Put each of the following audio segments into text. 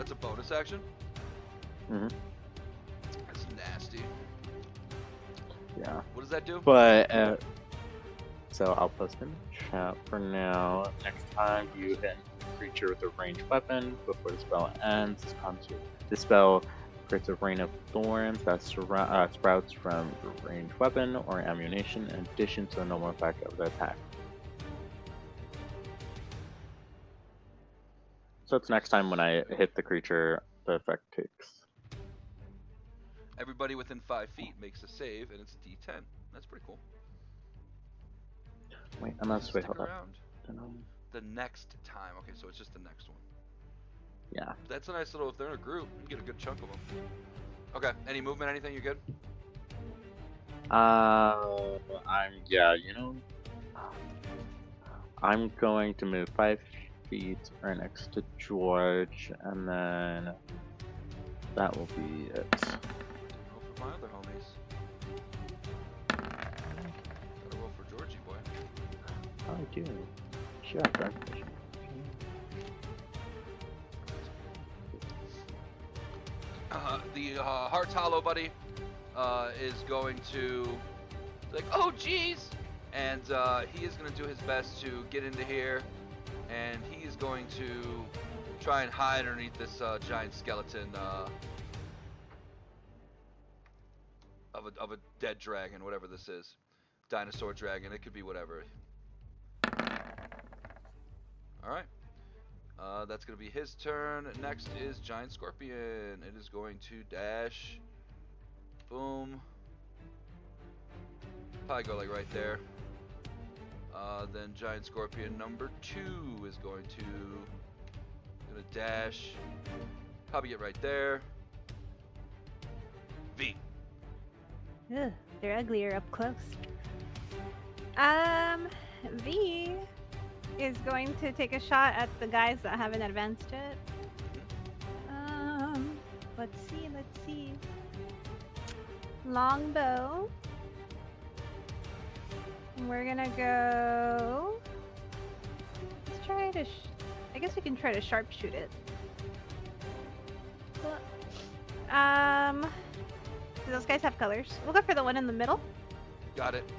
That's a bonus action? Mm-hmm. That's nasty. Yeah. What does that do? But, so I'll post in the chat for now. Next time you hit a creature with a ranged weapon before the spell ends, this spell creates a rain of thorns that sprouts from your ranged weapon or ammunition in addition to the normal effect of the attack. So it's next time when I hit the creature, the effect takes. Everybody within 5 feet makes a save, and it's D10. That's pretty cool. Wait, I Does must it wait, stick hold up. around? The next time. Okay, so it's just the next one. Yeah. That's a nice little, if they're in a group, you get a good chunk of them. Okay, any movement, anything, you good? Yeah, I'm going to move 5 feet right next to George, and then that will be it. Didn't roll for my other homies. Gotta roll for Georgie boy. I do. Sure, dark vision. The Heart's Hollow buddy is going to like, oh jeez, and he is going to do his best to get into here, and he is going to try and hide underneath this giant skeleton of a dead dragon, whatever this is, dinosaur dragon. It could be whatever. All right. That's going to be his turn. Next is Giant Scorpion. It is going to dash. Boom. Probably go like right there. Then Giant Scorpion number 2 is going to dash. Probably get right there. V. Ugh, they're uglier up close. V is going to take a shot at the guys that haven't advanced yet. Let's see. Longbow. And we're gonna go. Let's try to. I guess we can try to sharpshoot it. Do those guys have colors? We'll go for the one in the middle. Got it.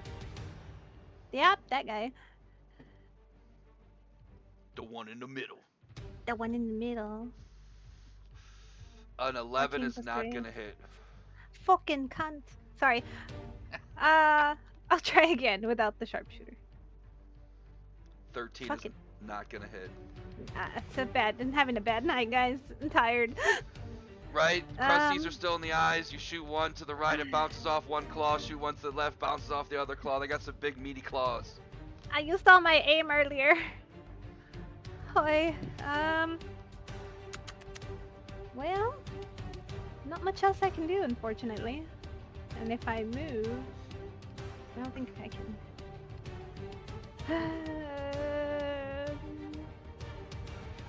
Yep, that guy. The one in the middle. The one in the middle. An 11 14 is plus not 3. going to hit. Fucking cunt. Sorry. I'll try again without the sharpshooter. 13 Fuck is not going to hit. I'm having a bad night, guys. I'm tired. Right? Crusties are still in the eyes. You shoot one to the right, it bounces off one claw. Shoot one to the left, bounces off the other claw. They got some big meaty claws. I used all my aim earlier. Hoi. Well, not much else I can do, unfortunately. And if I move, I don't think I can.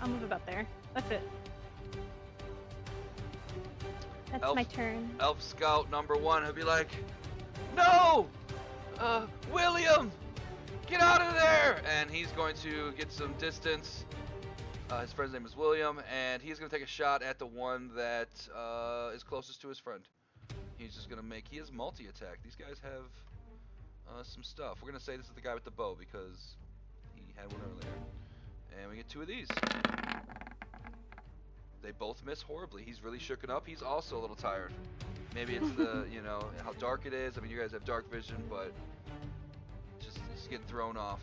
I'll move about there. That's it. That's my turn. Elf Scout number 1 he'll be like, no! William! Get out of there! And he's going to get some distance. His friend's name is William, and he's going to take a shot at the one that is closest to his friend. He's just going to make... He has multi-attack. These guys have some stuff. We're going to say this is the guy with the bow because he had one earlier. And we get 2 of these. They both miss horribly. He's really shooken up. He's also a little tired. Maybe it's the, how dark it is. I mean, you guys have dark vision, but just he's getting thrown off.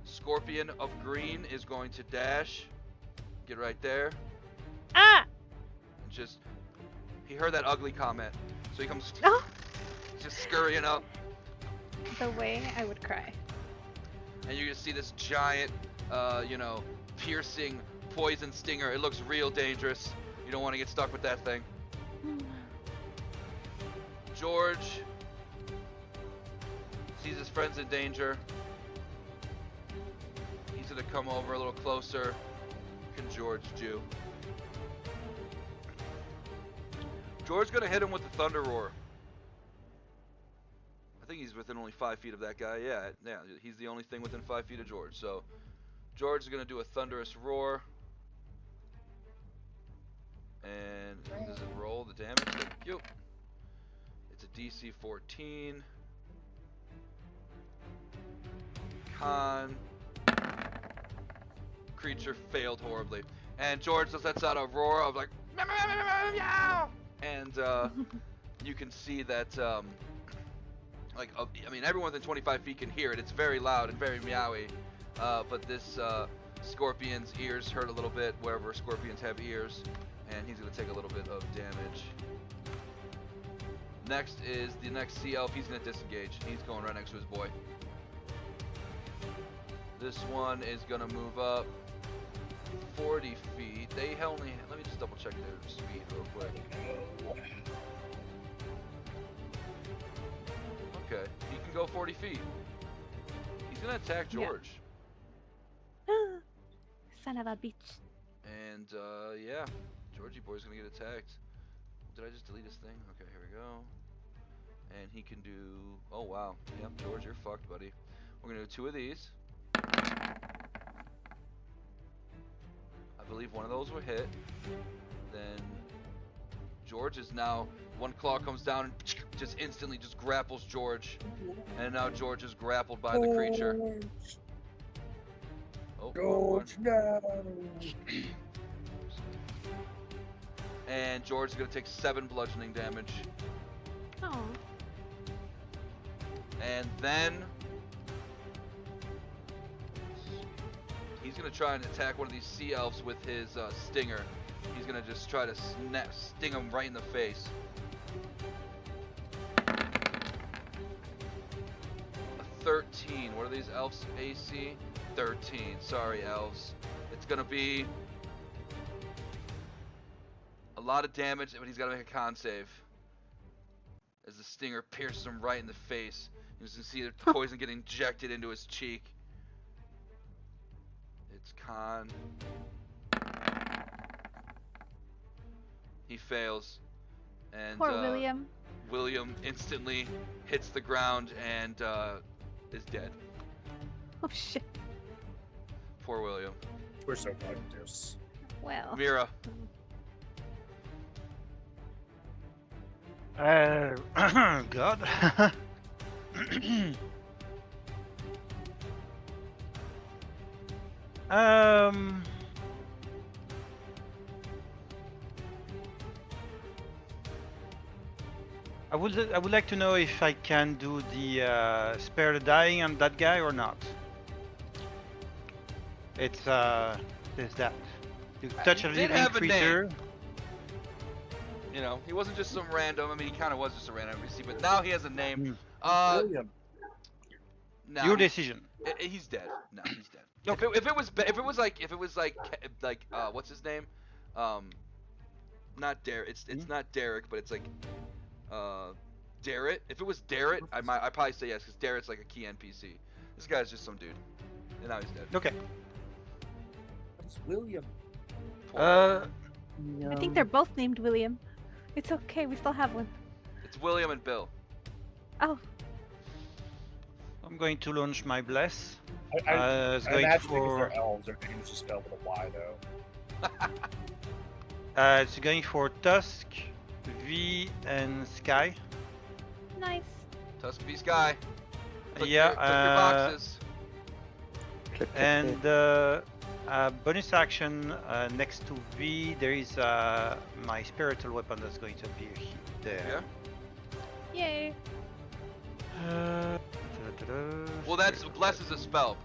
Scorpion of Green is going to dash. Get right there. Ah! And he heard that ugly comment. So he comes just scurrying up. The way I would cry. And you're going to see this giant, piercing poison stinger. It looks real dangerous. You don't want to get stuck with that thing. George sees his friends in danger. He's going to come over a little closer. What can George do? George's going to hit him with the Thunder Roar. I think he's within only 5 feet of that guy. Yeah, he's the only thing within 5 feet of George. So George is going to do a Thunderous Roar. you. It's a DC 14. Con. Creature failed horribly. And George just lets out a roar of like, meow, meow, meow, meow, meow. And you can see that, I mean, everyone within 25 feet can hear it. It's very loud and very meowy. But this scorpion's ears hurt a little bit wherever scorpions have ears. And he's going to take a little bit of damage. Next is the next sea elf. He's going to disengage. He's going right next to his boy. This one is going to move up 40 feet. They only, let me just double check their speed real quick. Okay, he can go 40 feet. He's going to attack George. Yeah. Son of a bitch. And yeah, Georgie boy's going to get attacked. Did I just delete his thing? Okay, here we go. And he can do, oh wow. Yep, George, you're fucked, buddy. We're going to do 2 of these. I believe one of those will hit. Then George is now, one claw comes down and just instantly just grapples George. And now George is grappled by the creature. Oh, George, no. And George is going to take 7 bludgeoning damage. Oh. And then he's going to try and attack one of these sea elves with his stinger. He's going to just try to sting him right in the face. A 13. What are these elves' AC? 13. Sorry, elves. It's going to be a lot of damage, but he's got to make a con save. As the stinger pierces him right in the face. You can see the poison get injected into his cheek. It's con. He fails. And Poor William. William instantly hits the ground and is dead. Oh shit. Poor William. We're so glad to this. Well. Mira. God. I would like to know if I can do the spare the dying on that guy or not. It's there's that. You touch a He did living have a name. creature. You know, he wasn't just some random. I mean, he kind of was just a random NPC, but now he has a name. William. No, Your decision. He's dead. No, he's dead. Okay. If it was like what's his name? Not Derek. It's not Derek, but it's like Darrett. If it was Darrett, I'd probably say yes, because Darrett's like a key NPC. This guy's just some dude, and now he's dead. Okay. It's William. Poor I think they're both named William. It's okay, we still have one. It's William and Bill. Oh. I'm going to launch my bless. I It's going imagine because for they're elves, their names just spelled with a Y though. it's going for Tusk, V, and Sky. Nice. Tusk V Sky. Took Yeah, your boxes. Click, click, And click. bonus action next to V, there is my spiritual weapon that's going to appear there. Yeah. Yay. Well, that's bless is a spell.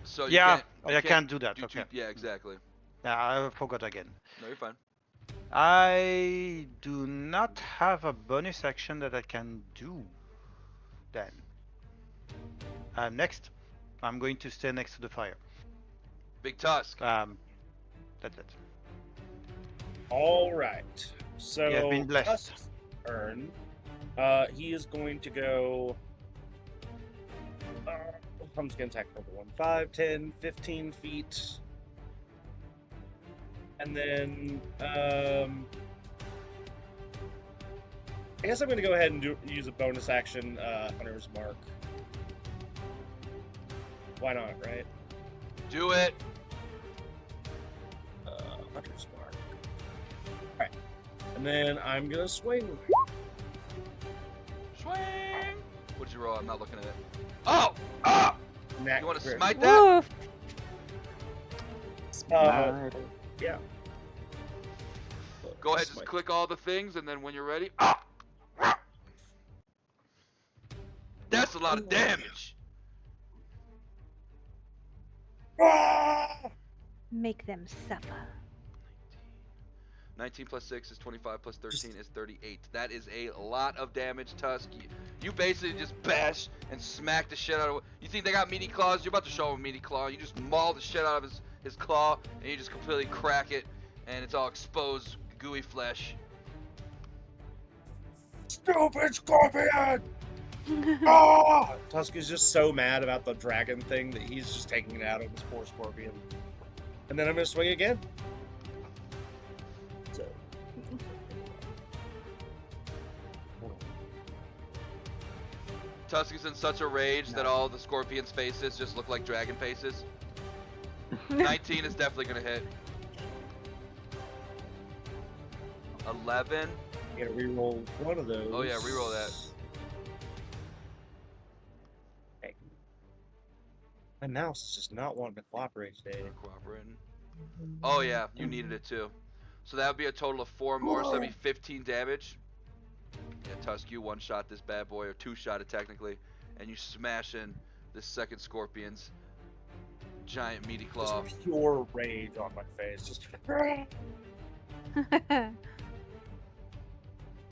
So you Yeah, you I can't do that. do- Okay. Yeah, exactly. I forgot again. No, you're fine. I do not have a bonus action that I can do. Then. Next, I'm going to stay next to the fire. Big Tusk. That's it. All right. So You have been blessed. Tusk's turn. He is going to go. I'm just gonna attack number 1, 5, 10, 15 feet, and then I guess I'm gonna go ahead and use a bonus action, Hunter's Mark. Why not, right? Do it. Hunter's Mark. Alright. And then I'm gonna swing. Swing! What did you roll? I'm not looking at it. Oh! Ah! Nat You want to crit. smite that? Woof. Uh, yeah. Go ahead, just Smite. click all the things, and then when you're ready, ah! Ah! That's a lot of damage. Ah! Make them suffer. 19 plus 6 is 25, plus 13 is 38. That is a lot of damage, Tusk. You basically just bash and smack the shit out of it. You think they got meaty claws? You're about to show him a meaty claw. You just maul the shit out of his claw, and you just completely crack it, and it's all exposed, gooey flesh. Stupid scorpion! Ah! Tusk is just so mad about the dragon thing that he's just taking it out on this poor scorpion. And then I'm gonna swing again. So. Tusk is in such a rage that all the scorpion's faces just look like dragon faces. 19 is definitely gonna hit. 11. You gotta reroll one of those. Oh yeah, reroll that. Okay. My mouse is just not wanting to cooperate today. Cooperating. Oh yeah, you needed it too. So that would be a total of 4 more, so that'd be 15 damage. Yeah, Tusk, you one-shot this bad boy, or two-shot it technically, and you smash in this second scorpion's giant meaty claw. Just pure rage on my face. Just.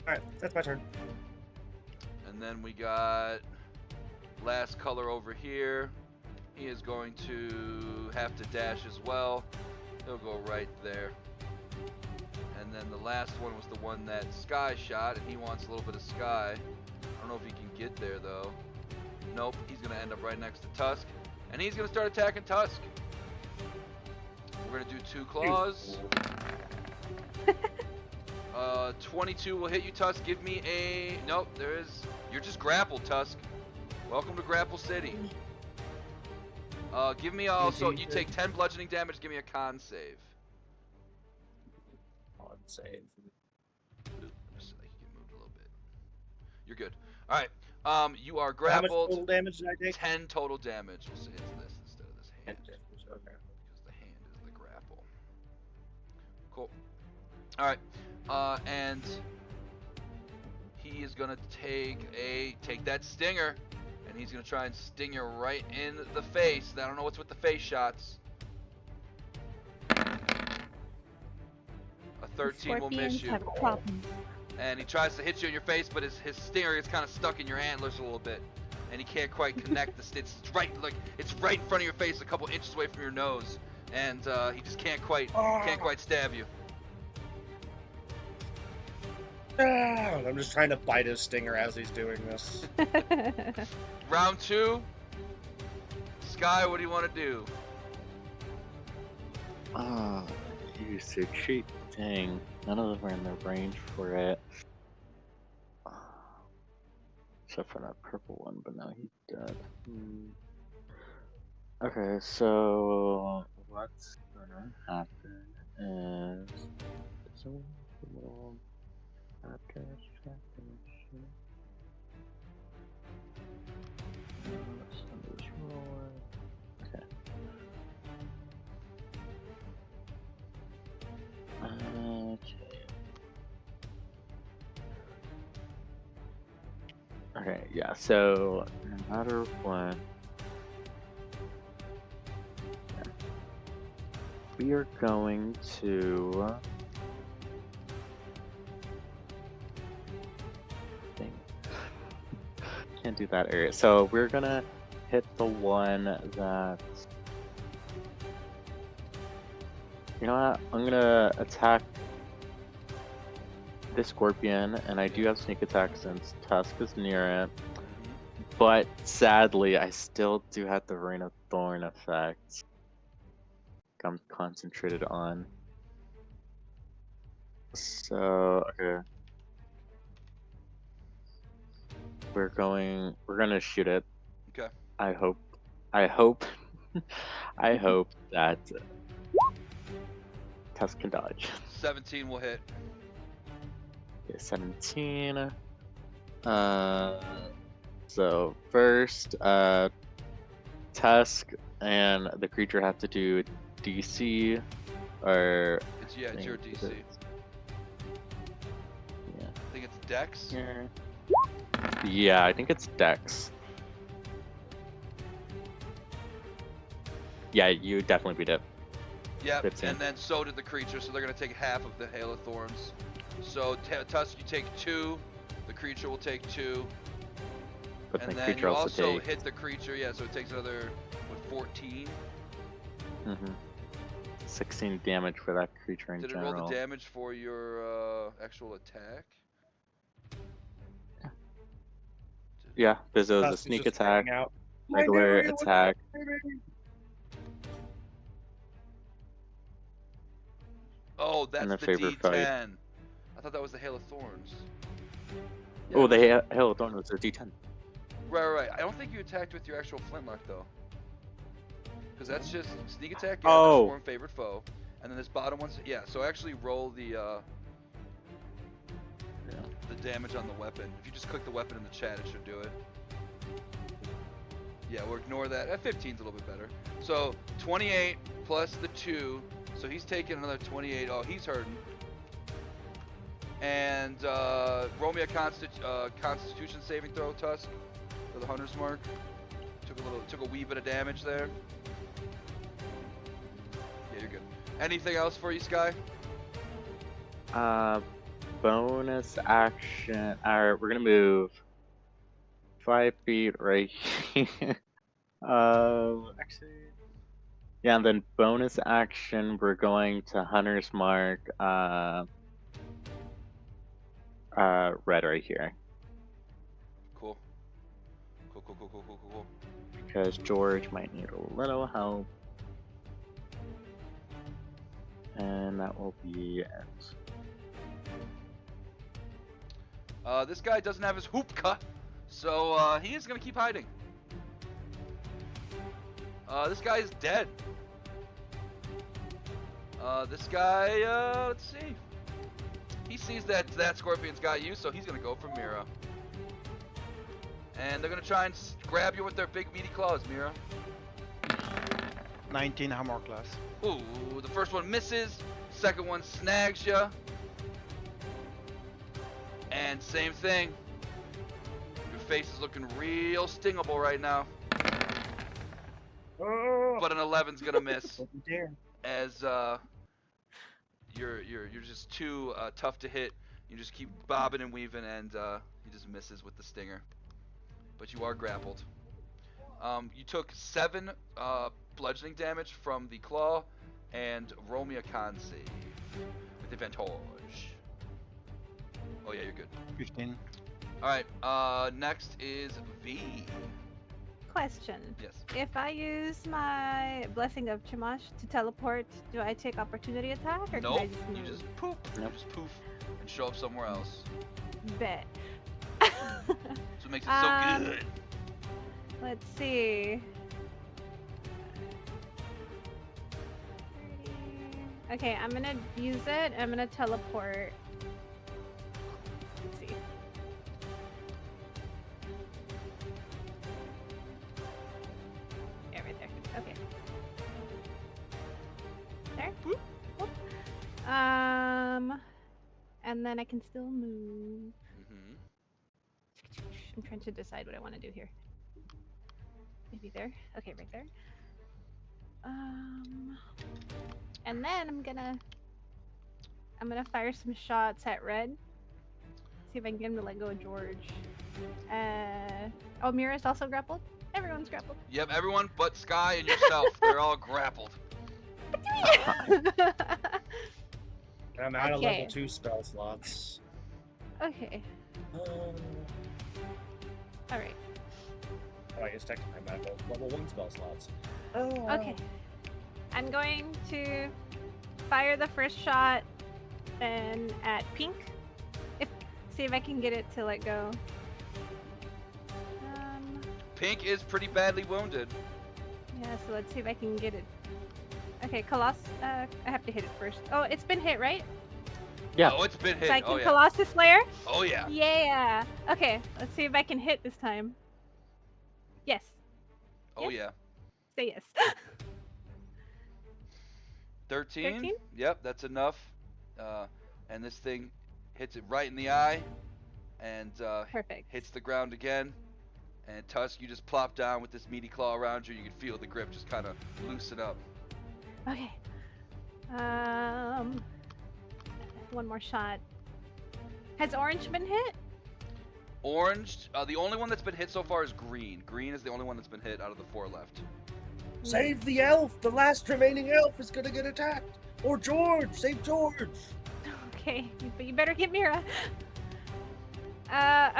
Alright, that's my turn. And then we got last color over here. He is going to have to dash as well. He'll go right there. And then the last one was the one that Sky shot, and he wants a little bit of Sky. I don't know if he can get there though. Nope, he's gonna end up right next to Tusk, and he's gonna start attacking Tusk. We're gonna do 2 claws. 22 will hit you, Tusk. Give me a... Nope, there is... You're just grappled, Tusk. Welcome to Grapple City. Give me also... You take 10 bludgeoning damage. Give me a con save. Con save. Just like you moved a little bit. You're good. All right. You are How much grappled. total damage did I take? 10 total damage. We'll say it's this instead of this hand. Okay. Because the hand is the grapple. Cool. All right. And he is gonna take that stinger, and he's gonna try and sting you right in the face. I don't know what's with the face shots. A 13 will miss Scorpions you. have problems. And he tries to hit you in your face, but his stinger is kind of stuck in your antlers a little bit, and he can't quite connect the it's right in front of your face, a couple inches away from your nose, and he just can't quite stab you. I'm just trying to bite his stinger as he's doing this. Round 2. Sky, what do you want to do? Use a cheat thing. None of them are in the range for it. Except for that purple one, but now he's dead. Okay, so what's gonna happen is so little after extraction. Let's send this roller. Okay. Okay, yeah, so no matter what, we are going to can't do that area. So we're gonna hit the one that, you know what, I'm gonna attack this scorpion, and I do have sneak attack since Tusk is near it. But sadly, I still do have the Rain of Thorn effect. I'm concentrated on. So okay, we're gonna shoot it. Okay. I hope I hope that Tusk can dodge. 17 will hit. Okay, 17. So first, Tusk and the creature have to do DC, or It's I it's your think DC. it's- Yeah. I think it's Dex. Yeah, I think it's Dex. Yeah, you definitely beat it. Yep, 15. and then so did the creature, so they're gonna take half of the Hail of Thorns. So Tusk, you take 2. The creature will take 2. But And the then creature you also also takes. hit the creature, yeah, so it takes another, what, 14? 16 damage for that creature in Did it general. roll the damage for your actual attack? Yeah, this is a Tusk is sneak just attack, freaking out. regular I knew you would, attack. baby. Oh, that's And a the favor D10. fight. I thought that was the Hail of Thorns. Oh, the Yeah, Hail of Thorn was a D10. right. I don't think you attacked with your actual flintlock, though. Because that's just sneak attack, Oh. swarm favorite foe. And then this bottom one's, yeah, so actually roll the damage on the weapon. If you just click the weapon in the chat, it should do it. Yeah, we'll ignore that. 15's a little bit better. So 28 plus the 2, so he's taking another 28. Oh, he's hurting. And roll me a Constitution saving throw, Tusk, for the Hunter's Mark. Took a wee bit of damage there. Yeah, you're good. Anything else for you, Sky? Bonus action. Alright, we're gonna move 5 feet right here. Actually, yeah, and then bonus action, we're going to Hunter's Mark. Red right here, Cool. because George might need a little help, and that will be it. This guy doesn't have his hoopka, so he is gonna keep hiding. This guy is dead. This guy, let's see. He sees that scorpion's got you, so he's gonna go for Mira. And they're gonna try and grab you with their big meaty claws, Mira. 19 armor class. Ooh, the first one misses. Second one snags you. And same thing. Your face is looking real stingable right now. Oh, But an 11's gonna miss. don't you dare. As you're just too tough to hit. You just keep bobbing and weaving, and he just misses with the stinger. But you are grappled. You took 7 bludgeoning damage from the claw, and roll me a con save with advantage. Oh yeah, you're good. 15. All right. Next is V. Question. Yes. If I use my Blessing of Chamash to teleport, do I take opportunity attack, or can I Nope. just You move? just poof. You just poof and show up somewhere else. Bet. That's what makes it so good. Let's see. Okay, I'm gonna use it. I'm gonna teleport. Let's see. Yeah, right there. Okay. There. Boop. Whoop. And then I can still move. Mm-hmm. I'm trying to decide what I want to do here. Maybe there. Okay, right there. And then I'm gonna fire some shots at Red. See if I can get him to let go of George. Oh, Mira's also grappled. Everyone's grappled. Yep, everyone but Sky and yourself. They're all grappled. I'm out of Okay. level 2 spell slots. Okay. All right. Oh, I guess technically I'm out of level 1 spell slots. Okay. I'm going to fire the first shot and at Pink. See if I can get it to let go. Pink is pretty badly wounded. Yeah, so let's see if I can get it. Okay, Colossus. I have to hit it first. Oh, it's been hit, right? Yeah. Oh, it's been hit. So I Oh can yeah. Colossus Slayer? Oh yeah. Yeah. Okay, let's see if I can hit this time. Yes. Oh Yes? yeah. Say yes. 13. 13? Yep, that's enough. And this thing hits it right in the eye, and Perfect. hits the ground again. And Tusk, you just plop down with this meaty claw around you. You can feel the grip just kind of loosen up. Okay. One more shot. Has orange been hit? Orange, the only one that's been hit so far is green. Green is the only one that's been hit out of the 4 left. Save the elf. The last remaining elf is gonna get attacked. Or George. Save George. Okay, but you better hit Mira.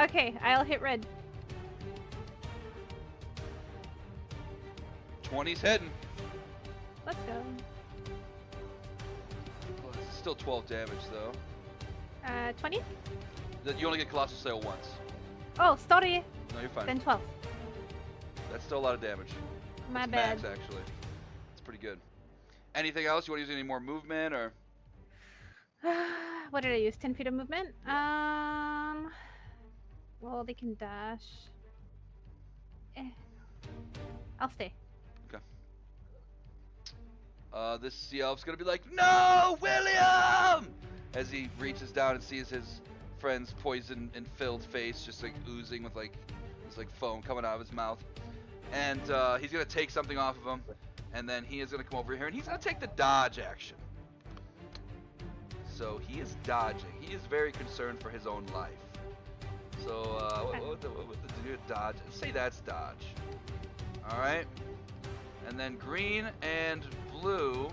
Okay, I'll hit red. 20's hitting. Let's go. Well, it's still 12 damage though. 20? You only get Colossal Sail once. Oh, sorry. No, you're fine. Then 12. That's still a lot of damage. My It's bad. max, actually. It's pretty good. Anything else? You want to use any more movement or? What did I use? 10 feet of movement? Well, they can dash. I'll stay. This sea elf's gonna be like, "No, William!" As he reaches down and sees his friend's poison and filled face just like oozing with like this like foam coming out of his mouth, and he's gonna take something off of him, and then he is gonna come over here and he's gonna take the dodge action. So he is dodging. He is very concerned for his own life. So what the dodge? Say that's dodge. All right. And then green and blue.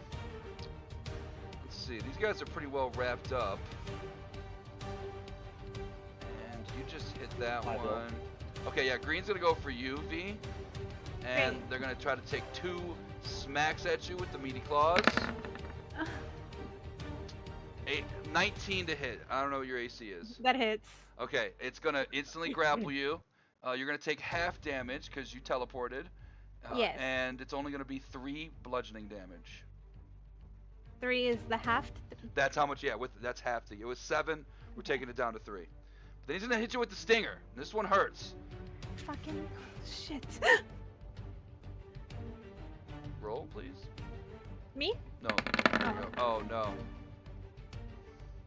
Let's see. These guys are pretty well wrapped up. And you just hit that Hi, Bill. one. Okay, yeah. Green's gonna go for you, V. And Great. they're gonna try to take 2 smacks at you with the meaty claws. 19 to hit. I don't know what your AC is. That hits. Okay, it's gonna instantly grapple you. You're gonna take half damage because you teleported. Yes. And it's only gonna be 3 bludgeoning damage. 3 is the half. That's how much. Yeah, that's half the. It was 7. We're taking it down to 3. But then he's gonna hit you with the stinger. This one hurts. Fucking shit. Roll, please. Me? No. There you go. Oh no.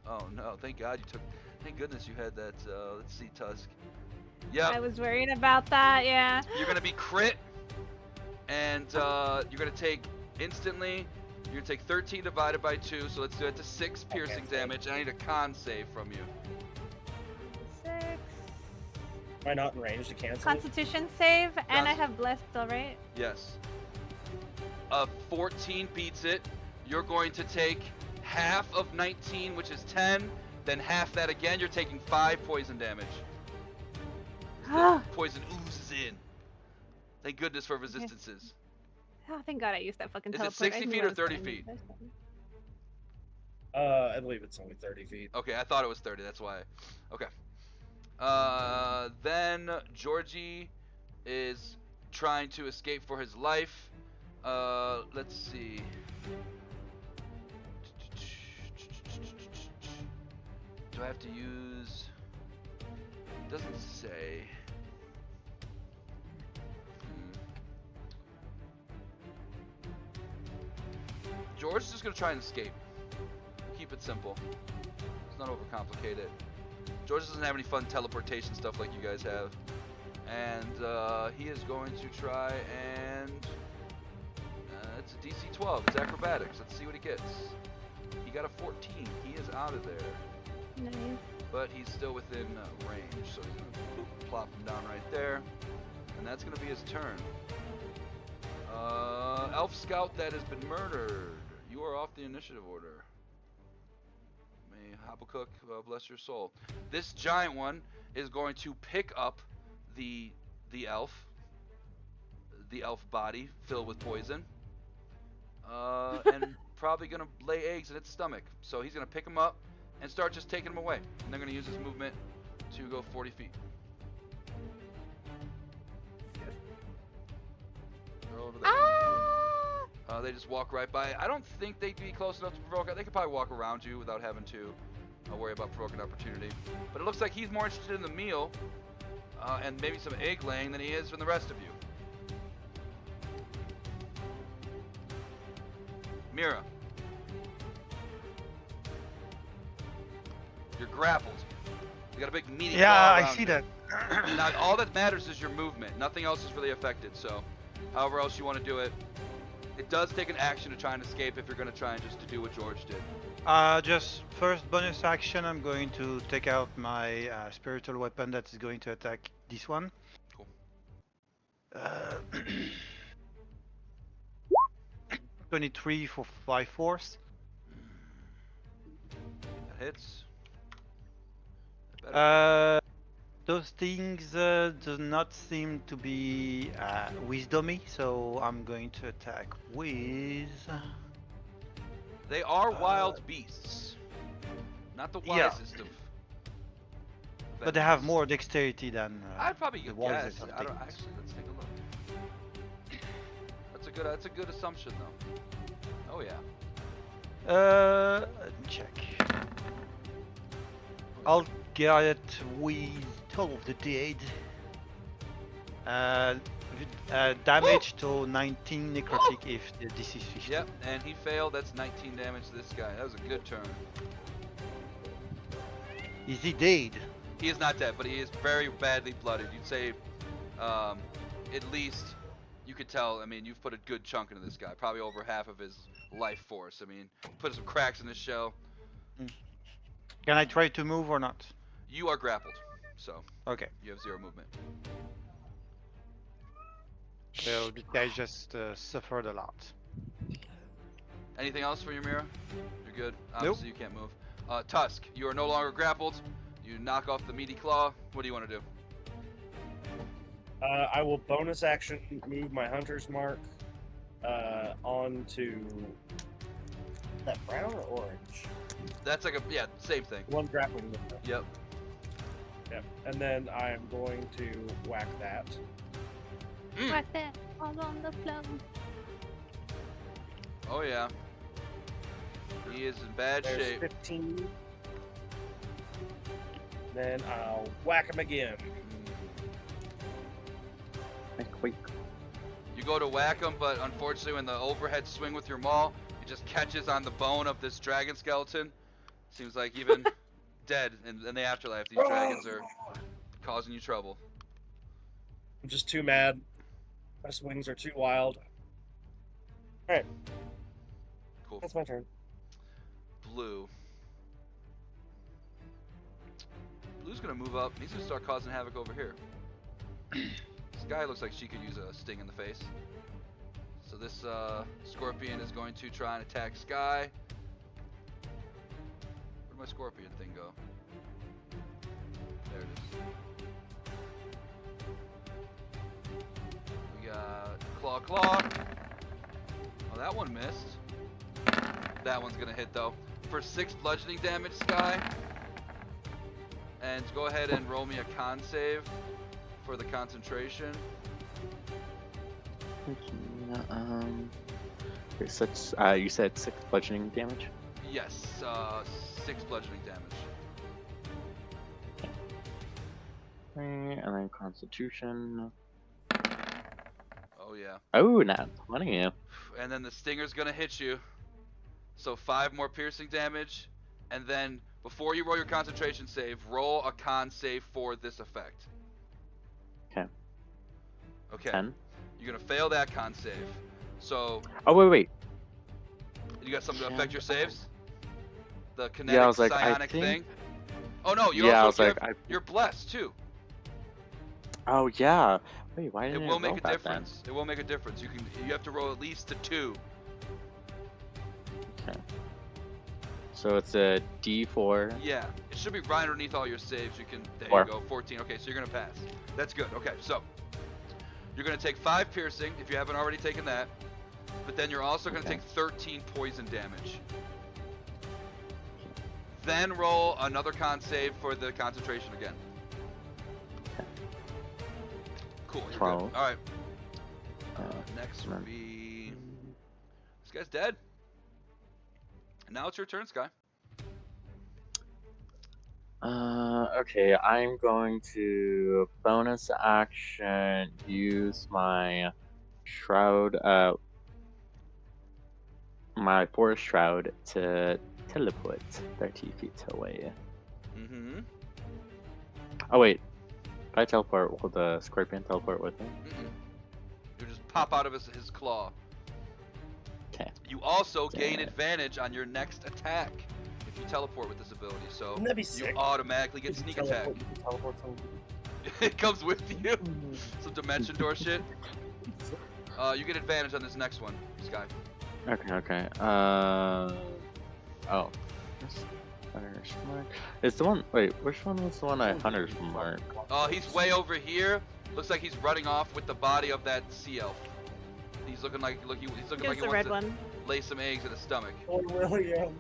Oh no. Thank God you took. Thank goodness you had that. Let's see, Tusk. I Yep. was worried about that, yeah. You're gonna be crit, and you're gonna take instantly. You're gonna take 13 divided by 2, so let's do it to 6 piercing damage. And I need a con save from you. 6. Am I not in range to cancel? Constitution save, and I Yes. have blessed, alright? Yes. 14 beats it. You're going to take half of 19, which is 10. Then half that again. You're taking 5 poison damage. The poison oozes in. Thank goodness for resistances. Oh, thank God I used that fucking Is it teleport. 60 I knew feet I or was 30 gonna feet? use this one. I believe it's only 30 feet. Okay, I thought it was 30. That's why. Okay. Then Georgie is trying to escape for his life. Let's see. Do I have to use? It doesn't say. George is just gonna try and escape. Keep it simple. Let's not overcomplicate it. George doesn't have any fun teleportation stuff like you guys have. And he is going to try and... it's a DC 12. It's acrobatics. Let's see what he gets. He got a 14. He is out of there. Nice. But he's still within range. So he's going to plop him down right there. And that's going to be his turn. Elf Scout that has been murdered. You are off the initiative order. May Habakkuk bless your soul. This giant one is going to pick up the elf body filled with poison, and probably gonna lay eggs in its stomach. So he's gonna pick him up and start just taking him away. And they're gonna use his movement to go 40 feet. They're over there. They just walk right by. I don't think they'd be close enough to provoke. They could probably walk around you without having to I'll worry about provoking opportunity. But it looks like he's more interested in the meal and maybe some egg laying than he is from the rest of you. Mira. You're grappled. You got a big meaty Yeah, claw I around see you. that. Now, all that matters is your movement. Nothing else is really affected, so however else you want to do it. It does take an action to try and escape if you're going to try and just to do what George did. Just first bonus action, I'm going to take out my spiritual weapon that is going to attack this one. Cool. 23 for 5 force. That hits. That better. Those things do not seem to be wisdomy, so I'm going to attack with. They are wild beasts. Not the Yeah. wisest of. But they have enemies. more dexterity than. I'd probably the guess. wisest of I don't things. actually. Let's take a look. That's a good assumption though. Oh yeah. Let me check. I'll get it with 12 of the dead. Damage to 19 necrotic if the DC is 15. Yep, and he failed. That's 19 damage to this guy. That was a good turn. Is he dead? He is not dead, but he is very badly blooded. You'd say, at least you could tell. I mean, you've put a good chunk into this guy, probably over half of his life force. I mean, put some cracks in his shell. Can I try to move or not? You are grappled, so Okay. you have 0 movement. So this guy just suffered a lot. Anything else for your Mira? You're good. Nope. Obviously, you can't move. Tusk, you are no longer grappled. You knock off the meaty claw. What do you want to do? I will bonus action move my hunter's mark onto that brown or orange. That's like same thing. One grappling window. Yep. Yep. And then I am going to whack that. Right there, all on the floor. Oh yeah. He is in bad There's shape. 15. Then I'll whack him again. Quick. You go to whack him, but unfortunately, when the overhead swing with your maul, it just catches on the bone of this dragon skeleton. Seems like even dead in the afterlife, these dragons are causing you trouble. I'm just too mad. My swings are too wild. Alright, Cool. that's my turn. Blue. Blue's gonna move up. He's gonna start causing havoc over here. This guy looks like she could use a sting in the face. So this scorpion is going to try and attack Sky. Where'd my scorpion thing go? There it is. We got claw. Oh, that one missed. That one's gonna hit though. For 6 bludgeoning damage, Sky. And go ahead and roll me a con save for the concentration. Okay, you said 6 bludgeoning damage? Yes, 6 bludgeoning damage. Okay, and then Constitution. Oh yeah. Oh, not 20. And then the stinger's gonna hit you. So 5 more piercing damage. And then before you roll your concentration save, roll a con save for this effect. Okay. Okay. 10. You're gonna fail that con save. So Oh, wait. you got something to affect your saves? The kinetic Yeah, I was like, I psionic think- thing? Oh no, you Yeah, I also was like, you're blessed too. Oh, yeah. Wait, why It didn't will make roll a that difference. It will make a difference. You have to roll at least a 2. Then? Okay. So it's a D4. Yeah, it should be right underneath all your saves. There 4. you go, 14. Okay, so you're gonna pass. That's good. Okay, so you're gonna take 5 piercing if you haven't already taken that, but then you're also gonna Okay. take 13 poison damage. Then roll another con save for the concentration again. Cool. You're 12. good. All right. Uh, Next no. would be this guy's dead. And now it's your turn, Sky. Okay, I'm going to bonus action use my shroud, my forest shroud to teleport 30 feet away. Mm-hmm. Oh wait, if I teleport, will the scorpion teleport with me? Mm-mm. You just pop out of his claw. Okay. You also gain Damn. advantage on your next attack if you teleport with this ability. So Wouldn't that be you sick? automatically get If you sneak attack. teleport, you can teleport someone. It comes with you. Some dimension door shit. You get advantage on this next one, Sky. Okay. Oh. Hunter's Mark. Is the one? Wait, which one was the one I Hunter's Mark? He's way over here. Looks like he's running off with the body of that sea elf. He's looking like he's looking like Here's he the wants red to one. lay some eggs in his stomach. Oh, William.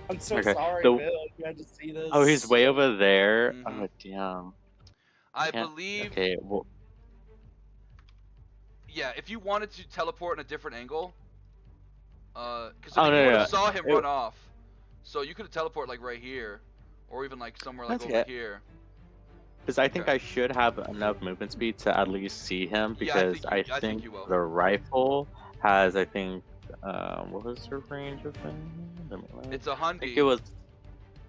I'm so Okay, sorry, the- Bill. You had to see this. Oh, he's way over there. Mhm. Oh, damn. I Can't- believe. Okay, well, Yeah, if you wanted to teleport in a different angle, because Oh, you no, would no, have saw him it- run off, so you could have teleported like right here, or even like somewhere like That's over it. here. because I think Okay. I should have enough movement speed to at least see him. Yeah, I Because think I think you will. the rifle has, I think, what was her range of thing? It's a I think Hyundai, it was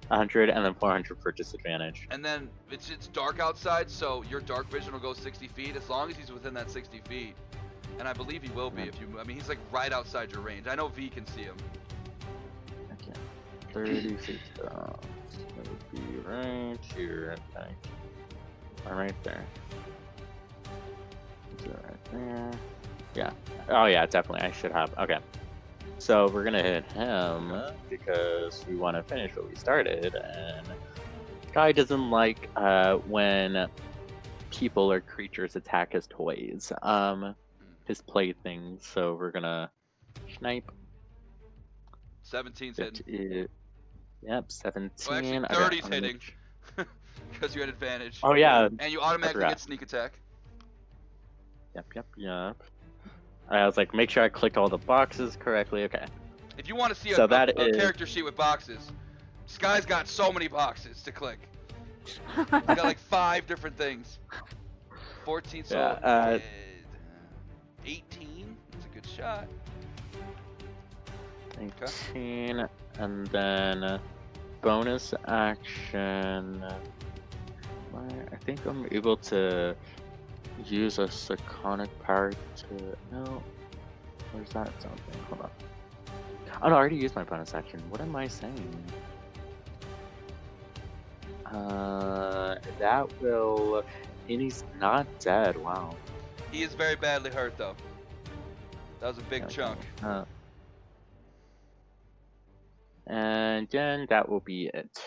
100 and then 400 for disadvantage. and then it's dark outside, so your dark vision will go 60 feet as long as he's within that 60 feet. And I believe he will be Yeah. if you. I mean, he's like right outside your range. I know V can see him. Okay, 30 feet. That would be right here, I think. Or right there. Is it right there? Yeah. Oh yeah, definitely. I should have. Okay. So we're gonna hit him because we want to finish what we started, and Guy doesn't like when people or creatures attack his toys, his playthings. So we're gonna snipe. 17's hitting. Yep, 17. Oh, actually, Okay, 30's I'm gonna hitting. Because you had advantage. Oh yeah. And you automatically forgot. get sneak attack. Yep. I was like, make sure I clicked all the boxes correctly. Okay. If you want to see So a that is- character sheet with boxes, Sky's got so many boxes to click. He's got like 5 different things. 14, so Yeah, 18. That's a good shot. 18, and then bonus action. I think I'm able to use a Saconic power to. No. Where's that something? Hold on. Oh no, I already used my bonus action. What am I saying? That will. And he's not dead. Wow. He is very badly hurt though. That was a big Okay. chunk. And then that will be it.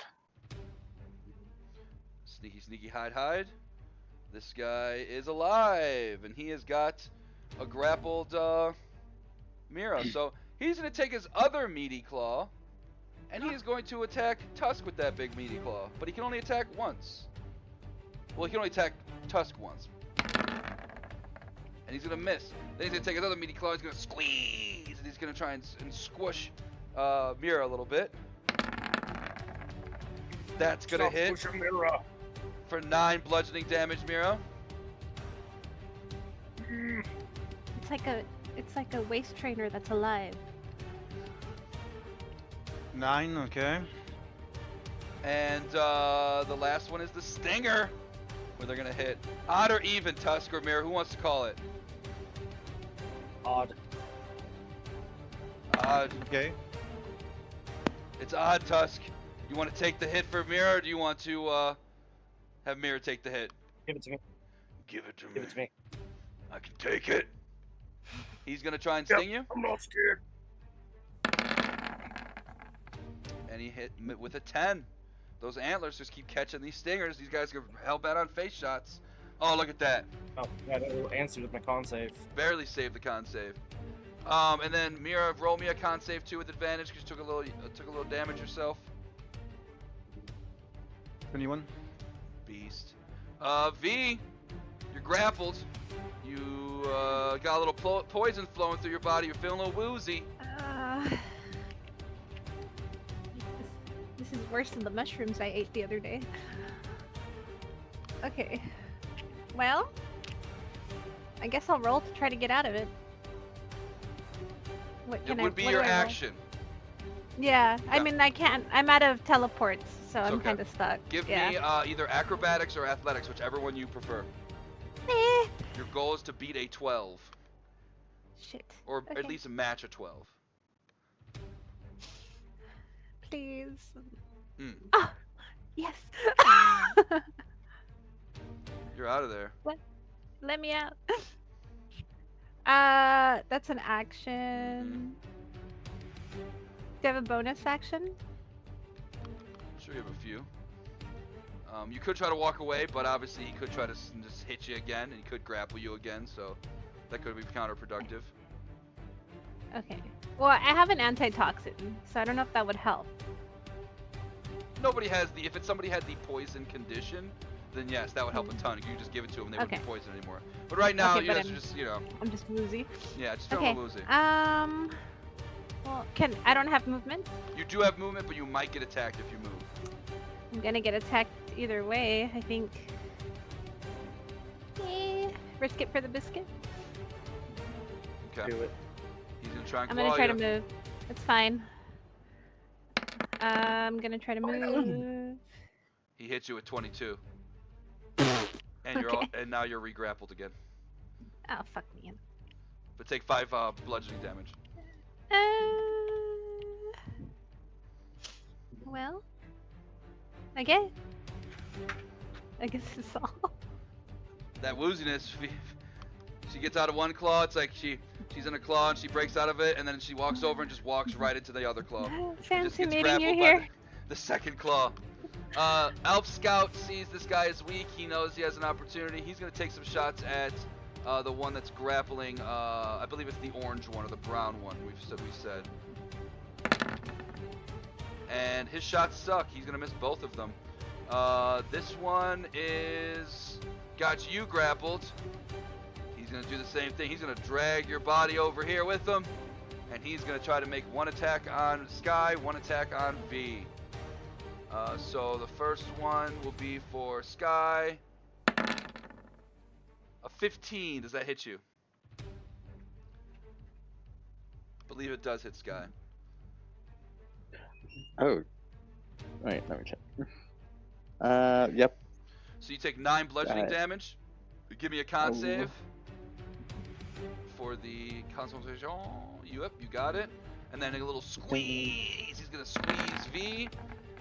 Sneaky, hide. This guy is alive, and he has got a grappled Mira. So he's going to take his other meaty claw, and he is going to attack Tusk with that big meaty claw. But he can only attack once. Well, he can only attack Tusk once. And he's going to miss. Then he's going to take his other meaty claw, he's going to squeeze, and he's going to try and squish Mira a little bit. That's going to hit. Push a mirror. For 9 bludgeoning damage, Miro. It's like a waist trainer that's alive. 9, okay. And the last one is the Stinger, where they're gonna hit odd or even, Tusk or Miro. Who wants to call it? Odd. Odd. Okay. It's odd, Tusk. You want to take the hit for Miro, or do you want to have Miro take the hit? Give it to me. Give it to me. Give it to me. I can take it. He's gonna try and Yep. sting you, I'm not scared. and he hit with a 10. Those antlers just keep catching these stingers. These guys are hell-bent on face shots. Oh, look at that. Oh, yeah, that'll answer with my con save. Barely saved the con save. And then Mira, roll me a con save too with advantage because you took a little damage yourself. 21. Beast. V, you're grappled. You got a little poison flowing through your body. You're feeling a little woozy. This This is worse than the mushrooms I ate the other day. Okay. Well, I guess I'll roll to try to get out of it. What It would be what your do I roll? action. Yeah, I Yeah. mean I can't. I'm out of teleports, so It's I'm okay. kind of stuck. Give yeah. me either acrobatics or athletics, whichever one you prefer. Eh. Your goal is to beat a 12, Shit. or at Okay. least a match a 12. Please. Mm. Oh, yes. You're out of there. Let me out. That's an action. Do you have a bonus action? Sure, you have a few. You could try to walk away, but obviously he could try to just hit you again, and he could grapple you again, so that could be counterproductive. Okay. Well, I have an antitoxin, so I don't know if that would help. Nobody has the. If somebody had the poison condition, then yes, that would help a ton. You could just give it to them; they wouldn't be Okay. poisoned anymore. But right now, Okay, you but guys are I'm- just, I'm just woozy. yeah, just don't Okay. lose it. Well, I don't have movement? You do have movement, but you might get attacked if you move. I'm gonna get attacked either way, I think. Risk it for the biscuit. Okay. Do it. He's gonna try and I'm claw gonna try you. to move. It's fine. I'm gonna try to move. He hits you with 22, and you're Okay. and now you're re-grappled again. Oh, fuck me. But take 5 bludgeoning damage. Well, okay. I guess it's all. That wooziness, she gets out of one claw. It's like she's in a claw and she breaks out of it, and then she walks over and just walks right into the other claw. Just Fancy gets meeting you grappled by here. the second claw. Elf Scout sees this guy is weak. He knows he has an opportunity. He's gonna take some shots at the one that's grappling. I believe it's the orange one or the brown one. We said. And his shots suck. He's gonna miss both of them. This one is got you grappled. He's gonna do the same thing. He's gonna drag your body over here with him, and he's gonna try to make one attack on Sky, one attack on V. So the first one will be for Sky. A 15. Does that hit you? I believe it does hit Sky. Oh. Wait, let me check. Yep. So you take 9 bludgeoning Got it. damage. Give me a con Oh. save for the concentration. Yep, you got it. And then a little squeeze. He's gonna squeeze V,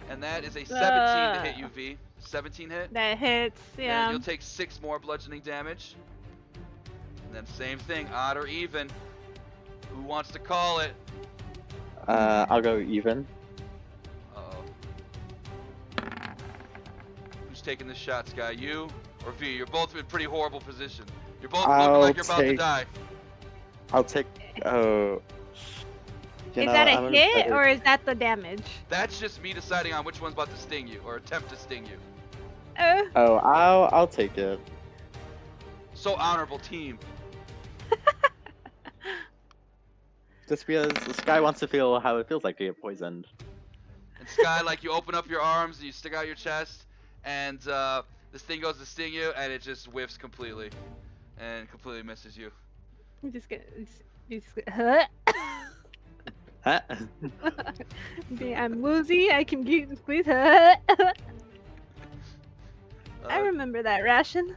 and that is a 17 to hit you, V. 17 hit. That hits, And yeah. you'll take 6 more bludgeoning damage. And then same thing, odd or even. Who wants to call it? I'll go even. Uh-oh. Who's taking the shot, Sky? You or V? You're both in pretty horrible position. You're both looking I'll like you're about to take- die. I'll take. Oh. You Is know, that a I'm gonna hit say- or is that the damage? That's just me deciding on which one's about to sting you or attempt to sting you. Oh, I'll take it. So honorable team. Just because this guy wants to feel how it feels like to get poisoned. And Sky, like you open up your arms and you stick out your chest, and this thing goes to sting you, and it just whiffs completely, and completely misses you. I'm just gonna. Huh? Huh? I'm woozy. I can get squeeze. Huh? I Uh, remember that ration.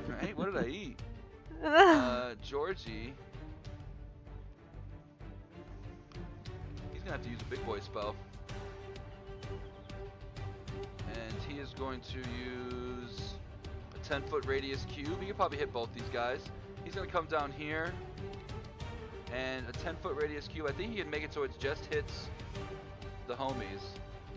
Right? What did I eat? Georgie. He's gonna have to use a big boy spell. And he is going to use a 10-foot radius cube. He can probably hit both these guys. He's gonna come down here. And a 10-foot radius cube. I think he can make it so it just hits the homies.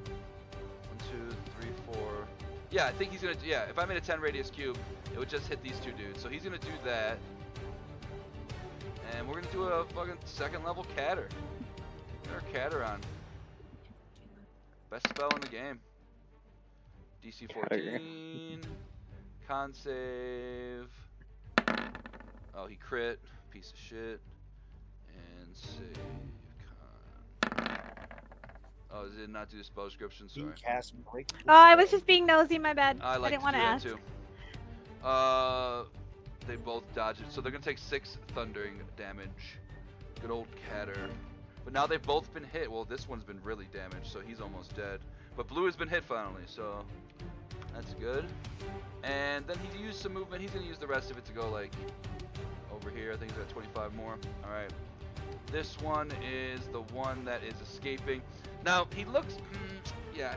1, 2, 3, 4. Yeah, I think he's gonna. Yeah, if I made a 10 radius cube, it would just hit these two dudes. So he's gonna do that. And we're gonna do a fucking 2nd level catter. Get our catter on. Best spell in the game. DC 14. Con save. Oh, he crit. Piece of shit. And save. Con. Oh, did not do the spell description. Sorry. You cast break. Oh, I was just being nosy. My bad. I like didn't to want do to that ask. too. They both dodge it, so they're gonna take 6 thundering damage. Good old Catter. But now they've both been hit. Well, this one's been really damaged, so he's almost dead. But Blue has been hit finally, so that's good. And then he used some movement. He's gonna use the rest of it to go like over here. I think he's got 25 more. All right. This one is the one that is escaping. Now he looks, yeah.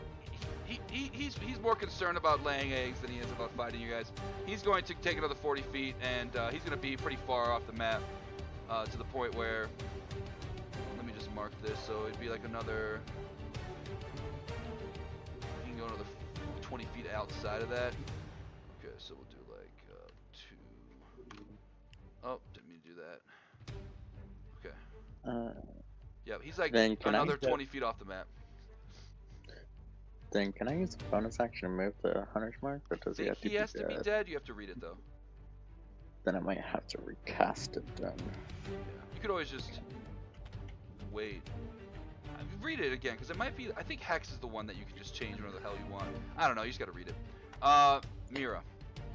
He's more concerned about laying eggs than he is about fighting you guys. He's going to take another 40 feet, and he's going to be pretty far off the map to the point where, let me just mark this, so it'd be like another, you can go another 20 feet outside of that. Okay, so we'll do like 2, oh, didn't mean to do that. Okay. Yeah, he's like then another 20 feet off the map. Then can I use a bonus action to move the hunter's mark, or does he Think have to he has to be dead? dead? You have to read it though. Then I might have to recast it then. Yeah. You could always just wait. Read it again, because it might be. I think Hex is the one that you can just change whatever the hell you want. I don't know. You just gotta read it. Mira,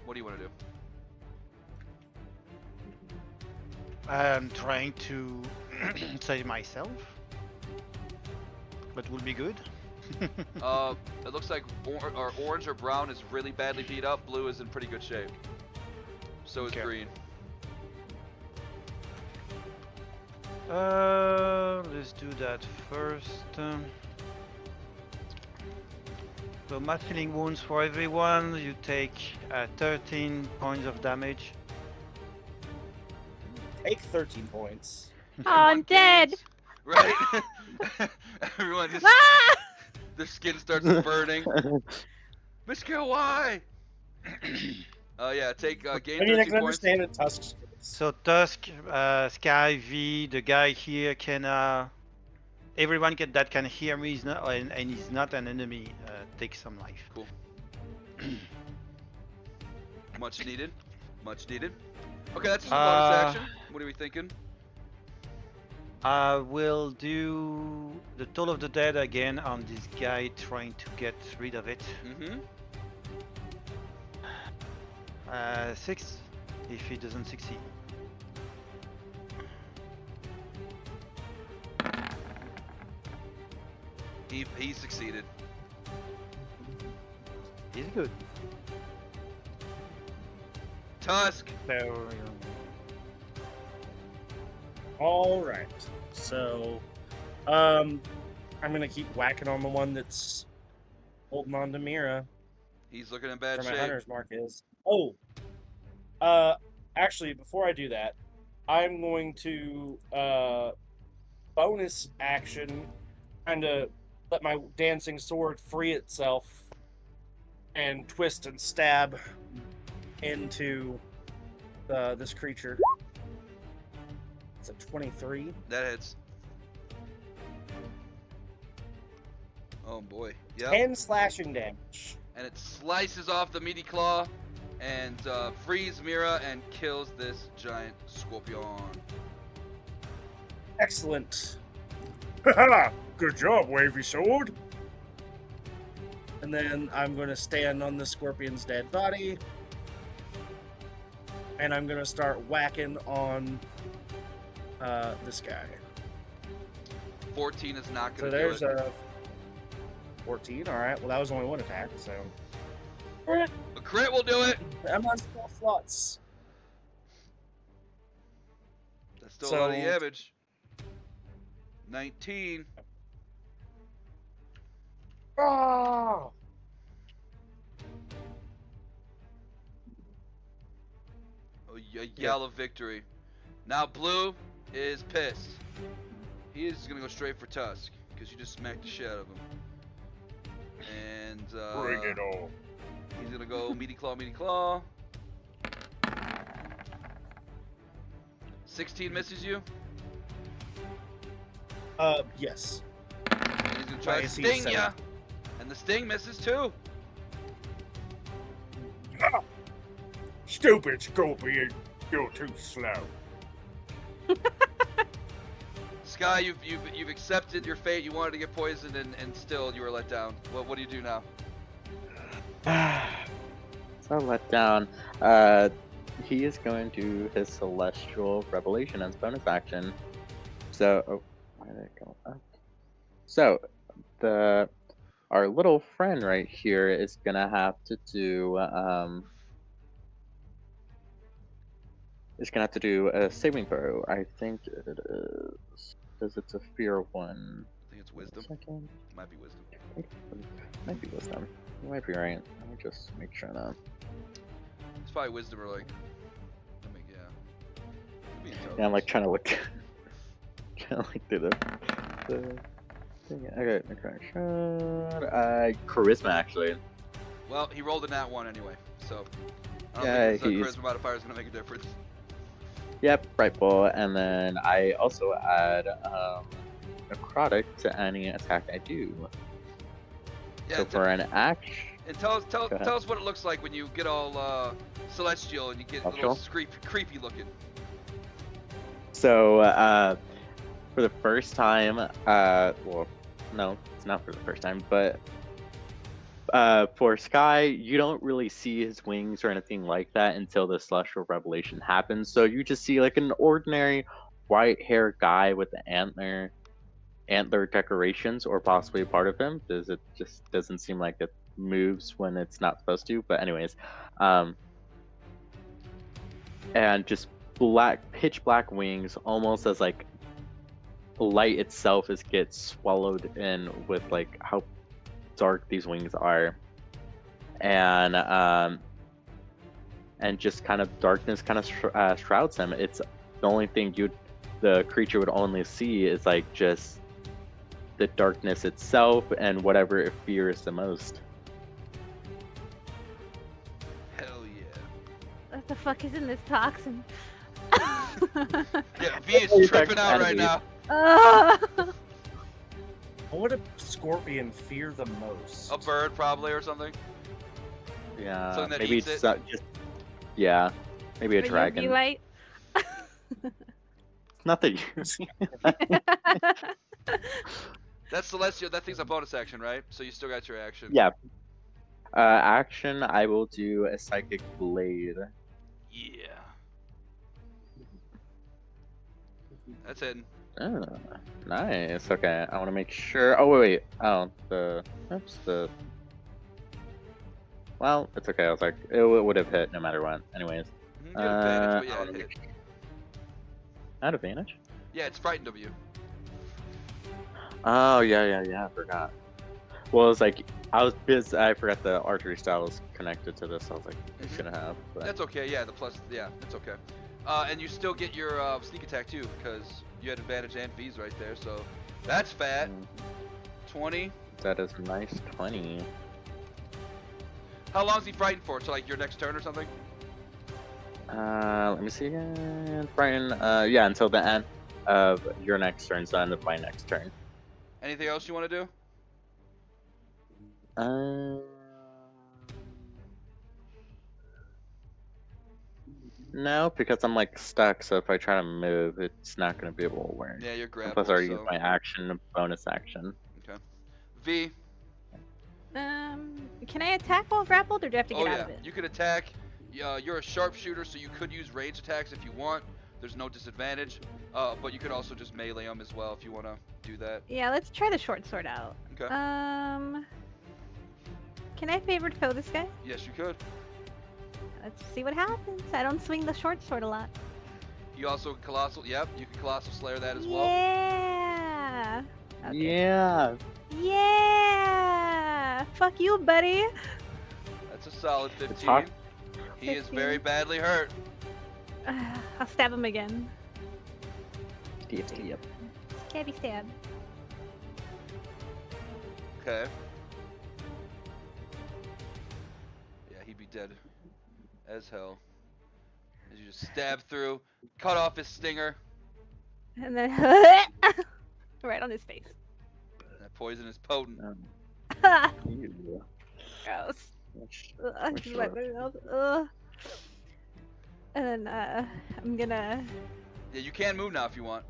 what do you want to do? I'm trying to save myself, but will be good. It looks like orange or brown is really badly beat up. Blue is in pretty good shape. So is Okay. green. Let's do that first. So mass healing wounds for everyone. You take 13 points of damage. Take 13 points. Oh, I'm dead. Gains, right? Everyone just Ah! their skin starts burning. Mister, why? Yeah, take gain I mean, I 13 can points. understand it, Tusk. So Tusk, Sky, V, the guy here can. Everyone that can hear me is not, and is not an enemy. Take some life. Cool. Much needed. Much needed. Okay, that's just a bonus action. What are we thinking? I will do the Toll of the Dead again on this guy trying to get rid of it. Mm-hmm. 6 if he doesn't succeed. He succeeded. He's good. Tusk. So, All right. So, I'm gonna keep whacking on the one that's holding on to Mira. He's looking in bad Where my shape. hunter's mark is. Oh. Actually, before I do that, I'm going to bonus action, kind of let my dancing sword free itself and twist and stab into this creature. It's a 23. That hits. Oh boy. Yep. 10 slashing damage. And it slices off the meaty claw and frees Mira and kills this giant scorpion. Excellent. Good job, wavy sword. And then I'm going to stand on the scorpion's dead body. And I'm going to start whacking on this guy. 14 is not So going to do there's it. a 14. All right. Well, that was only one attack. So. All right. A crit will do it. I'm on spell slots. That's still a lot of So- damage. 19. Ah! A yell of victory. Now Blue is pissed. He is gonna go straight for Tusk because you just smacked the shit out of him. And Bring it on. he's gonna go meaty claw, meaty claw. 16 misses you. Yes. And he's gonna try My to AC is sting 7. ya. And the sting misses too. Ah! Stupid scorpion. You're too slow. Sky, you've accepted your fate. You wanted to get poisoned, and still you were let down. What do you do now? So let down. He is going to his celestial revelation as bonus action. So, oh, why did it go up? So, our little friend right here is gonna have to do is gonna have to do a saving throw. I think it is because it's a fear one. I think it's Wait a wisdom. second. Might be wisdom. Might be wisdom. You might be right. Let me just make sure now. It's probably wisdom or like. Let me Could be Yeah, I'm like intelligence. trying to look, trying to look through the thing. Okay, charisma actually. Well, he rolled a nat 1 anyway, so I don't Yeah, think his he's charisma modifier is gonna make a difference. yep, frightful, and then I also add necrotic to any attack I do. Yeah. So for an action, And tell Go ahead. us what it looks like when you get all celestial and you get a little creepy looking. so for the first time, well, no, it's not for the first time, but for Sky, you don't really see his wings or anything like that until the celestial revelation happens. So you just see like an ordinary white-haired guy with the antler decorations, or possibly a part of him, because it just doesn't seem like it moves when it's not supposed to. But anyways, and just pitch black wings, almost as like light itself is gets swallowed in with like how dark these wings are, and just kind of darkness kind of shrouds him. It's the only thing the creature would only see is like just the darkness itself and whatever it fears the most. Hell yeah. What the fuck is in this toxin? Yeah, V is tripping out right now. What would a scorpion fear the most? A bird probably or something. Yeah, Something that maybe eats it's it. just yeah, maybe a Or dragon. UV light? Nothing. That's celestial. That thing's a bonus action, right? So you still got your action. Yeah. Action. I will do a psychic blade. Yeah. That's it. Oh, nice. Okay, I want to make sure. Oh wait. Oh, oops. Well, it's okay. I was like, it would have hit no matter what. Anyways. You get advantage, but I yeah, wanna it hit. make- At advantage? Yeah, it's frightened of you. Oh yeah. I forgot. Well, it's like I forgot the archery style was connected to this. I was like, I should have. But That's okay. Yeah, the plus. Yeah, that's okay. And you still get your sneak attack too, because you had advantage and V's right there. So that's fat. 20. that is nice 20. How long's he frightened for? So like your next turn or something? Let me see again. Brian. Yeah, until the end of your next turn. So end of my next turn. Anything else you want to do? No, because I'm like stuck. So if I try to move, it's not going to be able to work. Yeah, you're grappled. Plus, I already so... used my action, bonus action. Okay. V. Can I attack while grappled, or do I have to get out of it? You could attack. You're a sharpshooter, so you could use range attacks if you want. There's no disadvantage. But you could also just melee them as well if you want to do that. Yeah, let's try the short sword out. Okay. Can I favored foe this guy? Yes, you could. Let's see what happens. I don't swing the short sword a lot. You also colossal. Yep, you can colossal slayer that as well. Yeah. Okay. Yeah. Yeah. Fuck you, buddy. That's a solid 15. hot. He is very badly hurt. I'll stab him again. Yep. Stabby stab. Okay. Yeah, he'd be dead as hell. As you just stab through, cut off his stinger. And then right on his face. That poison is potent. Ew. Gross. Which- Ugh, which just wet sword? my mouth. Ugh. And then I'm gonna. Yeah, you can move now if you want.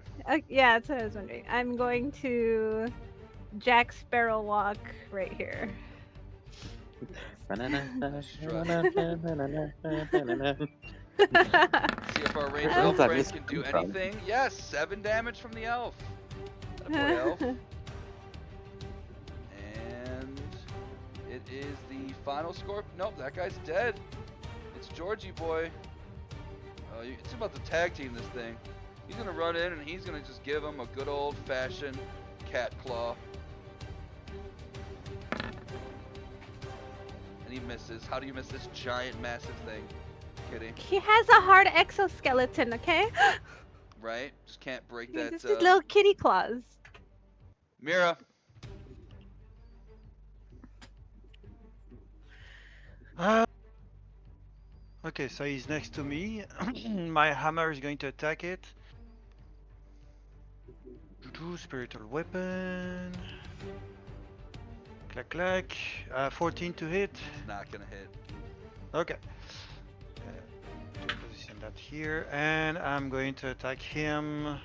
Yeah, that's what I was wondering. I'm going to Jack Sparrow walk right here. See if our ranged Where elf is that friend music can do coming from? anything. Yes, 7 damage from the elf. That boy elf. And it is the final score. Nope, that guy's dead. It's Georgie boy. It's about to tag team this thing. He's gonna run in and he's gonna just give him a good old fashioned cat claw. And he misses. How do you miss this giant, massive thing? Kitty, He has a hard exoskeleton, okay? right? Just can't break He that. just his little kitty claws. Mira, Okay, so he's next to me. My hammer is going to attack it. Spiritual weapon. Clack clack. 14 to hit. not gonna hit. Okay. To position that here, and I'm going to attack him.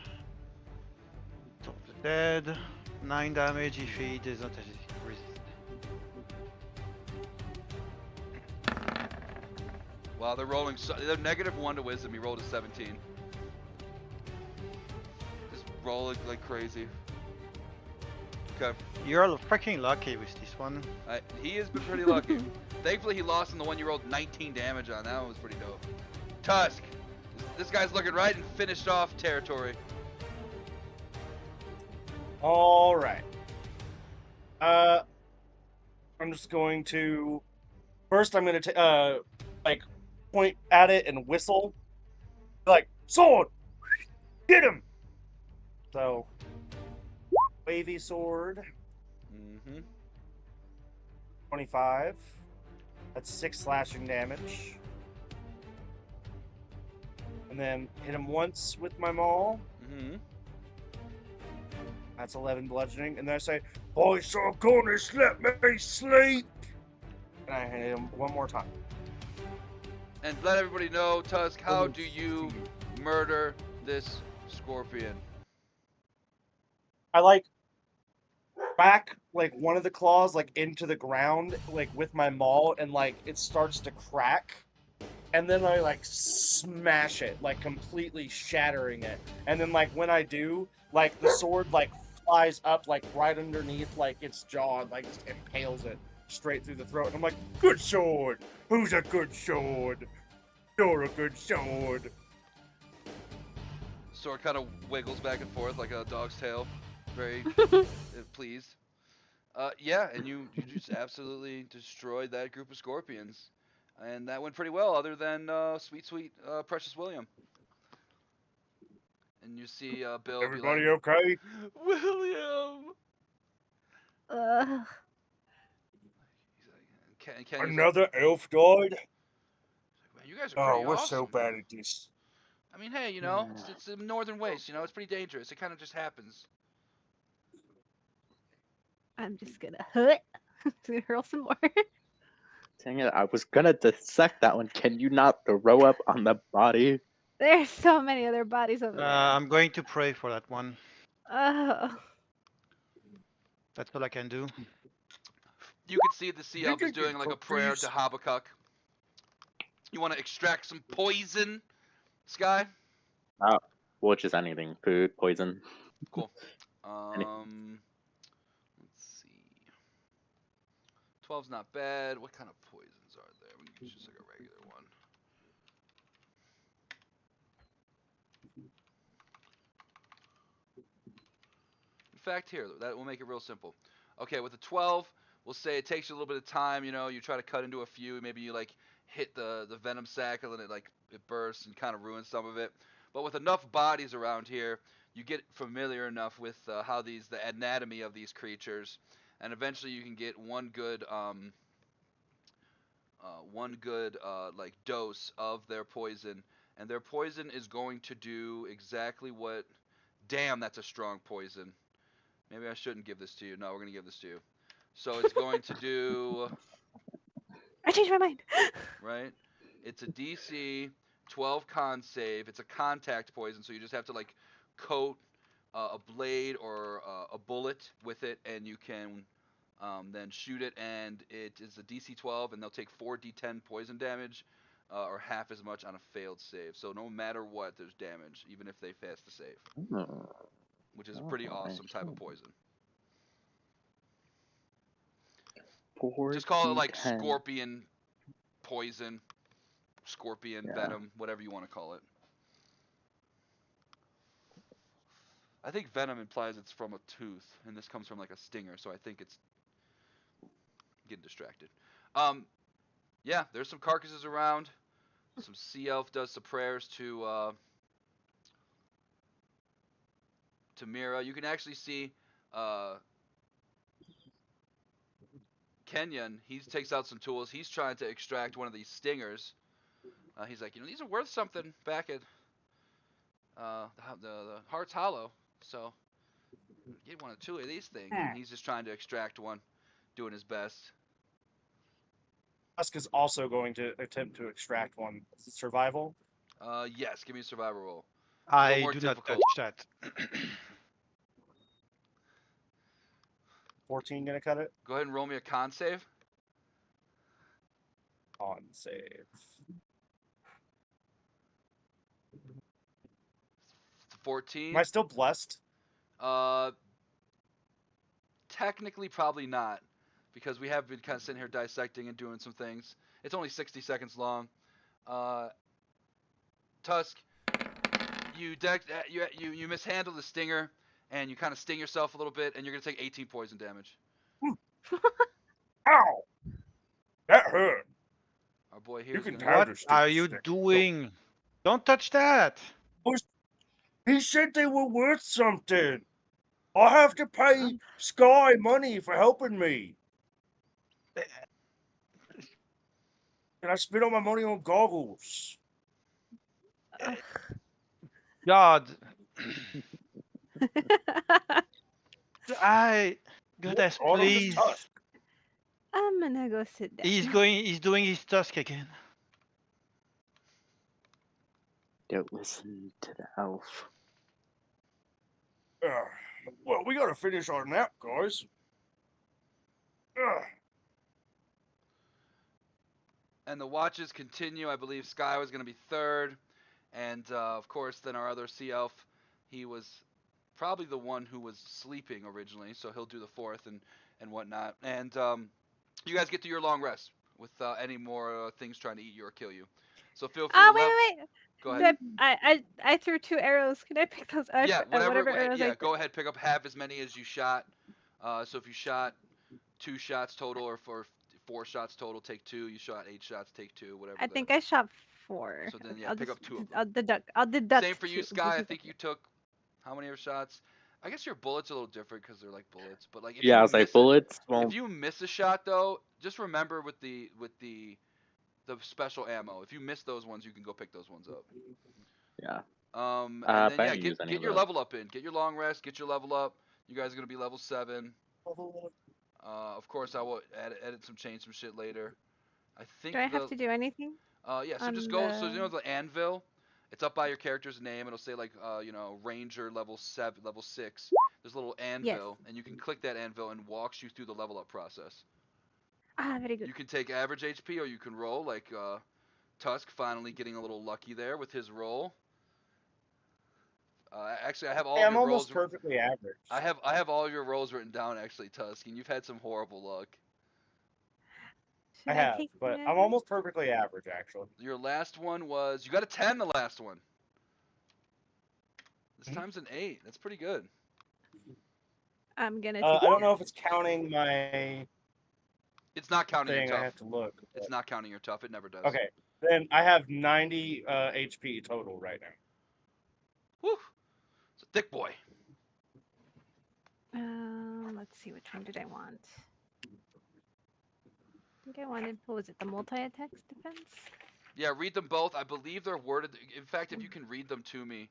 Top of the dead. 9 damage if he does not resist. Wow, they're rolling. They're -1 to wisdom. He rolled a 17. Just rolling like crazy. Okay. You're freaking lucky with this one. He has been pretty lucky. Thankfully, he lost in the one you rolled 19 damage on. That one was pretty dope. Tusk. This guy's looking right and finished off territory. All right. I'm just going to. First, I'm going to like point at it and whistle, like sword, get him. So, wavy sword. Mm-hmm. 25. That's 6 slashing damage. And then hit him once with my maul. Mm-hmm. That's 11 bludgeoning. And then I say, "Boys are gonna let me sleep." And I hit him one more time. And let everybody know, Tusk, how do you murder this scorpion? I like back like one of the claws like into the ground like with my maul, and like it starts to crack, and then I like smash it, like completely shattering it. And then like when I do, like the sword like flies up like right underneath like its jaw and like just impales it straight through the throat. And I'm like, "Good sword. Who's a good sword? You're a good sword." Sword kind of wiggles back and forth like a dog's tail. Very pleased. Yeah, and you just absolutely destroyed that group of scorpions. And that went pretty well, other than sweet Precious William. And you see Bill Everybody be like, okay? William! Ugh. He's like, Kenny's like, Another elf died? man, you guys are Oh, pretty we're awesome. so bad at this. I mean, hey, you know, it's the northern waste, you know, it's pretty dangerous. It kind of just happens. I'm just gonna hurl some more. Dang it, I was gonna dissect that one. Can you not throw up on the body? There's so many other bodies over there. I'm going to pray for that one. Oh. That's all I can do. You could see the sea elf is doing like a prayer to Habakkuk. You want to extract some poison, Sky? Well, just anything. Food, poison. Cool. Any- Let's see. 12's not bad. What kind of poisons are there? We can use just like a regular one. In fact, here, that will make it real simple. Okay, with the 12, we'll say it takes you a little bit of time, you know, you try to cut into a few, maybe you like hit the venom sac and then it bursts and kind of ruins some of it. But with enough bodies around here, you get familiar enough with how the anatomy of these creatures, and eventually you can get one good like dose of their poison, and their poison is going to do exactly what. Damn, that's a strong poison. Maybe I shouldn't give this to you. No, we're gonna give this to you. So it's going to do I changed my mind. right. It's a DC 12 con save. It's a contact poison, so you just have to like coat a blade or a bullet with it, and you can then shoot it. And it is a DC 12, and they'll take 4d10 poison damage, or half as much on a failed save. So no matter what, there's damage, even if they pass the save, which is a pretty awesome type of poison. Just call it like 4d10. scorpion poison, scorpion venom, whatever you want to call it. I think venom implies it's from a tooth, and this comes from like a stinger, so I think it's getting distracted. Yeah, there's some carcasses around. Some sea elf does some prayers to Mira. You can actually see Kenyon. He takes out some tools. He's trying to extract one of these stingers. He's like, these are worth something back at the Heart's Hollow. So get one or two of these things. And he's just trying to extract one, doing his best. Tusk is also going to attempt to extract one. Survival? Yes, give me a survival roll. I more do not difficult. touch that. 14 gonna cut it? Go ahead and roll me a con save. On save. 14. Am I still blessed? Technically, probably not, because we have been kind of sitting here dissecting and doing some things. It's only 60 seconds long. Tusk, you mishandle the stinger, and you kind of sting yourself a little bit, and you're gonna take 18 poison damage. Ow! That hurt. Our boy here. You can What counter are you stick. doing? Don't touch that. He said they were worth something. I have to pay Sky money for helping me. And I spent all my money on goggles. God. Goodness, All of his please. tusk. I'm gonna go sit down. He's doing his tusk again. Don't listen to the elf. Well, we gotta finish our nap, guys. And the watches continue. I believe Sky was going to be third. And, of course, then our other sea elf, he was probably the one who was sleeping originally, so he'll do the fourth and whatnot. And you guys get to your long rest without any more things trying to eat you or kill you. So feel free to wait. Go ahead. I threw 2 arrows. Can I pick those up? Yeah, whatever arrows I go ahead, pick up half as many as you shot. So if you shot 2 shots total, or for 4 shots total, take 2. You shot 8 shots, take 2. Whatever. I think I shot 4. So then, I'll pick just, up 2 of them. I'll deduct. Same for you, 2. Sky. I think you took how many shots? I guess your bullets are a little different because they're like bullets. But like, I was like bullets. Well, if you miss a shot though, just remember with the special ammo. If you miss those ones, you can go pick those ones up. yeah. And but I then didn't use any get of your those. level up in. Get your long rest. Get your level up. You guys are gonna be level 7. Of course, I will edit change some shit later. I think. Do I have to do anything? Yeah. So just go. So the anvil. It's up by your character's name. It'll say like Ranger level 7, level 6. There's a little anvil, and you can click that anvil and walks you through the level up process. Very good. You can take average HP, or you can roll like Tusk finally getting a little lucky there with his roll. Actually, I have all. I'm your almost rolls. perfectly average. I have all your rolls written down actually, Tusk, and you've had some horrible luck. Should I have, take but the- I'm almost perfectly average, actually. Your last one was you got a 10. The last one. This time's an 8. That's pretty good. I'm gonna. I Take don't know if it's counting my It's not counting thing. your I tough. have to look. It's not counting your tough. It never does. Okay, then I have 90 HP total right now. Whew. It's a thick boy. Let's see. Which one did I want? I think I wanted. What was it? The multi-attack defense. Yeah, read them both. I believe they're worded. In fact, if you can read them to me,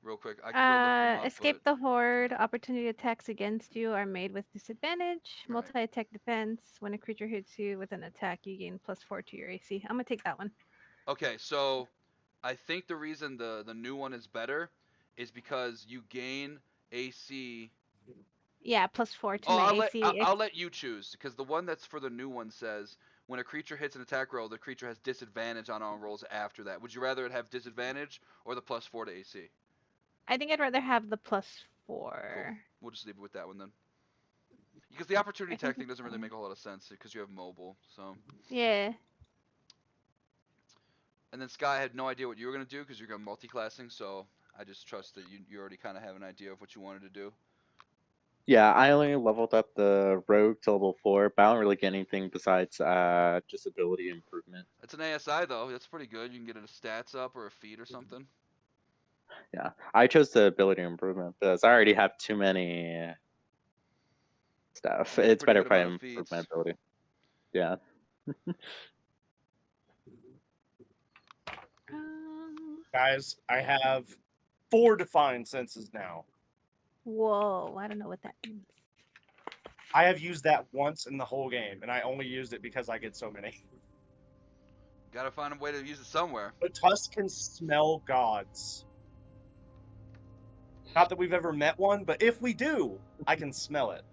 real quick, I can go look them up. Escape the horde. Opportunity attacks against you are made with disadvantage. Right. Multi-attack defense. When a creature hits you with an attack, you gain +4 to your AC. I'm gonna take that one. Okay, so I think the reason the new one is better is because you gain AC. Yeah, +4 to Oh, my I'll let AC. I'll let you choose because the one that's for the new one says when a creature hits an attack roll, the creature has disadvantage on all rolls after that. Would you rather it have disadvantage or the +4 to AC? I think I'd rather have the Cool. +4. We'll just leave it with that one then. Because the opportunity I think attack thing it's doesn't really fine. make a whole lot of sense because you have mobile. So, Yeah. and then Sky had no idea what you were gonna do because you're going multi-classing. So I just trust that you already kind of have an idea of what you wanted to do. Yeah, I only leveled up the rogue to level 4, but I don't really get anything besides just ability improvement. It's an ASI though. That's pretty good. You can get it a stats up or a feat or something. Yeah, I chose the ability improvement because I already have too many stuff. You got a It's pretty better good if I amount of improve my feats. ability. Yeah. Guys, I have 4 defined senses now. Whoa, I don't know what that means. I have used that once in the whole game, and I only used it because I get so many. Gotta find a way to use it somewhere. But Tusk can smell gods. Not that we've ever met one, but if we do, I can smell it.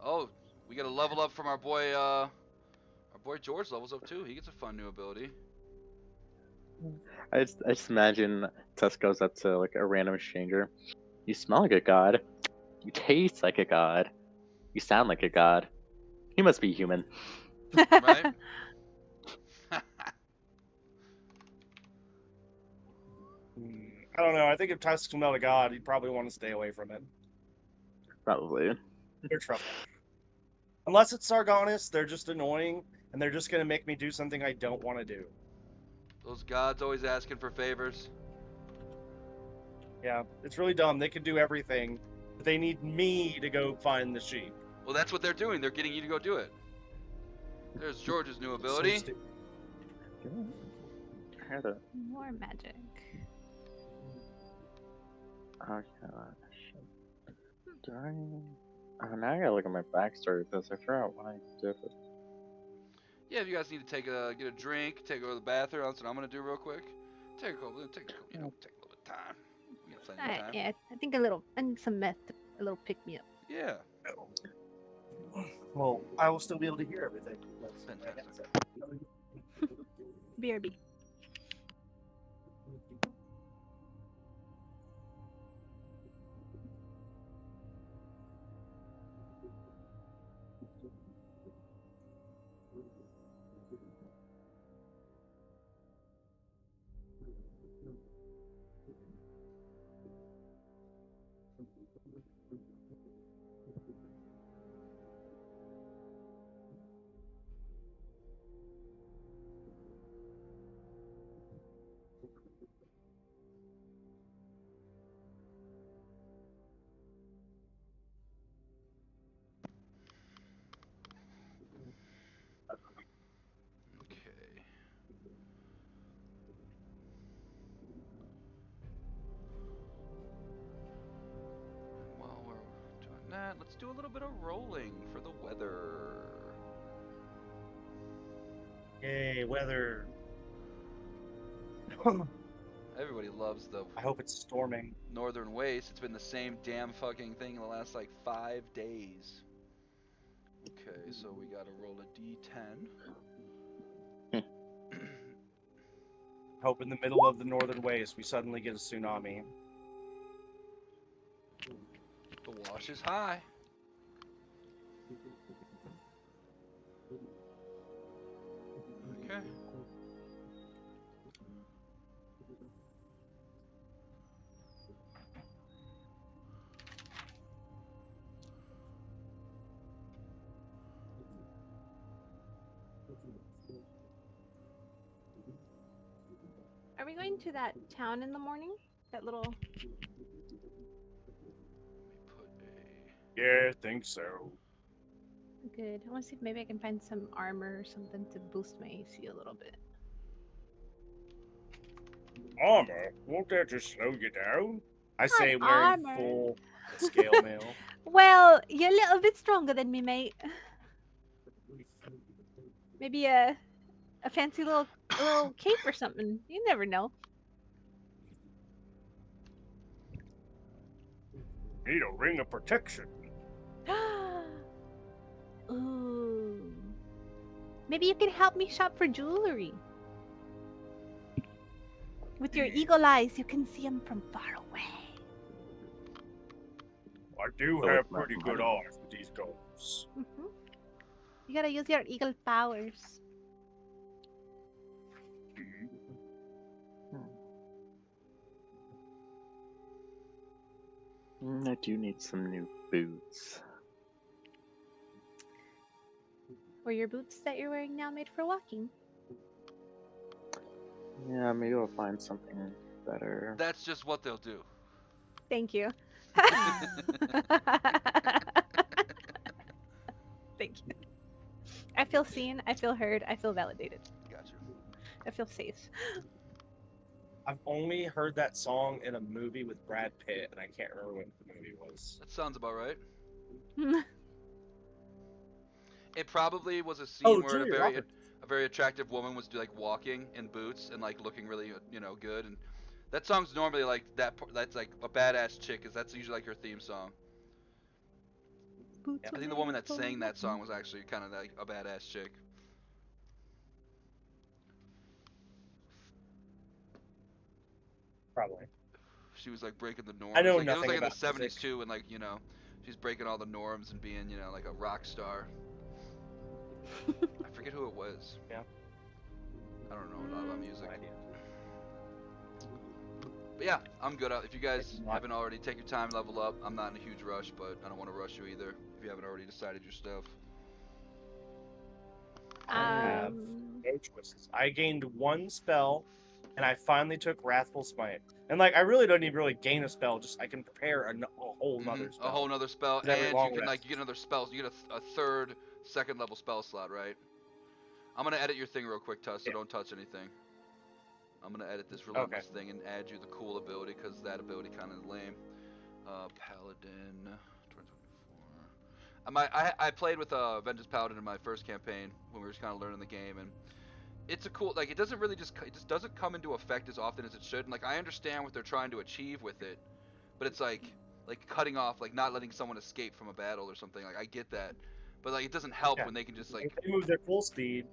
Oh, we got to level up from our boy George levels up too. He gets a fun new ability. I just imagine Tusk goes up to like a random stranger. You smell like a god. You taste like a god. You sound like a god. He must be human. Right? I don't know. I think if Tusk smelled a god, he'd probably want to stay away from it. Probably. They're trouble. Unless it's Sargonis, they're just annoying, and they're just gonna make me do something I don't want to do. Those gods always asking for favors. Yeah, it's really dumb. They can do everything, but they need me to go find the sheep. Well, that's what they're doing. They're getting you to go do it. There's George's new So ability. stupid. I had a More magic. do I? Oh, now I gotta look at my backstory because I forgot what I did. Yeah, if you guys need to get a drink, take over the bathroom, that's what I'm gonna do real quick. Take a little bit of time. We got plenty of time. Yeah, I think I need some meth, a little pick me up. Yeah. Well, I will still be able to hear everything. Fantastic. BRB. Okay. While we're doing that, let's do a little bit of rolling for the weather. Yay, weather. Everybody loves the I hope it's storming. northern waste. It's been the same damn fucking thing in the last like 5 days. Okay, so we gotta roll a d10. Hope in the middle of the northern waste we suddenly get a tsunami. The wash is high. Okay. Are we going to that town in the morning? That little. Let me put a. Yeah, I think so. Good. I want to see if maybe I can find some armor or something to boost my AC a little bit. Armor? Won't that just slow you down? I say Not wearing armor. full scale mail. Well, you're a little bit stronger than me, mate. Maybe a fancy little a little cape or something. You never know. Need a ring of protection. Ooh. Maybe you can help me shop for jewelry. With your eagle eyes, you can see them from far away. I do So have it's not pretty good money. eyes with these goals. Mhm. You gotta use your eagle powers. I do need some new boots. Were your boots that you're wearing now made for walking? Yeah, maybe I'll find something better. That's just what they'll do. Thank you. Thank you. I feel seen, I feel heard, I feel validated. Gotcha. I feel safe. I've only heard that song in a movie with Brad Pitt, and I can't remember what the movie was. That sounds about right. It probably was a scene Oh, where Julia Roberts. a very attractive woman was like walking in boots and like looking really good, and that song's normally like that's like a badass chick, is that's usually like her theme song. Boots I think the woman that sang that song was actually kind of like a badass chick. Probably. She was like breaking the norms. I know Like, it was nothing like in the about 70s music. too, and like she's breaking all the norms and being like a rock star. I forget who it was. Yeah. I don't know a lot about music. No idea. But yeah, I'm good. If you guys Not- haven't already, take your time, level up. I'm not in a huge rush, but I don't want to rush you either. If you haven't already decided your stuff. I have no choices. I gained one spell, and I finally took Wrathful Smite. And like, I really don't even really gain a spell. Just I can prepare a whole nother spell. A whole nother spell, With every and long you can rest. you get another spell. So you get a third, second level spell slot, right? I'm gonna edit your thing real quick, Tuss. So Yeah. don't touch anything. I'm gonna edit this Okay. relentless thing and add you the cool ability, because that ability kind of lame. Paladin 2024. I played with Vengeance Paladin in my first campaign when we were just kind of learning the game, and it's a cool, like, it just doesn't come into effect as often as it should. And like, I understand what they're trying to achieve with it, but it's like cutting off, like not letting someone escape from a battle or something. Like, I get that, but like it doesn't help Yeah. when they can just like If they move their full speed,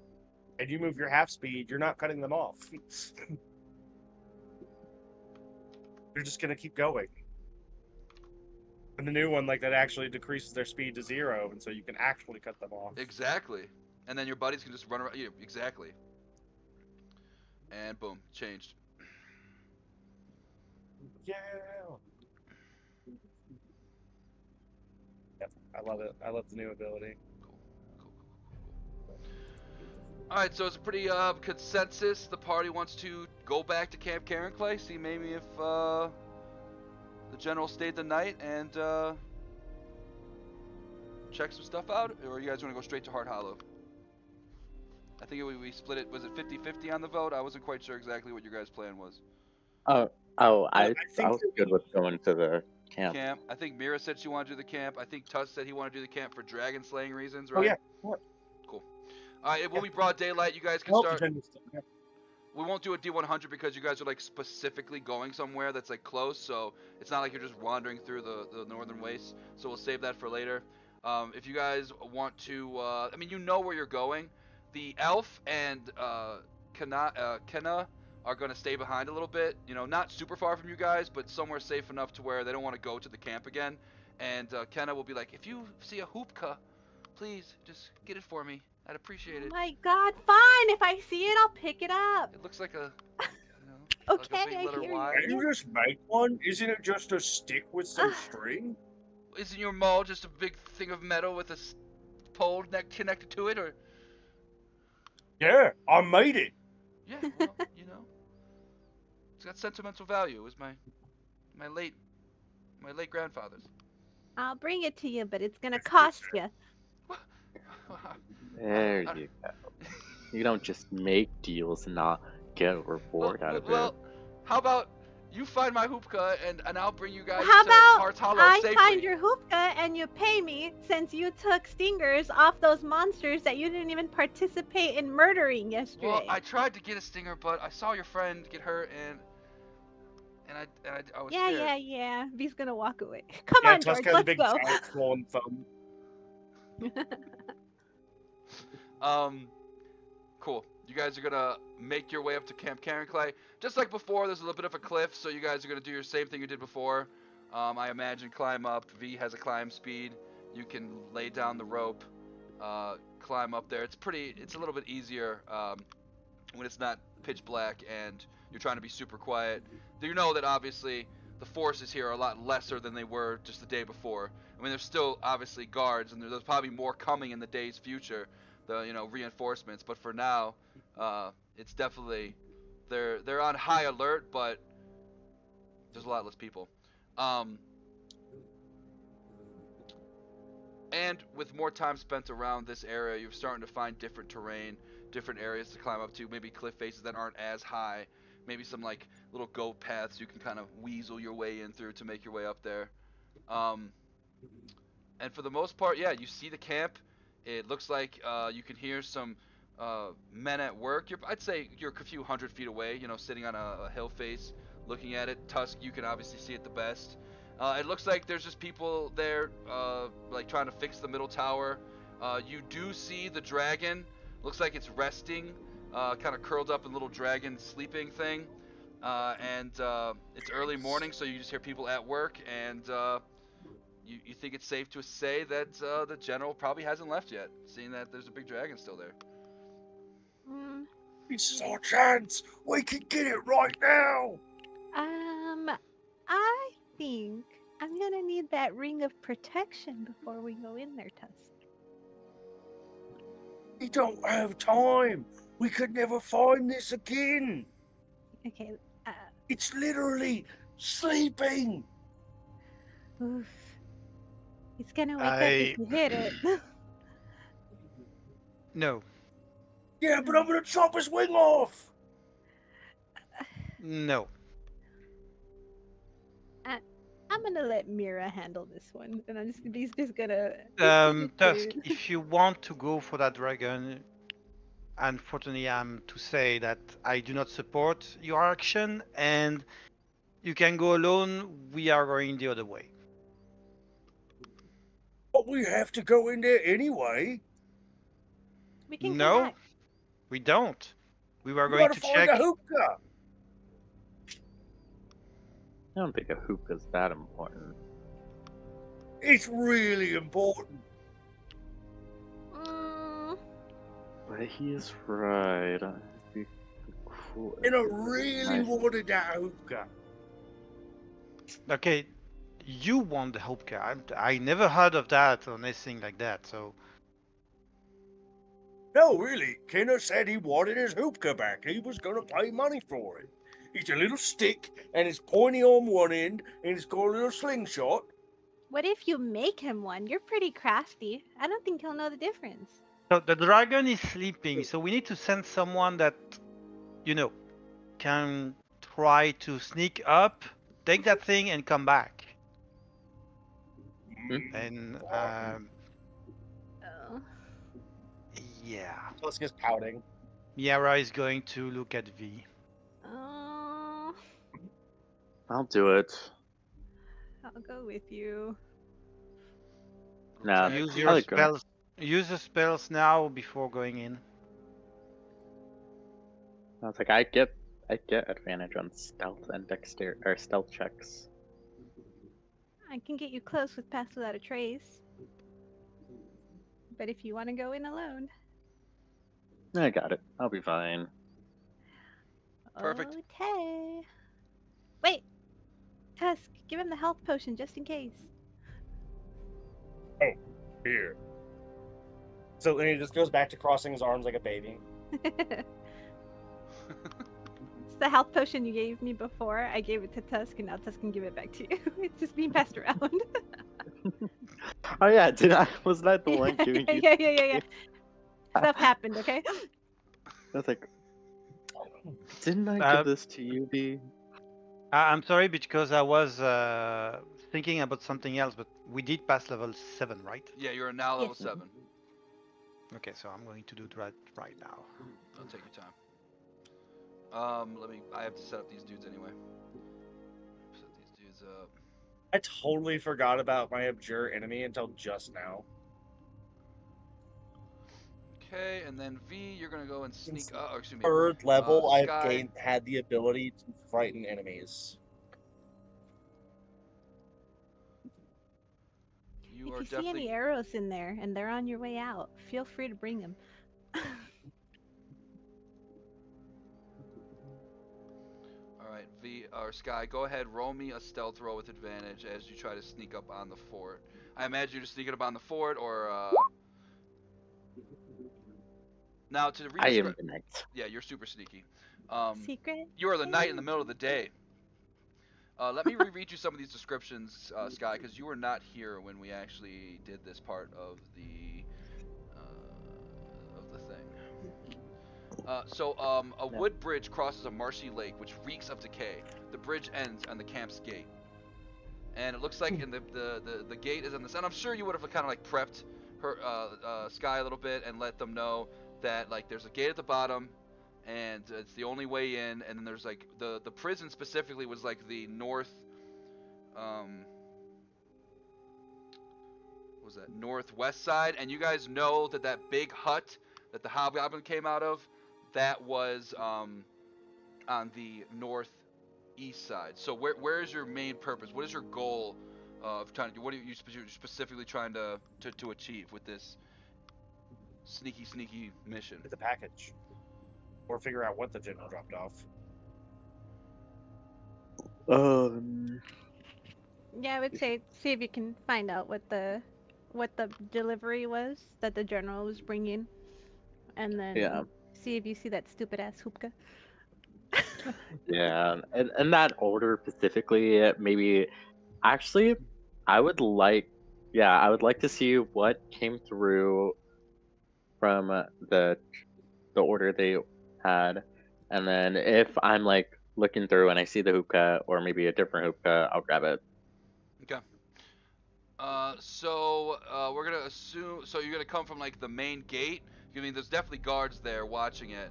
and you move your half speed, you're not cutting them off. You're just gonna keep going. And the new one, like that, actually decreases their speed to 0, and so you can actually cut them off. exactly, and then your buddies can just run around. Yeah, exactly. And boom, changed. Yeah. Yep, I love it. I love the new ability. Cool. Alright, so it's a pretty consensus. The party wants to go back to Camp Carenclay, see maybe if the general stayed the night, and check some stuff out, or you guys want to go straight to Heart Hollow? I think we split it, was it 50-50 on the vote? I wasn't quite sure exactly what your guys' plan was. I think was good with going to the camp. I think Mira said she wanted to do the camp. I think Tuss said he wanted to do the camp for dragon slaying reasons, Oh right? yeah. What? Cool. Alright, it will be broad daylight. You guys can Well, start. yeah. We won't do a D100 because you guys are like specifically going somewhere that's like close, so it's not like you're just wandering through the northern wastes. So we'll save that for later. If you guys want to, I mean, you know where you're going. The elf and Kenna are going to stay behind a little bit. You know, not super far from you guys, but somewhere safe enough to where they don't want to go to the camp again. And Kenna will be like, if you see a hoopka, please just get it for me. I'd appreciate Oh it. my god, fine! If I see it, I'll pick it up. It looks like a, like Okay, a big I letter hear Y. Can you just make one? Isn't it just a stick with some string? Isn't your maul just a big thing of metal with a pole connected to it, or? Yeah, I made it. Yeah, well, you know, it's got sentimental value. It was my late grandfather's. I'll bring it to you, but it's gonna cost you. There you go. You don't just make deals and not get a reward out of it. Well, how about You find my hoopka, and I'll bring you guys How to about Hearts Hollow I safely. find your hoopka and you pay me since you took stingers off those monsters that you didn't even participate in murdering yesterday? Well, I tried to get a stinger, but I saw your friend get hurt, and I was scared. Yeah. V's gonna walk away. Come Yeah, on, Tusk George, has a let's big go. giant swollen thumb. Cool. You guys are gonna make your way up to Camp Karen Clay. Just like before, there's a little bit of a cliff, so you guys are gonna do your same thing you did before. I imagine climb up. V has a climb speed. You can lay down the rope, climb up there. It's a little bit easier when it's not pitch black and you're trying to be super quiet. You know that obviously the forces here are a lot lesser than they were just the day before. I mean, there's still obviously guards, and there's probably more coming in the days future, the reinforcements. But for now, it's definitely they're on high alert, but there's a lot less people. And with more time spent around this area, you're starting to find different terrain, different areas to climb up to, maybe cliff faces that aren't as high, maybe some like little goat paths you can kind of weasel your way in through to make your way up there. Um, and for the most part, yeah, you see the camp. It looks like you can hear some men at work. I'd say you're a few hundred feet away, sitting on a hill face, looking at it. Tusk, you can obviously see it the best. It looks like there's just people there, like trying to fix the middle tower. You do see the dragon. Looks like it's resting, kind of curled up in a little dragon sleeping thing. And it's early morning, so you just hear people at work, and you think it's safe to say that the general probably hasn't left yet, seeing that there's a big dragon still there. Mm, This is our chance. We can get it right now. I think I'm gonna need that ring of protection before we go in there, Tusk. We don't have time. We could never find this again. Okay. It's literally sleeping. Oof. It's gonna wake up if you hit it. No. Yeah, but I'm gonna chop his wing off. No. I'm gonna let Mira handle this one, and he's just gonna. Tusk, if you want to go for that dragon, unfortunately, I'm to say that I do not support your action, and you can go alone. We are going the other way. But we have to go in there anyway. We can come No, back. we don't. We were We going gotta to find check. the hookah. I don't think a hoop is that important. It's really important. Mm, But he's right. It'd be cool. And I really Nice. wanted that hookah. Okay, you want the Hopecar. I never heard of that or anything like that. So No, really. Kenner said he wanted his hookah back. He was gonna pay money for it. It's a little stick, and it's pointy on one end, and it's got a little slingshot. what if you make him one? You're pretty crafty. I don't think he'll know the difference. So the dragon is sleeping, so we need to send someone that, can try to sneak up, take that thing, and come back. And Oh. yeah, Tusk is pouting. Miara is going to look at V. Oh. I'll do it. I'll go with you. Nah, Use I your like going. spells. Use the spells now before going in. I was like, I get advantage on stealth and dexterity or stealth checks. I can get you close with Pass Without a Trace. But if you want to go in alone. I got it. I'll be fine. Perfect. Okay. Wait! Tusk, give him the health potion just in case. Here. So then he just goes back to crossing his arms like a baby. It's the health potion you gave me before. I gave it to Tusk, and now Tusk can give it back to you. It's just being passed around. Oh yeah, was that the one giving you? Yeah. Stuff happened, okay? I was like, didn't I give this to you, B? I'm sorry because I was thinking about something else, but we did pass level 7, right? Yeah, you're now level Yes. 7. Okay, so I'm going to do that right now. I'll take your time. I have to set up these dudes anyway. Set these dudes up. I totally forgot about my abjure enemy until just now. Okay, and then V, you're gonna go and sneak. Oh, excuse me. Third level, I've Sky. had the ability to frighten enemies. You If are you see definitely. any arrows in there and they're on your way out, feel free to bring them. All right, V or Sky, go ahead. Roll me a stealth roll with advantage as you try to sneak up on the fort. I imagine you're just sneaking up on the fort, or now to I re-describe. am the knight. Yeah, you're super sneaky. Secret? You are the knight in the middle of the day. Let me reread you some of these descriptions, Sky, because you were not here when we actually did this part of the thing. A No. wood bridge crosses a marshy lake, which reeks of decay. The bridge ends on the camp's gate, and it looks like in the gate is on this. And I'm sure you would have kind of like prepped her Sky a little bit and let them know that like there's a gate at the bottom, and it's the only way in. And then there's like the prison specifically was like the north. Um, what was that northwest side? And you guys know that that big hut that the hobgoblin came out of, that was on the northeast side. So where is your main purpose? What is your goal of trying to do? What are you specifically trying to achieve with this sneaky mission? With the package. Or figure out what the general dropped off. Um, Yeah, I would say see if you can find out what the delivery was that the general was bringing, and yeah, then see if you see that stupid ass hoopka. yeah, and in that order specifically, maybe actually, I would like, yeah, I would like to see what came through from the order they had, and then if I'm like looking through and I see the hookah or maybe a different hookah, I'll grab it. Okay. We're gonna assume. So you're gonna come from like the main gate. I mean, there's definitely guards there watching it,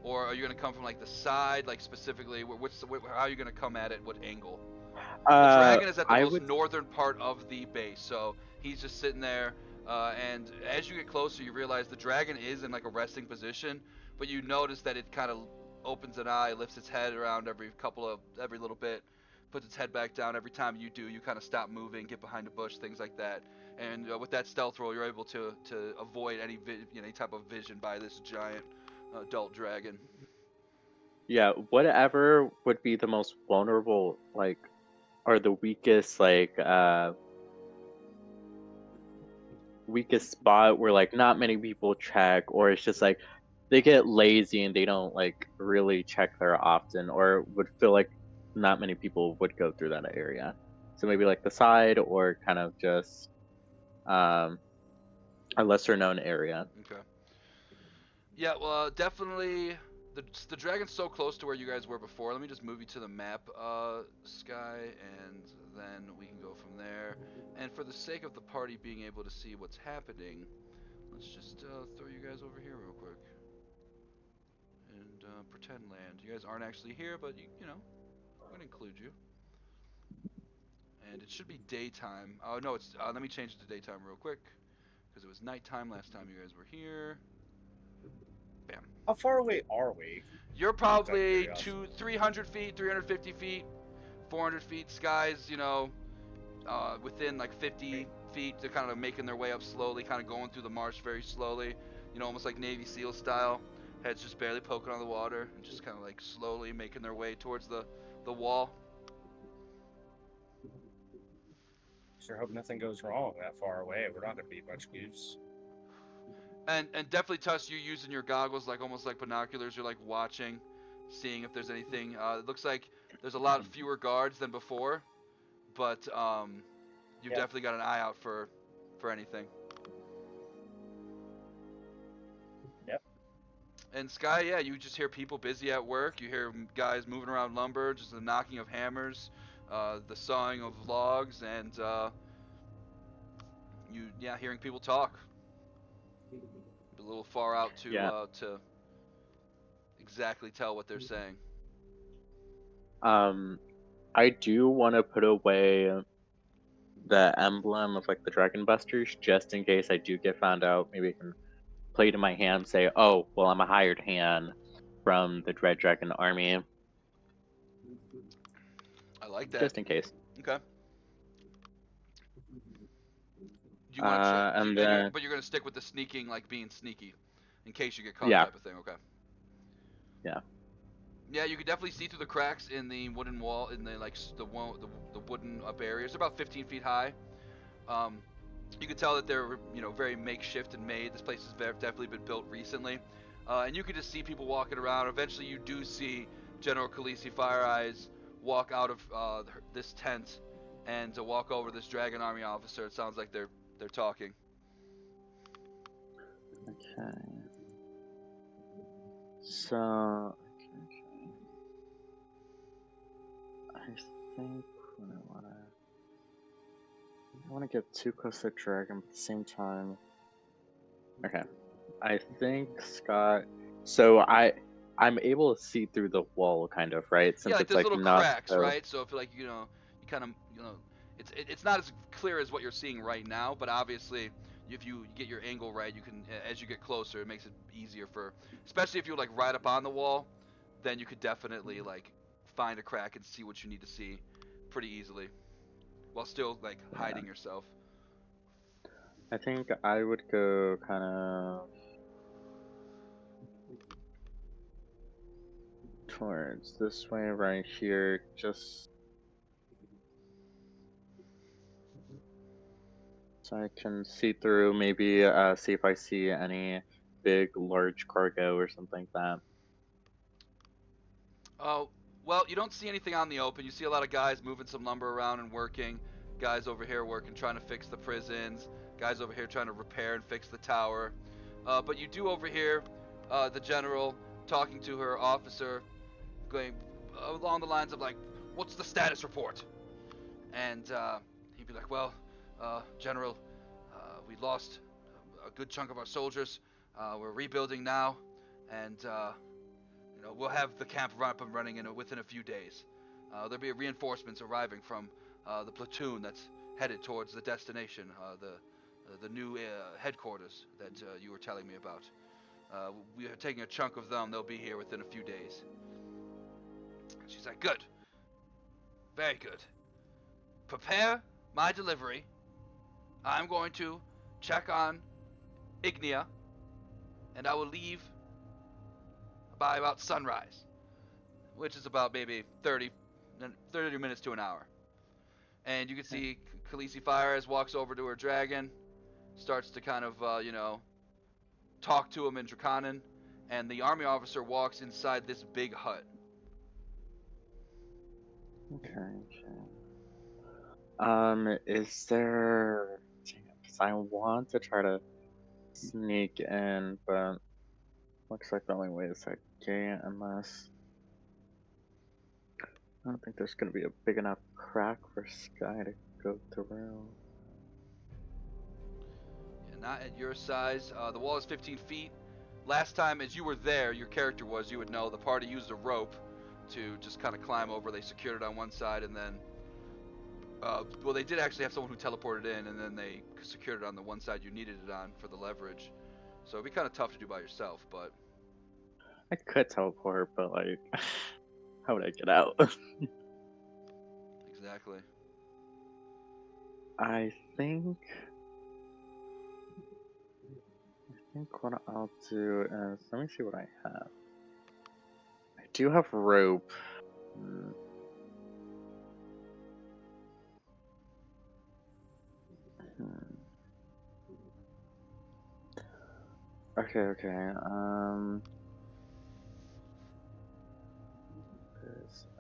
or are you gonna come from like the side, like specifically? How are you gonna come at it? What angle? The dragon is at the I most would, northern part of the base, so he's just sitting there. And as you get closer, you realize the dragon is in like a resting position, but you notice that it kind of opens an eye, lifts its head around every little bit, puts its head back down. Every time you do, you kind of stop moving, get behind a bush, things like that. And with that stealth roll, you're able to avoid any type of vision by this giant adult dragon. yeah, whatever would be the most vulnerable, like, or the weakest, like, weakest spot where like not many people check, or it's just like they get lazy and they don't like really check there often, or would feel like not many people would go through that area. So maybe like the side or kind of just um a lesser known area. Okay. Yeah, well, definitely. The dragon's so close to where you guys were before. Let me just move you to the map, Sky, and then we can go from there. And for the sake of the party being able to see what's happening, let's just throw you guys over here real quick and pretend land. You guys aren't actually here, but I'm gonna include you. And it should be daytime. Oh no, it's. Let me change it to daytime real quick because it was nighttime last time you guys were here. Bam. How far away are we? You're Just out of probably curiosity. 300 feet, 350 feet, 400 feet. Skies, within like 50 feet. They're kind of making their way up slowly, kind of going through the marsh very slowly. Almost like Navy SEAL style. Heads just barely poking on the water, and just kind of like slowly making their way towards the wall. Sure hope nothing goes wrong that far away. We're not gonna be much use. And definitely, Tuss, you using your goggles like almost like binoculars. You're like watching, seeing if there's anything. It looks like there's a lot fewer guards than before, but you've Yeah. definitely got an eye out for anything. Yep. And Sky, yeah, you just hear people busy at work. You hear guys moving around lumber, just the knocking of hammers, the sawing of logs, and hearing people talk. A little far out Yeah. to exactly tell what they're saying. I do want to put away the emblem of like the Dragon Busters just in case I do get found out. Maybe I can play to my hand, say, "Oh, well, I'm a hired hand from the Dread Dragon Army," I like that. just in case. Okay. Do you want to, And then but you're gonna stick with the sneaking, like being sneaky, in case you get caught, yeah, type of thing. Okay. yeah, Yeah, you can definitely see through the cracks in the wooden wall, in the like the wooden barriers. They're about 15 feet high. Um, you can tell that they're very makeshift and made. This place has definitely been built recently, and you can just see people walking around. Eventually, you do see General Khaleesi Fire Eyes walk out of this tent and to walk over to this Dragon Army officer. It sounds like they're talking. okay. So, okay. I think what I wanna get too close to the dragon, but at the same time, okay. I think Scott. So I'm able to see through the wall, kind of, right? Yeah, Since like it's there's like little not cracks, so. right? So if like you kind of it's not as clear as what you're seeing right now, but obviously if you get your angle right, you can as you get closer, it makes it easier for, especially if you're like right up on the wall, then you could definitely like find a crack and see what you need to see pretty easily while still like Yeah, hiding yourself. I think I would go kind of towards this way right here, just so I can see through. Maybe see if I see any big, large cargo or something like that. Oh, well, you don't see anything on the open. You see a lot of guys moving some lumber around and working. Guys over here working, trying to fix the prisons. Guys over here trying to repair and fix the tower. But you do overhear the general talking to her officer, going along the lines of like, "What's the status report?" And he'd be like, "Well, General, we lost a good chunk of our soldiers. We're rebuilding now, and we'll have the camp up and running within a few days. There'll be reinforcements arriving from the platoon that's headed towards the destination, the new headquarters that you were telling me about. We are taking a chunk of them. They'll be here within a few days." She's like, "Good, very good. Prepare my delivery. I'm going to check on Ignia, and I will leave by about sunrise, which is about maybe 30 minutes to an hour." And you can see Khaleesi Fires walks over to her dragon, starts to kind of, talk to him in Draconian, and the army officer walks inside this big hut. Okay, okay. Is there? Dang it, 'cause I want to try to sneak in, but looks like the only way is that gate, unless I don't think there's gonna be a big enough crack for Sky to go through. Yeah, not at your size. The wall is 15 feet. Last time, as you were there, your character was, you would know the party used a rope to just kind of climb over. They secured it on one side, and then well, they did actually have someone who teleported in, and then they secured it on the one side you needed it on for the leverage. So it'd be kind of tough to do by yourself, but I could teleport, but like, how would I get out? exactly. I think. I think what I'll do is let me see what I have. I do have rope. Hmm. Hmm. Okay, okay.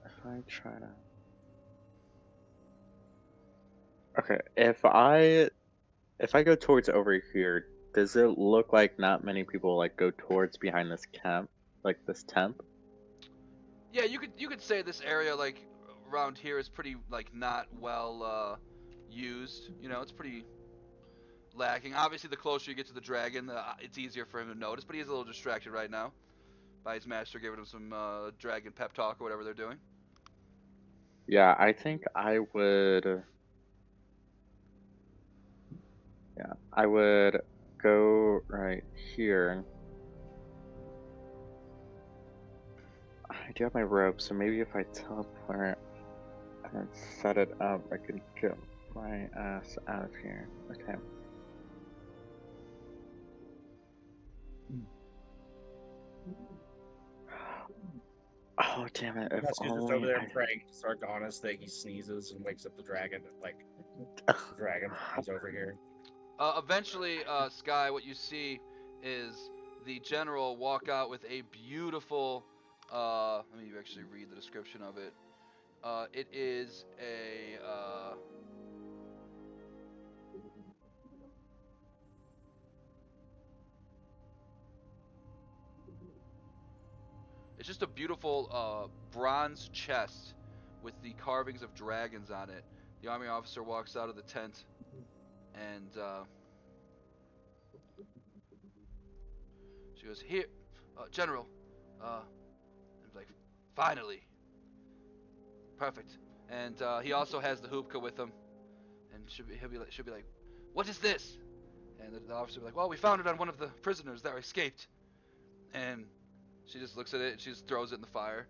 If I try to. Okay, if I go towards over here, Does it look like not many people like go towards behind this camp, like this tent? Yeah, you could say this area like around here is pretty like not well used. You know, it's pretty lacking. Obviously, the closer you get to the dragon, it's easier for him to notice. But he's a little distracted right now by his master giving him some dragon pep talk or whatever they're doing. Yeah, I think I would. Yeah, I would go right here. I do have my rope, so maybe if I teleport and set it up, I can get my ass out of here. Okay. Oh, damn it. If That's just over only there I. praying to Sargonis that he sneezes and wakes up the dragon. Like, the dragon flies over here. Eventually, Sky, what you see is the general walk out with a beautiful. Let me actually read the description of it. It is a. It's just a beautiful bronze chest with the carvings of dragons on it. The army officer walks out of the tent and she goes, "Here, General." I'm like, "Finally, perfect." And he also has the hoopka with him, and she'll be like, "What is this?" And the officer will be like, "Well, we found it on one of the prisoners that escaped." And she just looks at it and she just throws it in the fire.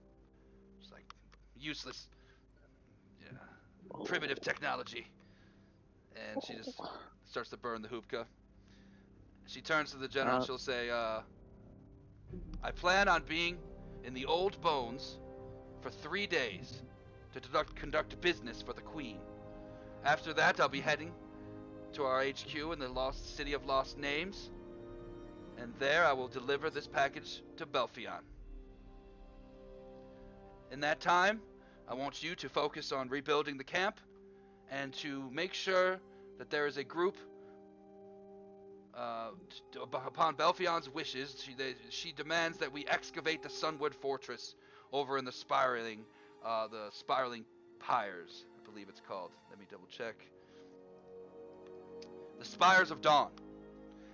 She's like, "Useless, yeah, primitive technology." And she just starts to burn the hoopka. She turns to the general and Uh, she'll say, "I plan on being in the old bones for 3 days to conduct business for the Queen. After that, I'll be heading to our HQ in the lost city of lost names, and there I will deliver this package to Belfion. In that time, I want you to focus on rebuilding the camp and to make sure that there is a group upon Belfion's wishes. She demands that we excavate the Sunwood Fortress over in the spiraling pyres, I believe it's called. Let me double check. The Spires of Dawn.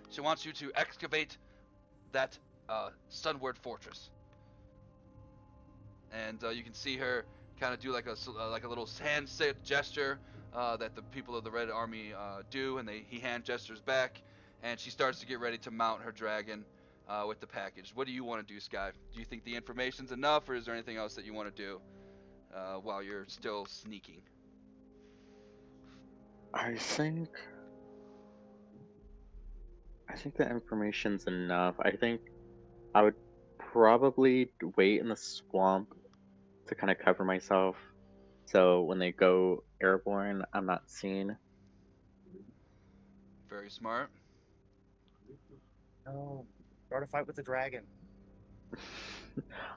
She wants you to excavate that Sunward Fortress." And you can see her kind of do like a little hand gesture that the people of the Red Army do, and he hand gestures back, and she starts to get ready to mount her dragon with the package. What do you want to do, Sky? Do you think the information's enough, or is there anything else that you want to do while you're still sneaking? I think. I think the information's enough. I think I would probably wait in the swamp to kind of cover myself, so when they go airborne, I'm not seen. Very smart. No, start a fight with the dragon.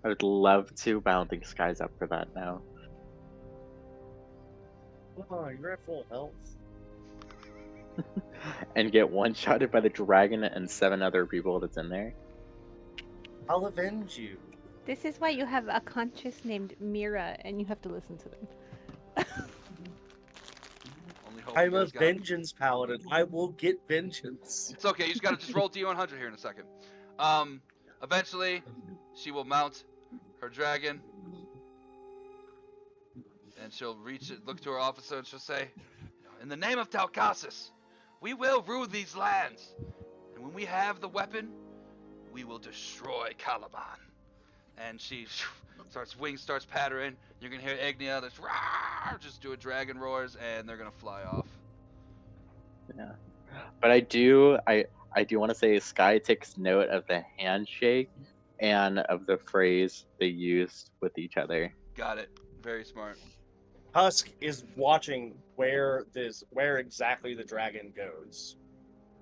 I would love to, but I don't think Sky's up for that now. Oh, you're at full health. And get one-shotted by the dragon and 7 other people that's in there. I'll avenge you. This is why you have a conscious named Mira, and you have to listen to them. Only hope I'm you a guys got. vengeance paladin. I will get vengeance. It's okay. You just gotta just roll D100 here in a second. Eventually, she will mount her dragon, and she'll look to her officer, and she'll say, "In the name of Talcasus, we will rule these lands, and when we have the weapon, we will destroy Caliban." And she starts pattering. You're gonna hear Ignia just do a dragon roars, and they're gonna fly off. Yeah. But I do want to say Sky takes note of the handshake and of the phrase they used with each other. Got it. Very smart. Husk is watching where exactly the dragon goes.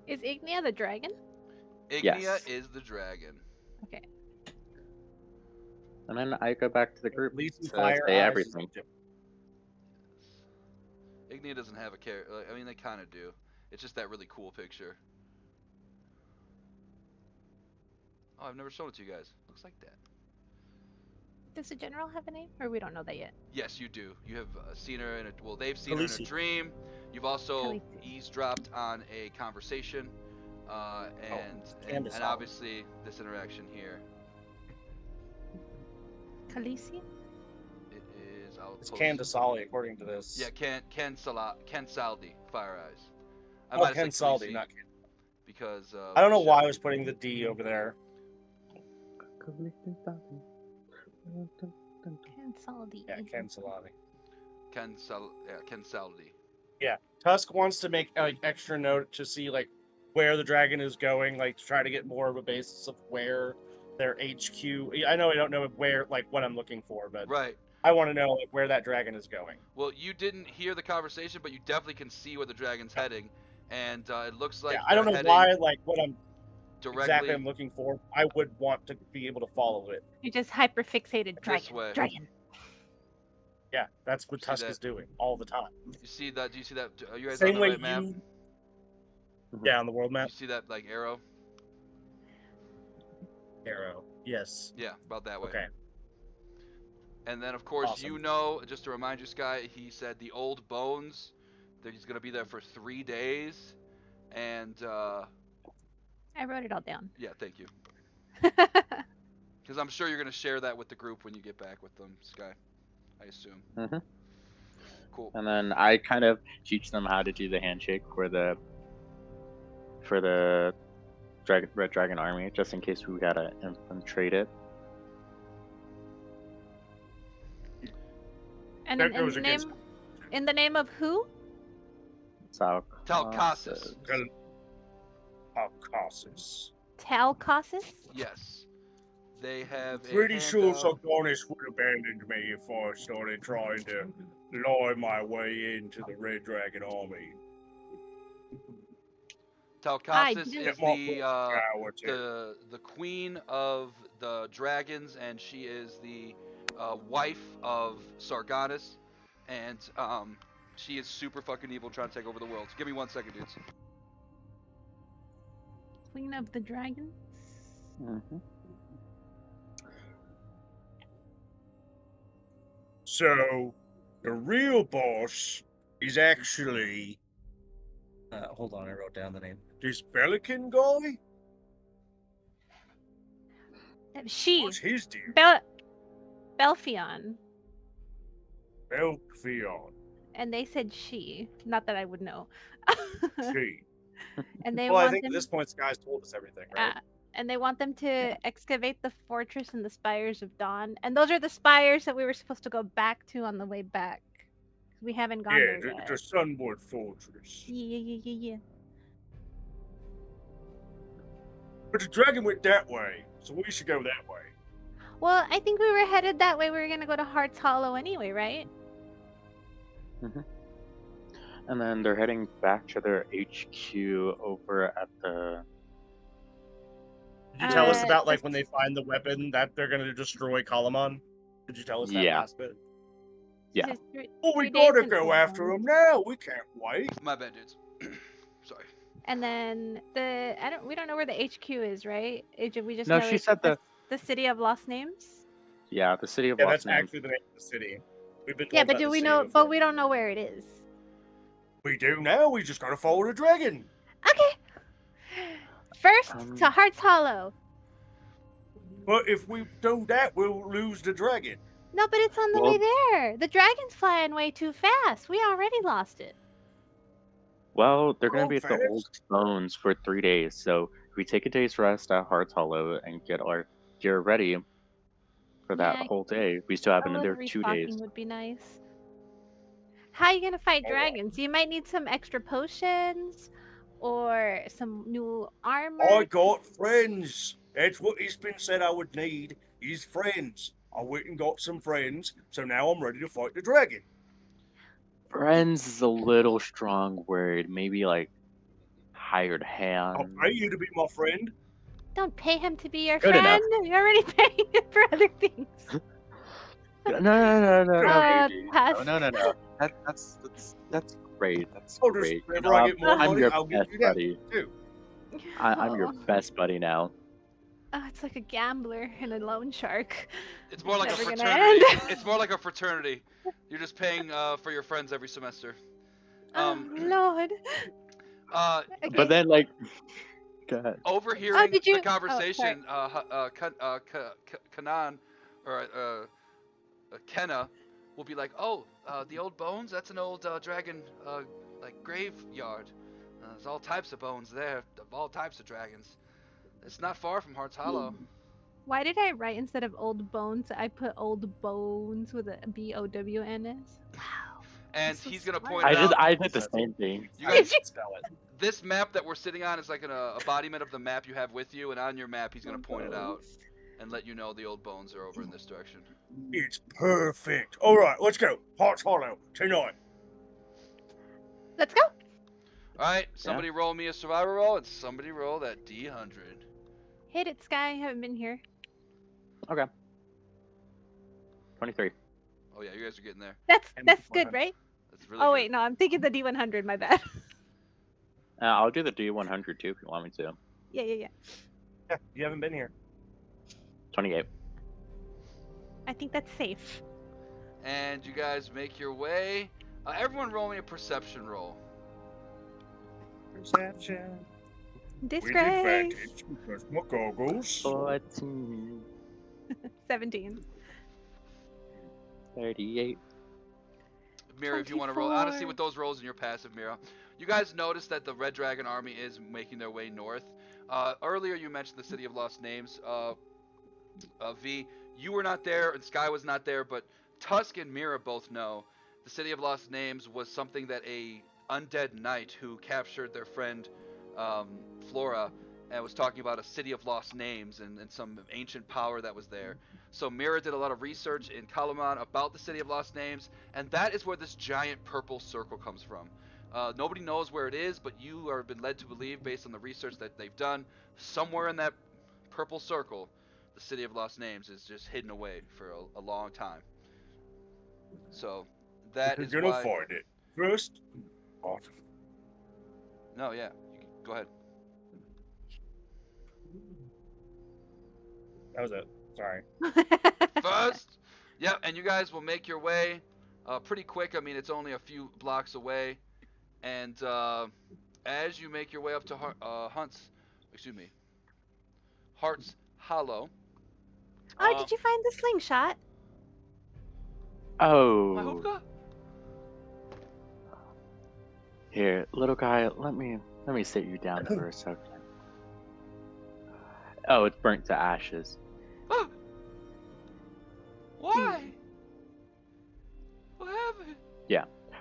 Is Ignia the dragon? Ignia Yes. is the dragon. Okay. And then I go back to the group Least to fire say eyes everything. Ignia doesn't have a character. I mean, they kind of do. It's just that really cool picture. I've never shown it to you guys. Looks like that. Does the general have a name, or we don't know that yet? Yes, you do. You have seen her in a. Well, they've seen her in a Khaleesi. dream. You've also Khaleesi. eavesdropped on a conversation, and Candace. obviously this interaction here. Khaleesi? It is. I'll It's post- Candesali, according to this. Yeah, Ken Saldi, Fire Eyes. I Oh, might have Ken said Saldi, Khaleesi not Ken. because. I don't know why I was putting the D over there. Cansaldi. Yeah, Ken Salati. Ken Saldi. Yeah, Tusk wants to make like extra note to see like where the dragon is going, like to try to get more of a basis of where their HQ. I know I don't know where like what I'm looking for, but Right. I want to know like where that dragon is going. Well, you didn't hear the conversation, but you definitely can see where the dragon's heading, and it looks like Yeah, I don't know they're why heading like what I'm directly exactly I'm looking for. I would want to be able to follow it. You just hyperfixated dragon. way. Dragon. Yeah, that's what See Tusk that? is doing all the time. You see that? Do you see that? Are you guys Same on the way right map? you. Yeah, on the world map. You see that like arrow? Arrow. Yes. Yeah, about that way. Okay. And then of course Awesome. you know, just to remind you, Sky, he said the old bones. That he's gonna be there for 3 days, and I wrote it all down. yeah, thank you. Because I'm sure you're gonna share that with the group when you get back with them, Sky. I assume. Mhm. Cool. And then I kind of teach them how to do the handshake for the Red Dragon army, just in case we gotta infiltrate it. And That in goes the against- name, in the name of who? Talcasus. Caucasus. Talcasus? Yes. They have a Pretty sure handout. Sargonis would abandon me if I started trying to lie my way into the Red Dragon army. Talcasus didn't- is the queen of the dragons, and she is the wife of Sargonis, and she is super fucking evil, trying to take over the world. Give me 1 second, dudes. Queen of the Dragons? Mm-hmm. So, the real boss is actually. Hold on, I wrote down the name. This Pelican guy? She. What's his deal? Belfion. Belfion. And they said she. Not that I would know. She. And they Well, I want think them, at this point, Sky's told us everything, right? and they want them to excavate the fortress and the spires of dawn. And those are the spires that we were supposed to go back to on the way back. We haven't gone Yeah, there yet. the Sunwood Fortress. Yeah. But the dragon went that way, so we should go that way. Well, I think we were headed that way. We were gonna go to Heart's Hollow anyway, right? And then they're heading back to their HQ over at the. Did you tell us about like this- when they find the weapon that they're gonna destroy Kalamon? Did you tell us that Yeah. last bit? Yeah. This is Well, we 3 days gotta and go after him now. We can't wait. My bad, dudes. Sorry. And then we don't know where the HQ is, right? We just No, know she it's said the city of lost names. Yeah, the city of Yeah, Lost that's Names. actually the name of the city. We've been Yeah, told but about do the we city know? before. But we don't know where it is. We do now. We just gotta follow the dragon. Okay. First to Um, Heart's Hollow. But if we do that, we'll lose the dragon. No, but it's on the way there. The dragon's flying way too fast. We already lost it. Well, they're going Oh, to be at the fast. Old Bones for 3 days, so if we take a day's rest at Heart's Hollow and get our gear ready for that Yeah, whole day, we still have A little another 2 days. restocking would be nice. How are you gonna fight Oh. dragons? You might need some extra potions or some new armor. I got friends. That's what it's been said I would need, is friends. I went and got some friends, so now I'm ready to fight the dragon. Friends is a little strong word. Maybe like hired hand. I'll pay you to be my friend. Don't pay him to be your Good friend. enough. You're already paying him for other things. No, baby. pass. No. That's great. That's I'll just, great. You whenever know, I get more I'm money, your I'll give best you that buddy. too. I'm your Oh. best buddy now. Oh, it's like a gambler and a loan shark. It's more like a Never gonna fraternity. end. It's more like a fraternity. You're just paying for your friends every semester. Oh Um, Lord. you But Okay. then, like, go ahead. Oh, overhearing did the you? Oh, sorry. conversation, Kanan or Kenna will be like, "Oh, the old bones. That's an old dragon, like graveyard. There's all types of bones there, of all types of dragons. It's not far from Heart's Hollow." Why did I write instead of old bones? I put old bones with a BOWNS. Wow. I'm And so he's gonna smart. point it out. I did the That's same thing. You how you Did guys, you? should spell it. this map that we're sitting on is like an embodiment of the map you have with you, and on your map he's gonna Old point it out bones. and let you know the old bones are over in this direction. It's perfect. All right, let's go. Hearts Hollow tonight. Let's go. All right, somebody roll me a survivor roll, and somebody roll that D100. Hit it, Sky. Haven't been here. Okay. 23. Oh yeah, you guys are getting there. That's And good, right? That's really Oh good. wait, no, I'm thinking the D100. My bad. I'll do the D100 too if you want me to. Yeah. Yeah, you haven't been here. 28. I think that's safe. And you guys make your way. Everyone roll me a perception roll. Perception. Disgrace. because my goggles. 14. 17. 38. Mira, if you want to roll, honestly, with those rolls in your passive, Mira, you guys notice that the Red Dragon army is making their way north. Earlier, you mentioned the City of Lost Names. V, you were not there, and Sky was not there, but Tusk and Mira both know the City of Lost Names was something that a undead knight who captured their friend Flora and was talking about a City of Lost Names and some ancient power that was there. So Mira did a lot of research in Kalaman about the City of Lost Names, and that is where this giant purple circle comes from. Nobody knows where it is, but you are been led to believe, based on the research that they've done, somewhere in that purple circle, the City of Lost Names is just hidden away for a long time. So that is You're gonna why. find it first. Awesome. No, yeah, go ahead. That was it. Sorry. First, yep, and you guys will make your way pretty quick. I mean, it's only a few blocks away, and as you make your way up to Heart's Hollow. Oh, did you find the slingshot? My Oh. hookah? Here, little guy, let me sit you down for a second. Oh, it's burnt to ashes. Why? What happened?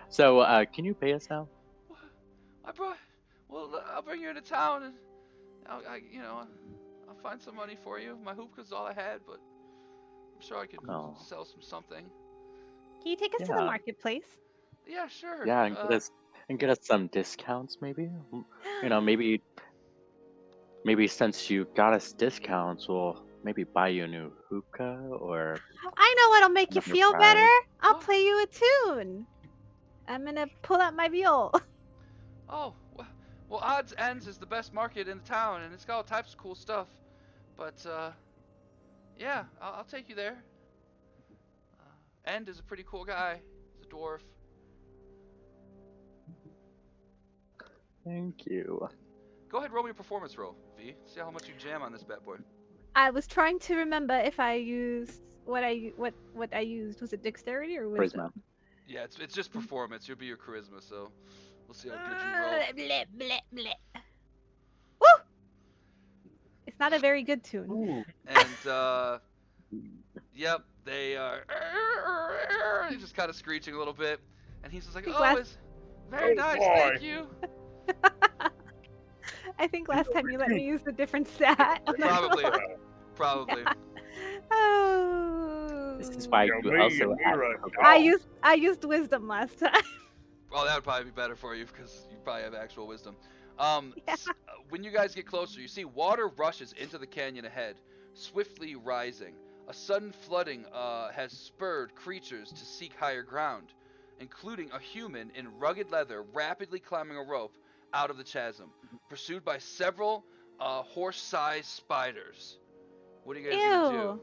So, can you pay us now? I'll bring you into town and I'll find some money for you. My hookah's all I had, but I'm sure I could sell something. Can you take us to the marketplace? Yeah, sure. Yeah, and get us some discounts, maybe. You know, maybe since you got us discounts, we'll maybe buy you a new hookah or. I know what'll make you another feel prize. better. I'll What? play you a tune. I'm gonna pull out my viol. Oh, well, Odds Ends is the best market in the town, and it's got all types of cool stuff. But yeah, I'll take you there. End is a pretty cool guy. He's a dwarf. Thank you. Go ahead, roll me a performance roll, V. See how much you jam on this bad boy. I was trying to remember if I used what I used. Was it dexterity or wisdom? Charisma. Yeah, it's just performance. You'll be your charisma, so we'll see how good you roll. Bleh, bleh, bleh. Woo! It's not a very good tune. Ooh. And yep, they are he's just kind of screeching a little bit, and he's just like, "Oh, it's very nice, thank you." I think last time you let me use a different stat. Probably. Oh. This is why you also I used wisdom last time. Well, that would probably be better for you because you probably have actual wisdom. When you guys get closer, you see water rushes into the canyon ahead, swiftly rising. A sudden flooding has spurred creatures to seek higher ground, including a human in rugged leather rapidly climbing a rope out of the chasm, pursued by several horse-sized spiders. What are you guys gonna do? Ew.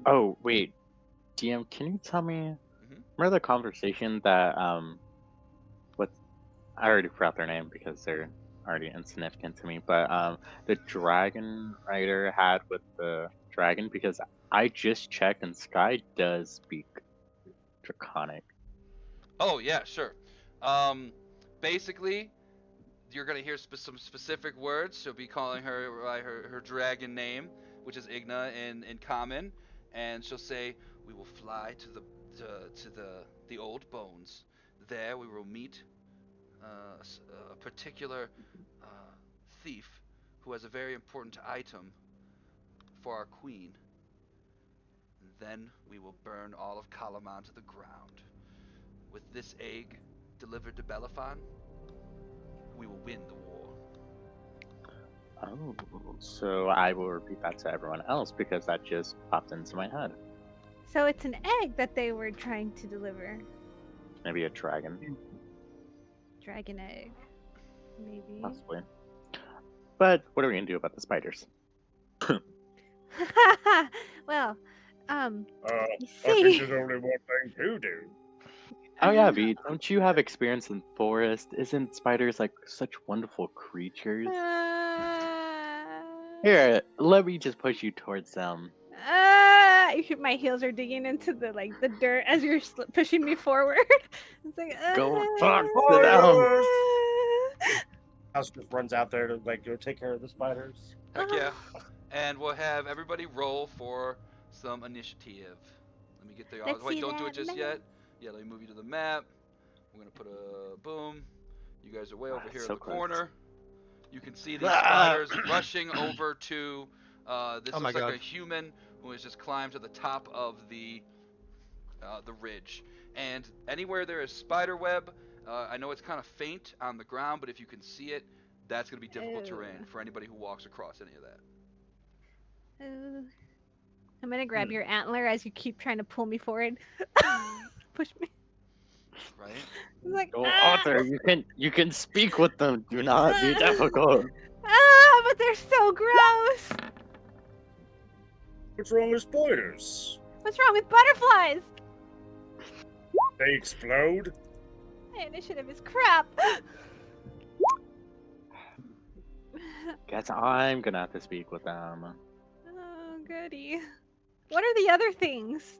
Oh wait, DM, can you tell me? Mhm. Remember the conversation that what I already forgot their name because they're already insignificant to me, but the dragon rider had with the dragon, because I just checked and Sky does speak Draconic. Oh yeah, sure. Basically, you're gonna hear some specific words. She'll be calling her by her dragon name, which is Igna in common, and she'll say, "We will fly to the old bones. There we will meet a particular thief who has a very important item for our queen. And then we will burn all of Kalaman to the ground. With this egg delivered to Belafon, we will win the war." Oh, so I will repeat that to everyone else because that just popped into my head. So it's an egg that they were trying to deliver. Maybe a dragon, Dragon egg. Maybe. possibly. But what are we gonna do about the spiders? Well, you I see. think there's only one thing to do. Oh yeah, V, don't you have experience in forest? Isn't spiders like such wonderful creatures? Here, let me just push you towards them. My heels are digging into the dirt as you're pushing me forward. It's like Go talk to them. House just runs out there to like go take care of the spiders. Heck yeah. And we'll have everybody roll for some initiative. Let me get the. Let's Wait, see don't do it that just map. yet. Yeah, let me move you to the map. We're gonna put a boom. You guys are way over here so in the close. corner. You can see these Ah! spiders rushing over to. This Oh looks my like God. a human who has just climbed to the top of the ridge. And anywhere there is spider web, I know it's kind of faint on the ground, but if you can see it, that's gonna be difficult terrain for anybody who walks across any of that. I'm gonna grab your antler as you keep trying to pull me forward. Push me. Right? I'm like, Go, Arthur. You can speak with them. Do not be difficult. but they're so gross. What's wrong with spiders? What's wrong with butterflies? They explode? My initiative is crap. Guess I'm gonna have to speak with them. Oh, goody. What are the other things?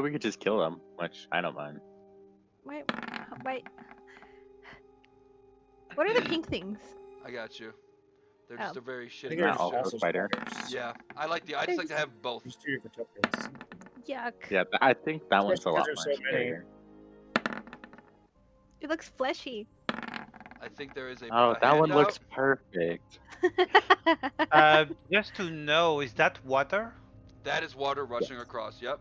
We could just kill them, which I don't mind. Wait. What are the pink things? I got you. They're Oh. just a very I shitty think Not there's all creature. also spider. spiders. Yeah, I just like to have both. There's 2 different tokens. Yuck. Yeah, I think that one's a Especially lot 'cause more there's so many. scarier. It looks fleshy. I think there is a. Oh, a that one handout. looks perfect. Just to know, is that water? That is water rushing across. Yep.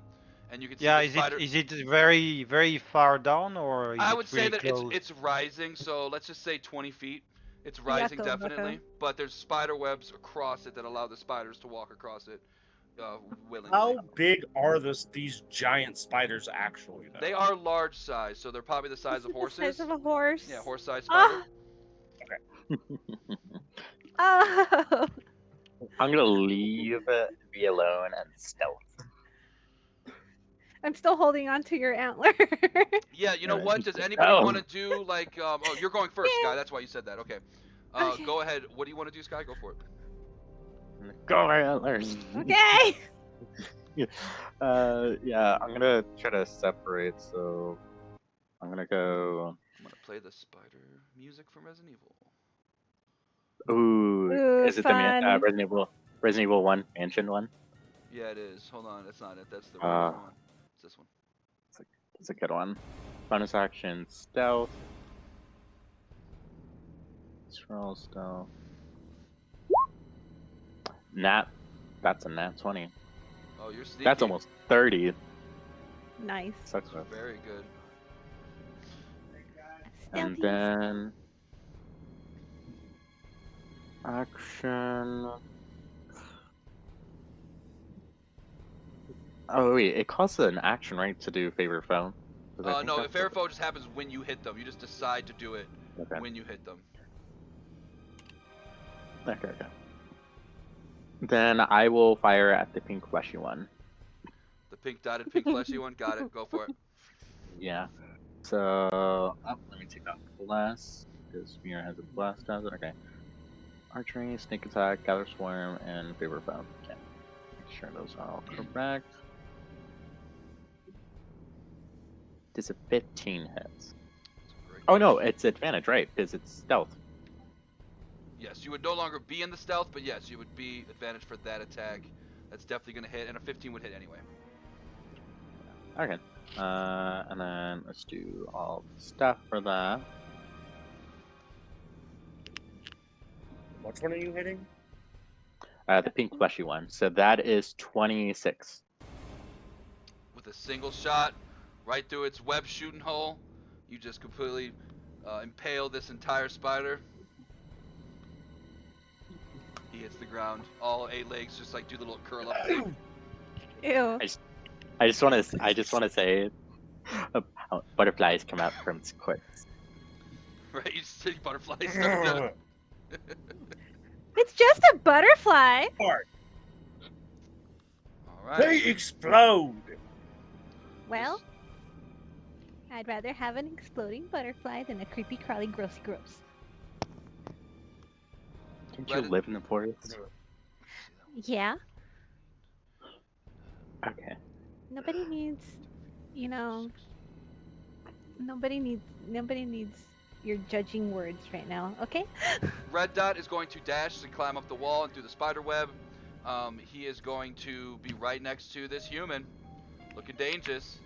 And you can see Yeah, the is spider. it very very far down or is I it would say really that close? it's rising, so let's just say 20 feet. It's rising Yucko, definitely, bucko. but there's spider webs across it that allow the spiders to walk across it willingly. How big are these giant spiders actually? Though? They are large size, so they're probably the size of The horses. size of a horse. Yeah, horse-sized spider. Oh. I'm gonna leave V alone and stealth. I'm still holding on to your antler. Yeah, you know Alright. what? Does anybody Oh. want to do like? Oh, you're going first, Yeah. Sky. That's why you said that. Okay. Okay. Go ahead. What do you want to do, Sky? Go for it. Go antlers. Okay. Yeah, I'm gonna try to separate. So I'm gonna go. I'm gonna play the spider music from Resident Evil. Ooh, Ooh, is it fun. the Resident Evil 1 mansion one? Yeah, it is. Hold on, that's not it. That's the regular one. It's this one. It's a good one. Bonus action, stealth. Let's roll stealth. That's a nat 20. Oh, you're sneaky. That's almost 30. Nice. Sucks with. Very good. And Stealthy. then action. Oh wait, it costs an action, right, to do favorite foe? 'Cause I think No, that's fair foe just happens when you hit them. You just decide to do it Okay. when you hit them. Okay. Then I will fire at the pink fleshy one. The pink dotted, pink fleshy one. Got it. Go for it. Yeah. So, let me take off blast because Mirror has a blast, does it? Okay. Archery, sneak attack, gather swarm, and favor foe. Okay. Make sure those are all correct. Does a 15 hits? That's a great Oh no, question. it's advantage, right? Because it's stealth. Yes, you would no longer be in the stealth, but yes, you would be advantage for that attack. That's definitely gonna hit, and a 15 would hit anyway. Okay. And then let's do all the stuff for that. Which one are you hitting? The pink fleshy one. So that is 26. With a single shot, right through its web shooting hole, you just completely impale this entire spider. He hits the ground. All 8 legs just like do the little curl up thing. Ew. I just want to say, how butterflies come out from its corpse. Right? You just see butterflies coming down. It's just a butterfly. All They right. explode. Well, I'd rather have an exploding butterfly than a creepy, crawly, grossy gross. Can't you Reddit- live in the forest? Yeah. Okay. Nobody needs, you know, nobody needs your judging words right now, okay? Red Dot is going to dash and climb up the wall and through the spider web. He is going to be right next to this human, looking dangerous.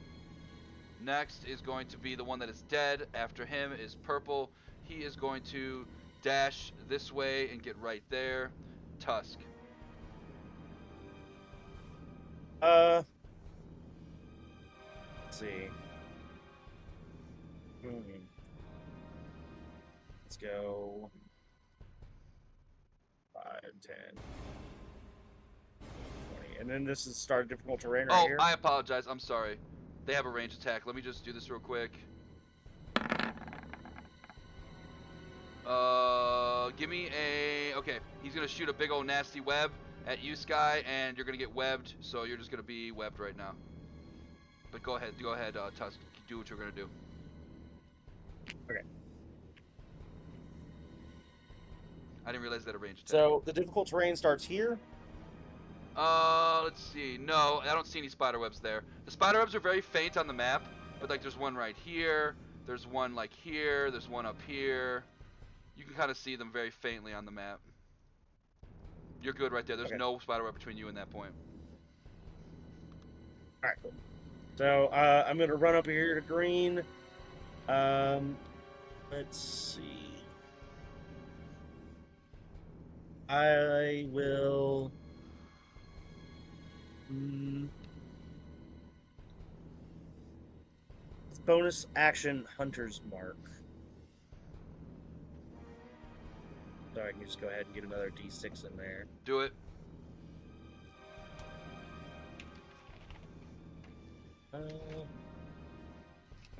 Next is going to be the one that is dead. After him is Purple. He is going to dash this way and get right there. Tusk. Let's see. Let's go. 5, 10, 20. And then this is start difficult terrain right Oh, here. I apologize. I'm sorry. They have a range attack. Let me just do this real quick. Give me a... Okay, he's going to shoot a big old nasty web at you, Sky, and you're going to get webbed, so you're just going to be webbed right now. But go ahead, Tusk. Do what you're going to do. Okay. I didn't realize that a range attack. So the difficult terrain starts here. Let's see. No, I don't see any spider webs there. The spider webs are very faint on the map, but like there's one right here, there's one like here, there's one up here. You can kind of see them very faintly on the map. You're good right there. There's Okay. no spider web between you and that point. All right, cool. So I'm gonna run up here to green. Let's see. I will. It's bonus action Hunter's Mark. So I can just go ahead and get another D6 in there. Do it. Come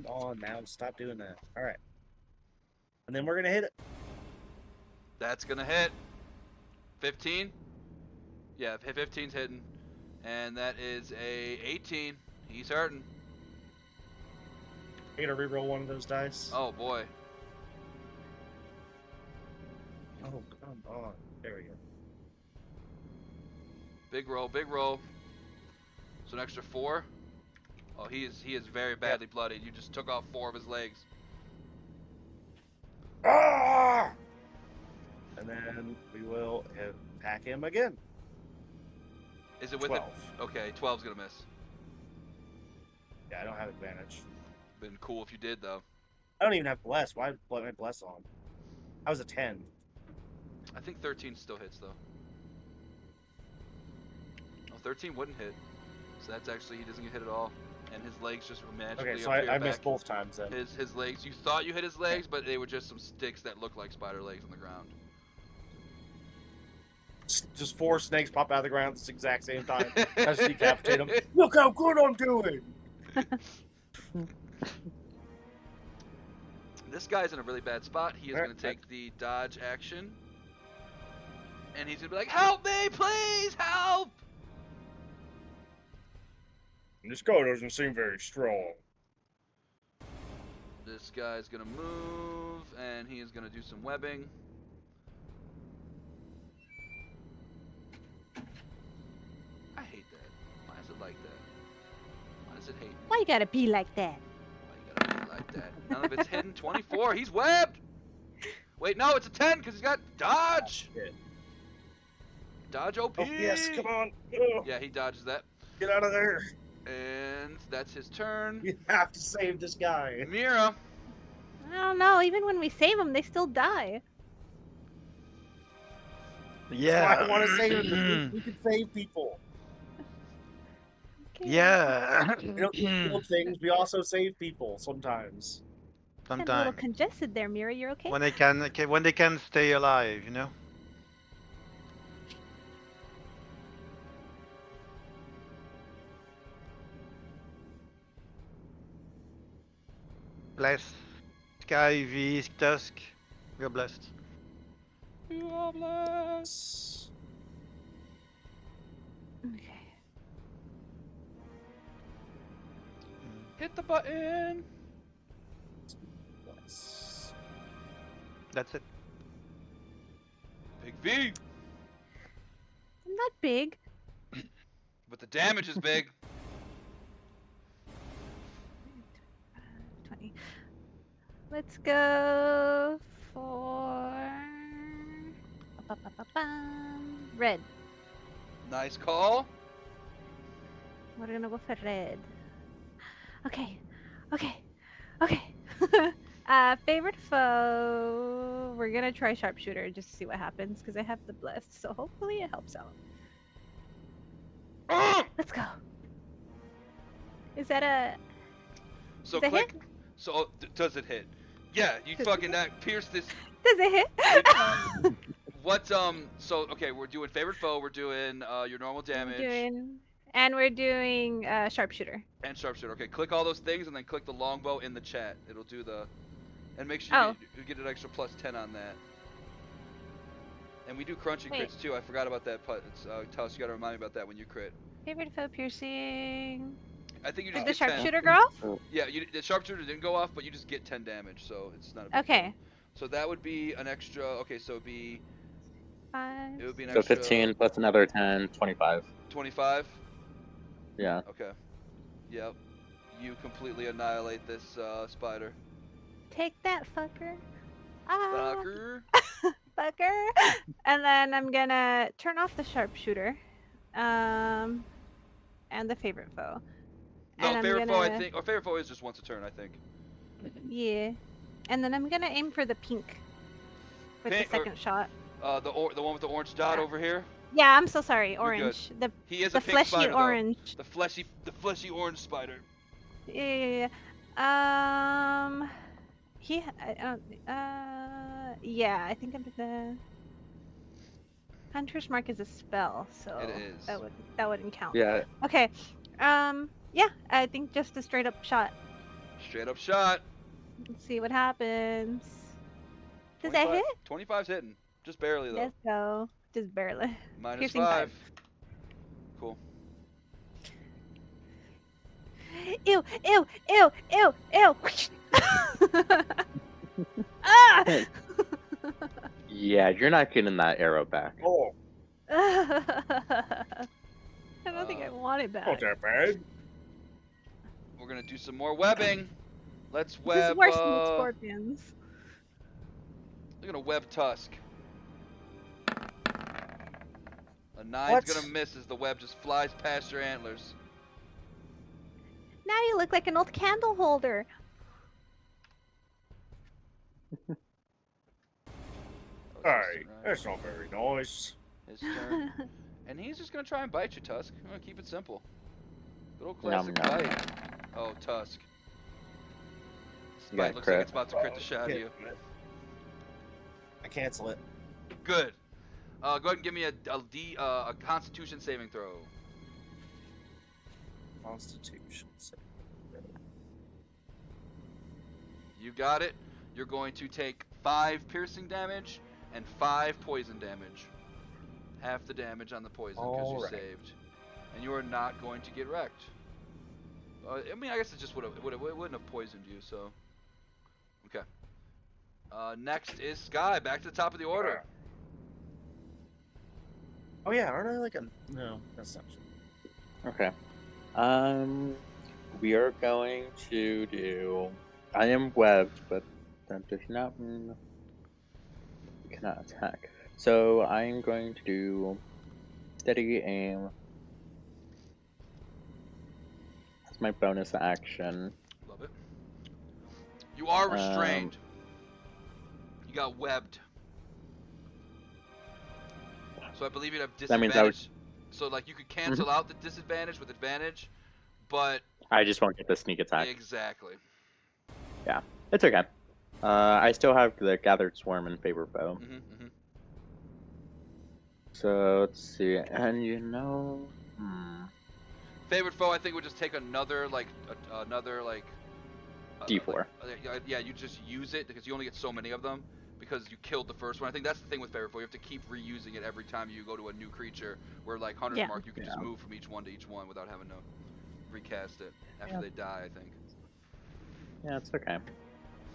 on now, stop doing that. All right. And then we're gonna hit it. That's gonna hit. 15. Yeah, 15's hitting, and that is a 18. He's hurting. I gotta reroll one of those dice. Oh boy. Oh, come on. There we go. Big roll, big roll. So an extra 4. Oh, he is very badly bloodied. You just took off 4 of his legs. Ah! And then we will attack him again. Is it with 12. it? Okay, 12's gonna miss. Yeah, I don't have advantage. Been cool if you did though. I don't even have bless. Why put my bless on? I was a 10. I think 13 still hits though. Oh, 13 wouldn't hit. So that's actually, he doesn't get hit at all. And his legs just magically Okay, so appear I back. missed both times then. His legs, you thought you hit his legs, but they were just some sticks that looked like spider legs on the ground. Just 4 snakes pop out of the ground at the exact same time. I just decapitate them. Look how good I'm doing! This guy's in a really bad spot. He is Alright, going to take the dodge action. And he's gonna be like, "Help me, please, help!" This guy doesn't seem very strong. This guy's gonna move, and he is gonna do some webbing. I hate that. Why is it like that? Why does it hate me? Why you gotta be like that? Why you gotta be like that? None of it's hidden. 24. He's webbed. Wait, no, it's a 10 because he's got dodge. Shit. Dodge OP. Oh, yes, come on. Oh, Yeah, he dodges that. get out of there. And that's his turn. You have to save this guy. Mira. I don't know. Even when we save them, they still die. Yeah. That's why I want to save him. We can save people. Okay. Yeah. We don't kill things. We also save people sometimes. Sound a little Sometimes congested there, Mira. You're okay? when they can stay alive, you know. Bless Sky V Tusk. You're blessed. You are blessed. Okay. Hit the button. Nice. That's it. Big V. I'm not big. But the damage is big. 20. Let's go for red. Nice call. We're gonna go for red. Okay. Okay. Okay. Favorite foe. We're gonna try sharpshooter just to see what happens because I have the blessed, so hopefully it helps out. Let's go. Is that a? So Does it click. So does it hit? Yeah, you Does it fucking hit? pierce this. Does it hit? What So okay, we're doing favorite foe. We're doing your normal damage We're doing sharpshooter. and sharpshooter. Okay, click all those things and then click the longbow in the chat. It'll do the, and make sure Oh. you get an extra +10 on that. And we do crunchy Wait. crits too. I forgot about that. It's, Tuss, you gotta remind me about that when you crit. Favorite foe piercing. I think you Did just the get 10. sharpshooter go off? Yeah, the sharpshooter didn't go off, but you just get 10 damage, so it's not a big Okay. deal. So that would be an extra. Okay, so it'd be Five. it would be an So extra 15 plus another 10, 25. 25. Yeah. Okay. Yep. You completely annihilate this spider. Take that, fucker. Ah, Fucker. fucker. And then I'm gonna turn off the sharpshooter. And the favorite foe. No, And I'm favorite foe. I gonna- think. Or favorite foe is just once a turn. I think. Yeah. And then I'm gonna aim for the pink. With Pink the or- second shot. The one with the orange dot over here. Yeah, I'm so sorry. good. Orange. The He is the a pink fleshy spider though. orange. The fleshy orange spider. Yeah. Yeah, I think I'm the Hunter's Mark is a spell, so It is. that wouldn't count. Yeah. Okay. Yeah, I think just a straight up shot. Straight up shot. Let's see what happens. Does that 25 hit? 25's hitting. Just barely though. Let's go. Just barely. Minus piercing 5. five. Cool. Ew, ew, ew, ew, ew. Ah! Yeah, you're not getting that arrow back. Oh, I don't think I want it back. not that bad. We're gonna do some more webbing. Let's This web. is worse than the scorpions. We're gonna web Tusk. A 9's What? gonna miss as the web just flies past your antlers. Now you look like an old candle holder. Oh, Hey, it's right. that's not very nice. His turn. And he's just gonna try and bite you, Tusk. I'm gonna keep it simple. Good old Nom, classic nom. bite. Oh, Tusk. This You bite got looks crit. like it's about to crit the shit out of you. I cancel it. Good. Go ahead and give me a Constitution saving throw. Constitution. You got it. You're going to take 5 piercing damage and 5 poison damage. half the damage on the poison because you Alright. saved, and you are not going to get wrecked. I mean, I guess it just it wouldn't have poisoned you, so. Okay. Next is Sky, back to the top of the order. Oh yeah, aren't I like a no? That's not true. Okay. We are going to do. I am webbed, but that does not mean we cannot attack. So I am going to do steady aim. That's my bonus action. Love it. You are restrained. You got webbed. So I believe you'd have That means I would. disadvantage. So like you could cancel out the disadvantage with advantage, but I just won't get the sneak attack. exactly. Yeah, it's okay. I still have the gathered swarm in favor foe. So let's see, and Favorite foe, I think would just take another D4. yeah, you just use it because you only get so many of them because you killed the first one. I think that's the thing with favorite foe. You have to keep reusing it every time you go to a new creature. Where like Hunter's Yeah. Mark, you can just move from each one to each one without having to recast it after they die. I think. Yeah, it's okay.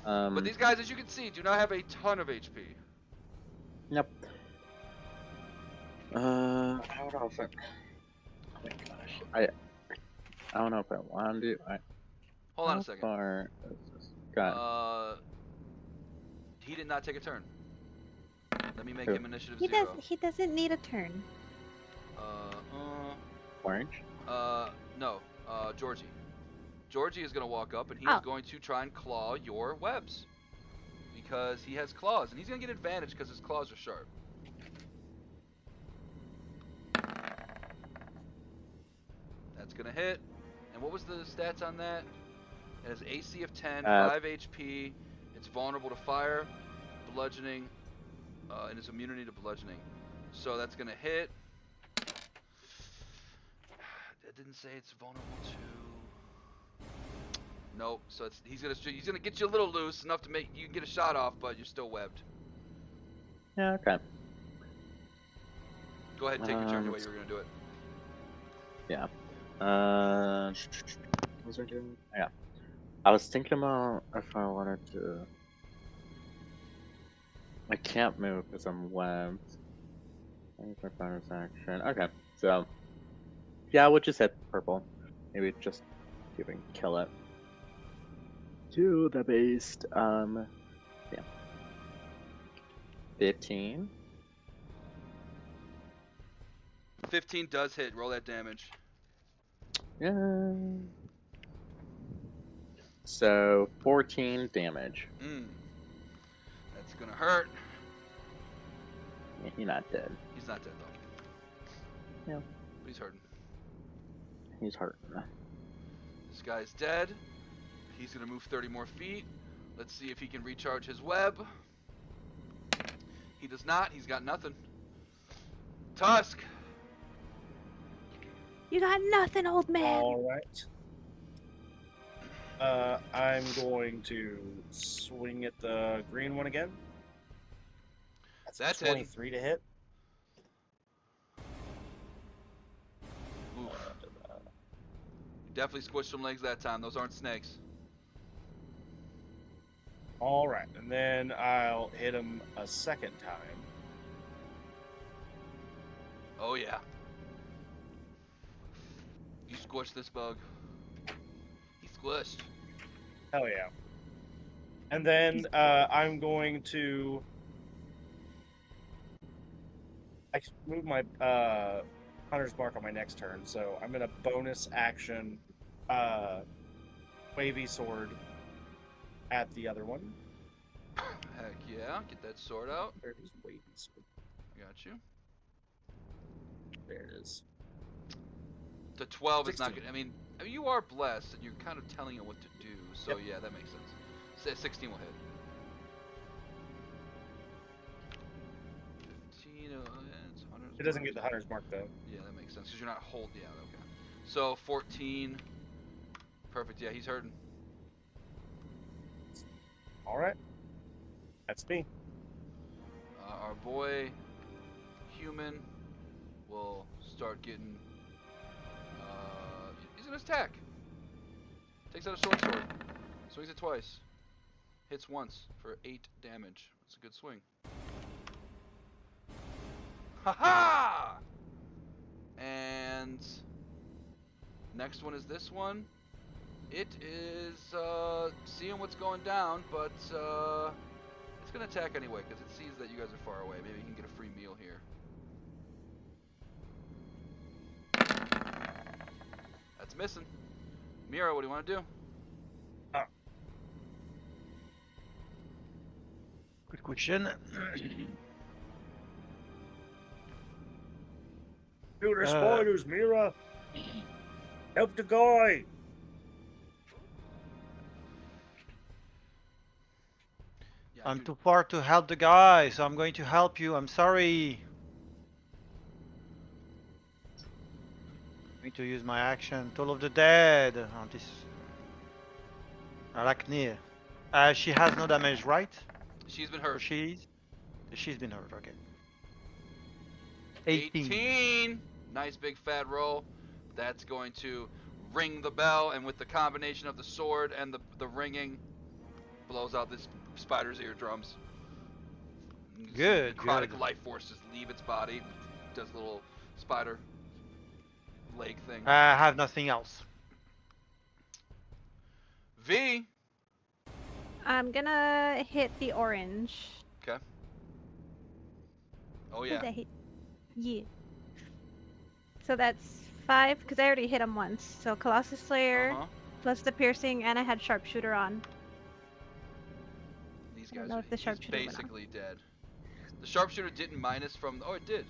But these guys, as you can see, do not have a ton of HP. Yep. I don't know if oh my gosh, I don't know if I want to do. Hold on How a second. far is this? Got He did not take a turn. Let me make Who? him initiative He 0. he doesn't need a turn. orange. No. Georgie. Georgie is gonna walk up and he Oh. is going to try and claw your webs because he has claws and he's gonna get advantage because his claws are sharp. That's gonna hit. And what was the stats on that? It has AC of 10, 5 HP. It's vulnerable to fire, bludgeoning, and its immunity to bludgeoning. So that's gonna hit. It didn't say it's vulnerable to. Nope. So he's gonna get you a little loose enough to make you can get a shot off, but you're still webbed. Yeah, okay. Go ahead and take your turn the way you were gonna do it. Yeah. What was I doing? Yeah. I was thinking about if I wanted to. I can't move because I'm webbed. Use my bonus action. Okay, so yeah, we'll just hit purple. Maybe just see if we can kill it. To the beast. Yeah. 15. 15 does hit. Roll that damage. Yeah. So 14 damage. That's gonna hurt. Yeah, he's not dead. He's not dead though. Yeah. But he's hurting. He's hurting. This guy's dead. He's gonna move 30 more feet. Let's see if he can recharge his web. He does not. He's got nothing. Tusk. You got nothing, old man. All right. I'm going to swing at the green one again. That's 23 to hit. Oof. You definitely squished some legs that time. Those aren't snakes. All right, and then I'll hit him a second time. Oh yeah. You squished this bug. He squished. Hell yeah. And then I'm going to move my Hunter's Mark on my next turn, so I'm going to bonus action Wavy Sword at the other one. Heck yeah. Get that sword out. There it is, Wavy Sword. I got you. There it is. The 12 is not 16. good. I mean, you are blessed, and you're kind of telling it what to do. So Yep. yeah, that makes sense. 16 will hit. 15. It's Hunter's It doesn't Mark. get the Hunter's Mark, though. Yeah, that makes sense because you're not holding. Yeah, okay. So 14. Perfect. Yeah, he's hurting. All right. That's me. Our boy, human, will start getting. He's gonna attack. Takes out a short sword. Swings it twice. Hits once for 8 damage. That's a good swing. Ha ha! And next one is this one. It is seeing what's going down, but it's gonna attack anyway because it sees that you guys are far away. Maybe you can get a free meal here. That's missing. Mira, what do you want to do? Good question. Dude, there's spiders, Mira. Help the guy. Yeah, I'm dude. too far to help the guy, so I'm going to help you. I'm sorry. I'm going to use my action. Toll of the Dead on this Arachne. She has no damage, right? She's been Or hurt. she's been hurt. Okay. 18. 18. Nice big fat roll. That's going to ring the bell, and with the combination of the sword and the ringing, blows out this spider's eardrums. You see Good, necrotic good. life force just leave its body. Does a little spider leg thing. I have nothing else. V. I'm gonna hit the orange. Okay. Oh What yeah. does that hit? Yeah. So that's 5, because I already hit him once. So Colossus Slayer, Uh-huh. plus the piercing, and I had Sharpshooter on. These I don't guys know are if the he's sharpshooter went on. basically dead. The sharpshooter didn't minus from. Oh, it did.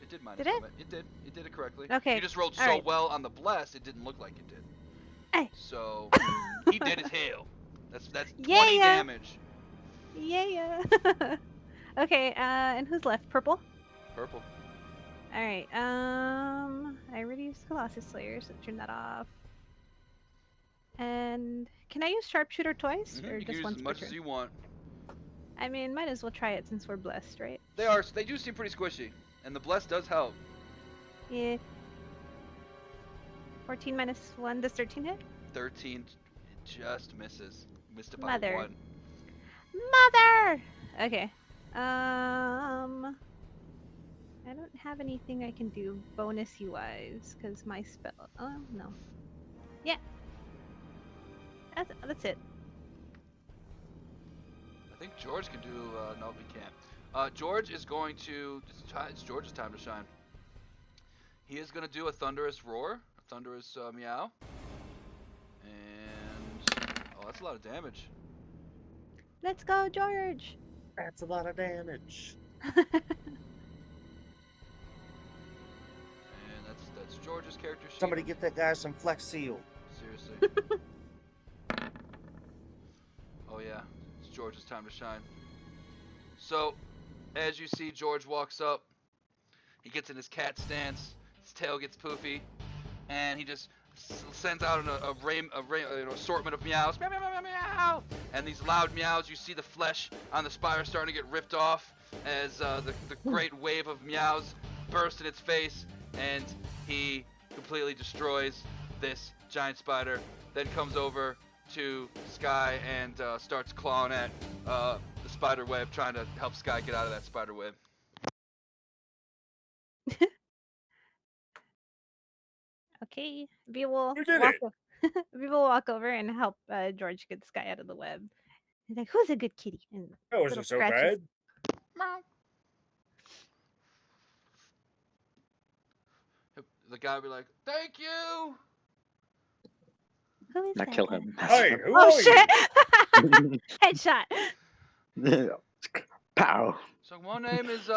It did minus Did it? from it. It did. It did it correctly. Okay, You just rolled so alright. well on the bless, it didn't look like it did. Hey. So he did as hell. That's 20 Yeah. damage. Yeah. Okay, and who's left? Purple? Purple. Alright, I already used Colossus Slayer, so turn that off. And can I use Sharpshooter twice? Or You can just use once as per much as turn? you want. I mean, might as well try it since we're blessed, right? They do seem pretty squishy, and the bless does help. Yeah. 14 minus 1, does 13 hit? 13 just misses. Missed it by Mother. 1. Mother! Okay. I don't have anything I can do bonus-y wise, because my spell. Oh, no. Yeah. That's it. I think George can do. No, he can't. George is going to. It's George's time to shine. He is going to do a thunderous roar, a thunderous meow, and that's a lot of damage. Let's go, George! That's a lot of damage. And that's George's character sheet. Somebody get that guy some Flex Seal. Seriously. Oh yeah, it's George's time to shine. So, as you see, George walks up. He gets in his cat stance. His tail gets poofy, and he just sends out an assortment of meows. Meow, meow, meow, meow, meow. And these loud meows, you see the flesh on the spider starting to get ripped off as the great wave of meows burst in its face, and he completely destroys this giant spider. Then comes over to Sky and starts clawing at the spider web, trying to help Sky get out of that spider web. Okay, we will You did walk. it! We will walk over and help George get this guy out of the web. He's like, "Who's a good kitty?" And That little wasn't so scratches. bad. The guy will be like, "Thank you." Who is Not that kill guy? him. Hey, who Oh are shit! you? Headshot. Pow. So my name is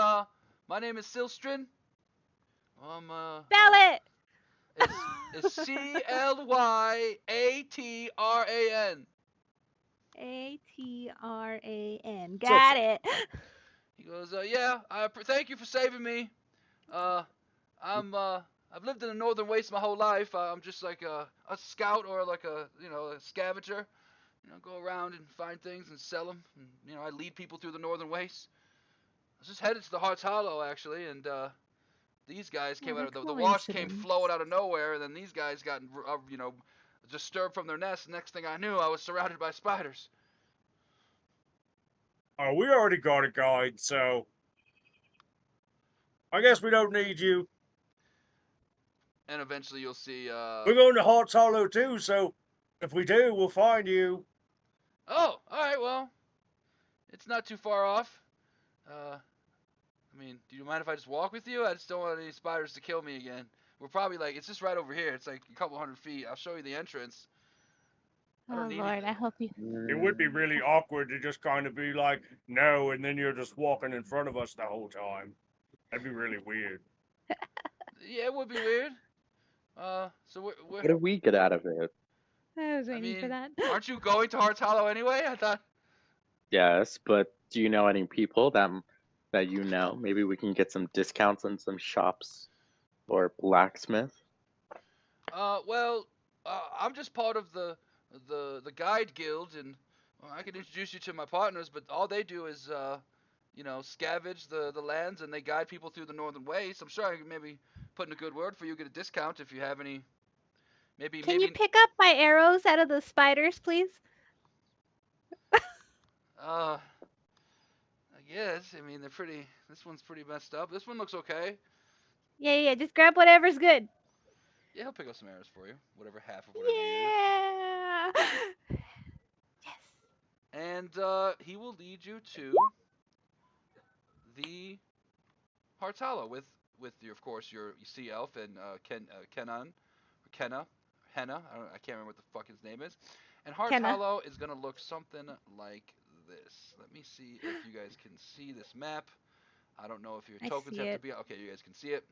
Silstrin. Spell it. It's CLYATRAN. ATRAN. Got it. He goes, yeah, thank you for saving me. I've lived in the northern wastes my whole life. I'm just like a scout or like a scavenger. Go around and find things and sell them. And, I lead people through the northern wastes. I was just headed to the Heart's Hollow actually, and these guys came What out a of the wash came coincidence. flowing out of nowhere, and then these guys got disturbed from their nest. Next thing I knew, I was surrounded by spiders. Oh, we already got a guide, so I guess we don't need you. And eventually you'll see. We're going to Hearts Hollow too, so if we do, we'll find you. Oh, all right. Well, it's not too far off. I mean, do you mind if I just walk with you? I just don't want any spiders to kill me again. We're probably like, it's just right over here. It's like a couple 100 feet. I'll show you the entrance. I Oh don't need Lord, anything. I hope you. It would be really awkward to just kind of be like, no, and then you're just walking in front of us the whole time. That'd be really weird. Yeah, it would be weird. So What do we get out of it? I was I waiting for mean, that. aren't you going to Hearts Hollow anyway? I thought. Yes, but do you know any people that you know? Maybe we can get some discounts on some shops or blacksmith. Well, I'm just part of the guide guild, and I can introduce you to my partners. But all they do is, scavenge the lands, and they guide people through the Northern Way. So I'm sure I can maybe put in a good word for you, get a discount if you have any. Can you pick up my arrows out of the spiders, please? I guess. I mean, they're pretty. This one's pretty messed up. This one looks okay. Yeah. Just grab whatever's good. Yeah, he'll pick up some arrows for you. Whatever half of whatever you use. Yeah. Yes. And he will lead you to the Hearts Hollow with your, of course, your sea elf and Kenna, Henna. I can't remember what the fuck his name is. And Hearts Kenna. Hollow is gonna look something like this. Let me see if you guys can see this map. I don't know if your I tokens see have to it. be. Okay, you guys can see it.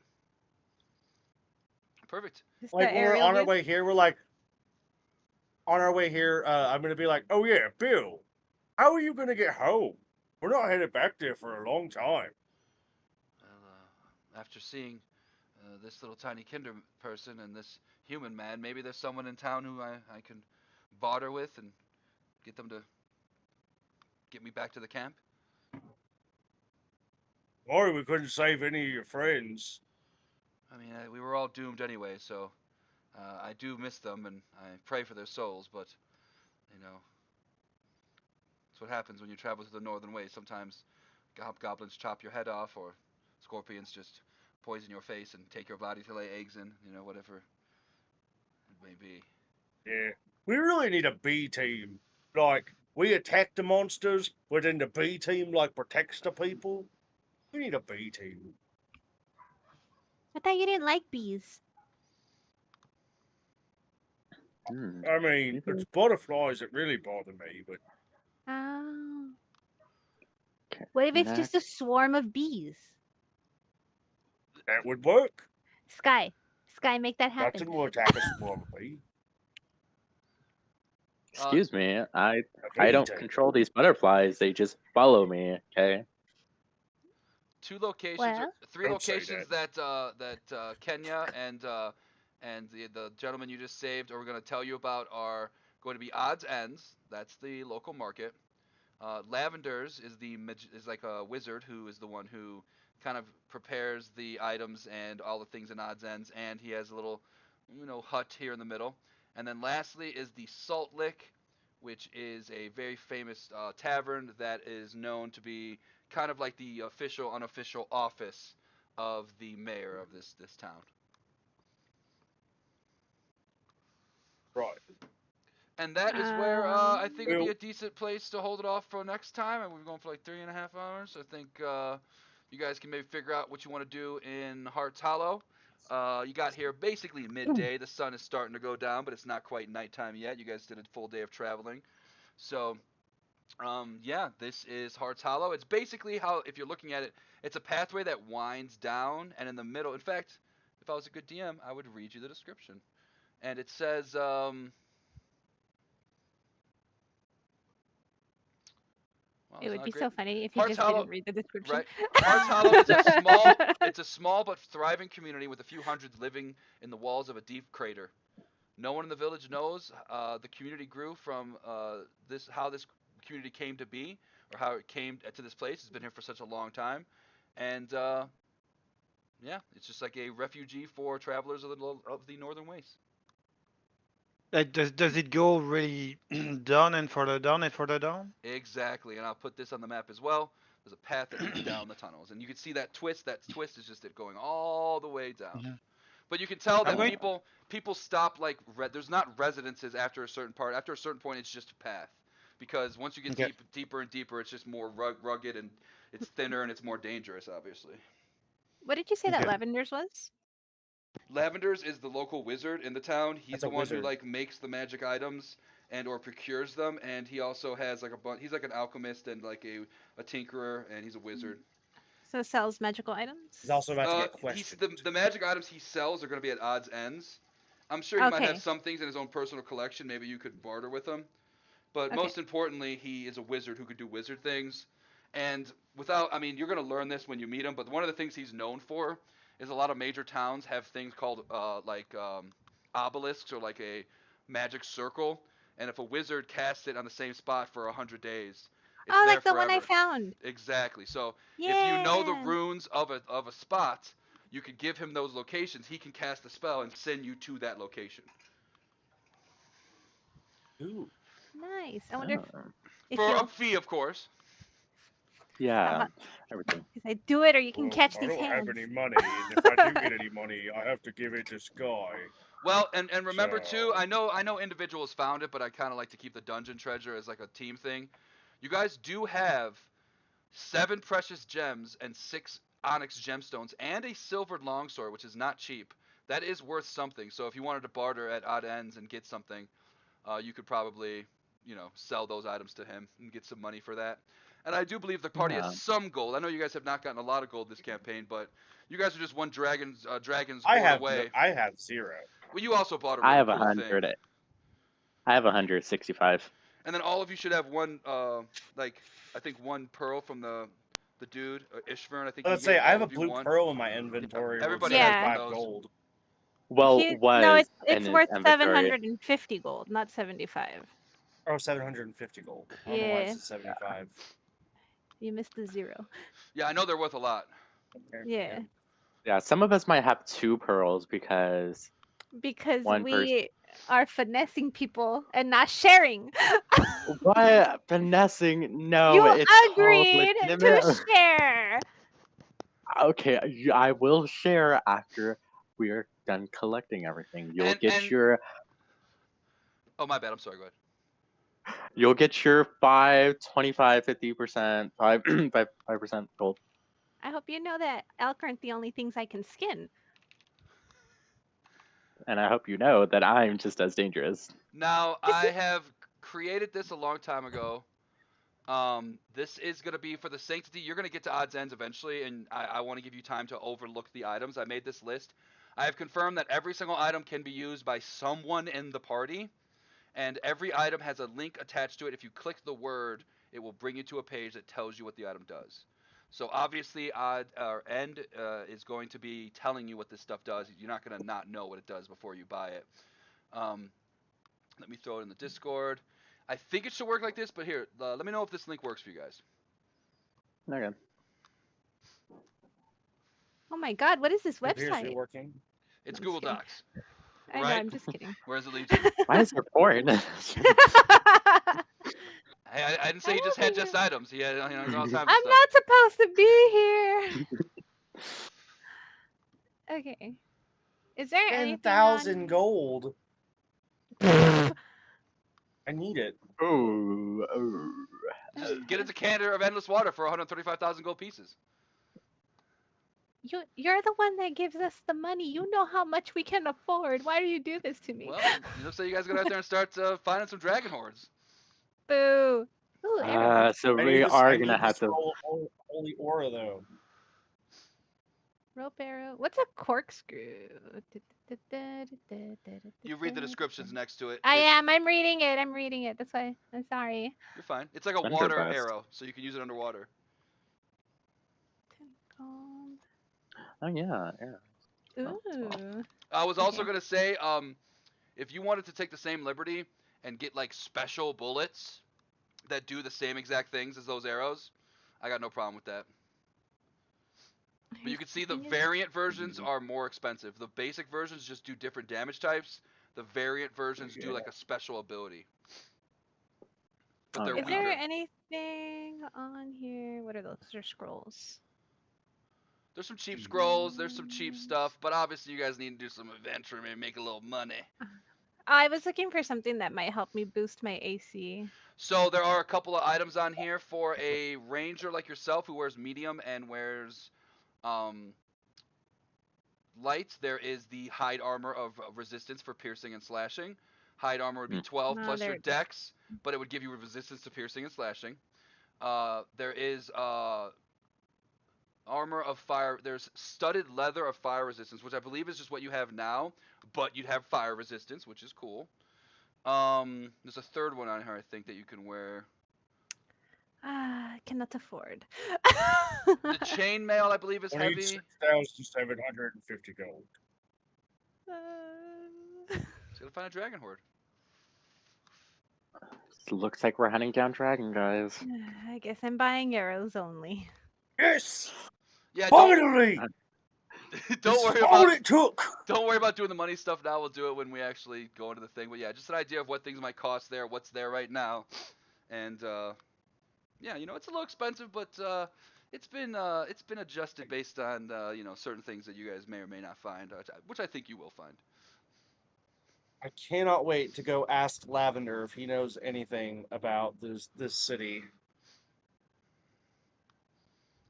Perfect. Just Like the when we're aerial on our view? way here, we're like, on our way here, I'm gonna be like, oh yeah, Bill, how are you gonna get home? We're not headed back there for a long time. Well, after seeing this little tiny kinder person and this human man, maybe there's someone in town who I can barter with and get them to get me back to the camp. Sorry, we couldn't save any of your friends. I mean, we were all doomed anyway, so I do miss them and I pray for their souls, but, you know, that's what happens when you travel through the Northern Way. Sometimes goblins chop your head off, or scorpions just poison your face and take your body to lay eggs in, whatever it may be. Yeah, we really need a B team. Like, we attack the monsters, but then the B team, like, protects the people. We need a B team. I thought you didn't like bees. Hmm. I mean, Maybe it's butterflies that really bother me, but Oh. we can What if it's just a connect. swarm of bees? that would work. Sky, make that happen. Nothing will attack a swarm of bees. Excuse me, I A bee don't team. control these butterflies. They just follow me. Okay. Two locations, Well? or three Don't say locations that Kenya and the gentleman you just saved are going to tell you about are going to be Odds Ends. That's the local market. Lavender's is like a wizard who is the one who kind of prepares the items and all the things in Odds Ends, and he has a little, hut here in the middle. And then lastly is the Salt Lick, which is a very famous tavern that is known to be kind of like the official, unofficial office of the mayor of this town. Right. And that is where I think would be Well- a decent place to hold it off for next time. And we're going for like 3.5 hours. I think you guys can maybe figure out what you want to do in Hearts Hollow. You got here basically midday. The sun is starting to go down, but it's not quite nighttime yet. You guys did a full day of traveling. So, yeah, this is Hearts Hollow. It's basically how, if you're looking at it, it's a pathway that winds down, and in the middle, in fact, if I was a good DM, I would read you the description. And it says, well, It it's would not be great. so funny if you Hearts just Hollow, didn't read the description. right? Hearts Hollow is a small, it's a small but thriving community with a few hundreds living in the walls of a deep crater. No one in the village knows the community grew from how this community came to be, or how it came to this place. It's been here for such a long time, and Yeah, it's just like a refugee for travelers of the northern wastes. Does it go really down and further down and further down? Exactly, and I'll put this on the map as well. There's a path that leads down the tunnels, and you can see that twist. That twist is just it going all the way down. Mhm. But you can tell I'm that going. people stop like there's not residences after a certain part. After a certain point, it's just a path, because once you get Okay. deeper and deeper, it's just more rugged and it's thinner and it's more dangerous, obviously. What did you say that Okay. Lavender's was? Lavenders is the local wizard in the town. He's That's the a one who wizard. like makes the magic items and or procures them, and he also has like a bunch. He's like an alchemist and like a tinkerer, and he's a wizard. So sells magical items. He's also about to get He's questioned. the magic items he sells are going to be at odds ends. I'm sure he might have Okay. some things in his own personal collection. Maybe you could barter with him. But Okay. most importantly, he is a wizard who could do wizard things. And I mean, you're going to learn this when you meet him. But one of the things he's known for is a lot of major towns have things called obelisks or like a magic circle. And if a wizard casts it on the same spot for 100 days, it's Oh, there like the one I forever. found. Exactly. So if you know the Yeah. runes of a spot, you could give him those locations. He can cast a spell and send you to that location Ooh. Nice. I wonder Oh, if for a you'll fee, of course. how yeah, much. everything. If I do it, or you can Well, catch I these don't have hands. any money, and if I do get any money, I have to give it to Sky. Well, and remember too, So- I know individuals found it, but I kind of like to keep the dungeon treasure as like a team thing. You guys do have 7 precious gems and 6 onyx gemstones and a silvered longsword, which is not cheap. That is worth something. So if you wanted to barter at odd ends and get something, you could probably, sell those items to him and get some money for that. And I do believe the party has Yeah. some gold. I know you guys have not gotten a lot of gold this campaign, but you guys are just one dragon's I horde have away. I have 0. Well, you also bought a I really have cool thing. 100. I have 165. And then all of you should have one, I think one pearl from the dude, Ishvern. I think you Let's say gave I have all a of you blue one. pearl in my inventory worth Everybody has one of 75 those. gold. Well, No, was it's in his worth inventory. 750 gold, not 75. Oh, 750 gold. I don't know why it Yeah, says 75. you missed the 0. Yeah, I know they're worth a lot. Okay, Yeah, Yeah, some of us might have 2 pearls because because one person. we are finessing people and not sharing. What? Finessing? No, You it's called agreed to legitimate. share. Okay, I will share after we are done collecting everything. And oh my bad, I'm sorry. Go ahead. You'll get your 5, 25, 50%, 5, 5% gold. I hope you know that elk aren't the only things I can skin. And I hope you know that I'm just as dangerous. Now I have created this a long time ago. This is gonna be for the sanctity. You're gonna get to odds ends eventually, and I want to give you time to overlook the items. I made this list. I have confirmed that every single item can be used by someone in the party, and every item has a link attached to it. If you click the word, it will bring you to a page that tells you what the item does. So obviously, odd or end is going to be telling you what this stuff does. You're not gonna not know what it does before you buy it. Um, Let me throw it in the Discord. I think it should work like this, but here, let me know if this link works for you guys. Okay. Oh my god, what is this it appears to be website? working. It's I'm Google just kidding. Docs, I know, right? I'm just kidding. Where does it lead you? Why is there porn? Hey, I didn't say I he just don't had think just items. He had all kinds of I'm stuff. not supposed to be here. Okay. Is there anything 10,000 on... gold. I need it. Ooh, ooh. Just get a decanter of endless water for 135,000 gold pieces. You're the one that gives us the money. You know how much we can afford. Why do you do this to me? Well, so you guys go out there and start finding some dragon hordes. Boo. Ooh, arrows. So I we need this, are I gonna need have this to. holy aura, though. Rope arrow. What's a corkscrew? You read the descriptions next to it. I am. I'm reading it. I'm reading it. That's why. I'm sorry. You're fine. It's like a water Thunderburst. arrow, so you can use it underwater. Gold. Oh yeah, yeah. Ooh. I was also Okay. gonna say, if you wanted to take the same liberty and get like special bullets that do the same exact things as those arrows, I got no problem with that. But you can see the Thing is- variant versions are more expensive. The basic versions just do different damage types. The variant versions do like a special ability. But they're Is weaker. there anything on here? What are those? Those are scrolls. There's some cheap scrolls, there's some cheap stuff, but obviously you guys need to do some adventuring and make a little money. I was looking for something that might help me boost my AC. So there are a couple of items on here for a ranger like yourself who wears medium and wears light. There is the hide armor of resistance for piercing and slashing. Hide armor would be 12 No, plus there your it is. dex, but it would give you resistance to piercing and slashing. There is armor of fire. There's studded leather of fire resistance, which I believe is just what you have now, but you'd have fire resistance, which is cool. There's a third one on here I think that you can wear. Cannot afford. The chainmail I believe is heavy. 26,750 gold. Just gotta find a dragon horde. Looks like we're hunting down dragon, guys. I guess I'm buying arrows only. Yes! Yeah, Finally! don't worry all about it took! don't worry about doing the money stuff now. We'll do it when we actually go into the thing. But yeah, just an idea of what things might cost there, what's there right now, and yeah, you know, it's a little expensive, but it's been adjusted based on you know, certain things that you guys may or may not find, which I think you will find. I cannot wait to go ask Lavender if he knows anything about this city.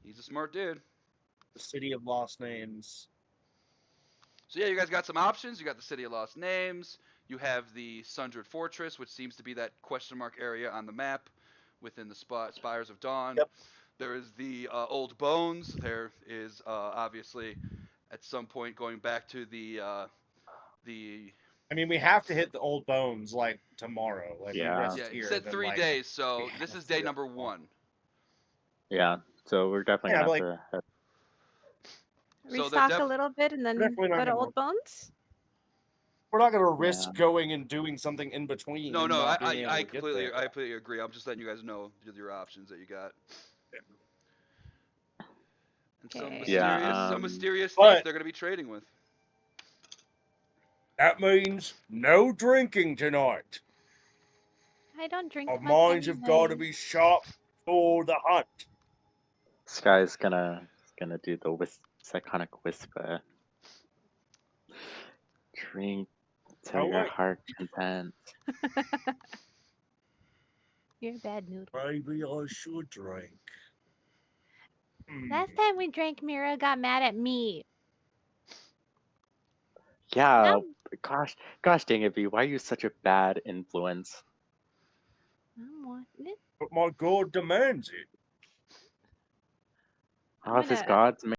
He's a smart dude. The city of lost names. So yeah, you guys got some options. You got the City of Lost Names. You have the Sundred Fortress, which seems to be that question mark area on the map within the Spires of Dawn. Yep. There is the Old Bones. There is obviously at some point going back to the I mean, we have to hit the old bones like tomorrow. Like Yeah. we rest yeah, here. it said and then, 3 like, days, so we this have is to day do number it. 1. Yeah, so we're definitely Yeah, gonna but, have to. So they're Restock a little bit and then Definitely not go to gonna- Old Bones. We're not gonna risk Yeah. going and doing something in between. No, and no, not being able I to get completely there. agree. I'm just letting you guys know your options that you got. And some Okay. Yeah, mysterious but- thief they're gonna be trading with. That means no drinking tonight. I don't drink Our much minds have got to anyway. be sharp for the hunt. Sky's gonna do the iconic whisper. Drink till Oh, your wait. heart content. You're a bad noodle. Maybe I should drink. Last time we drank, Mira got mad at me. Yeah, No. gosh dang it, V, why are you such a bad influence? I'm wanting it. But my god demands it. How if his gonna- gods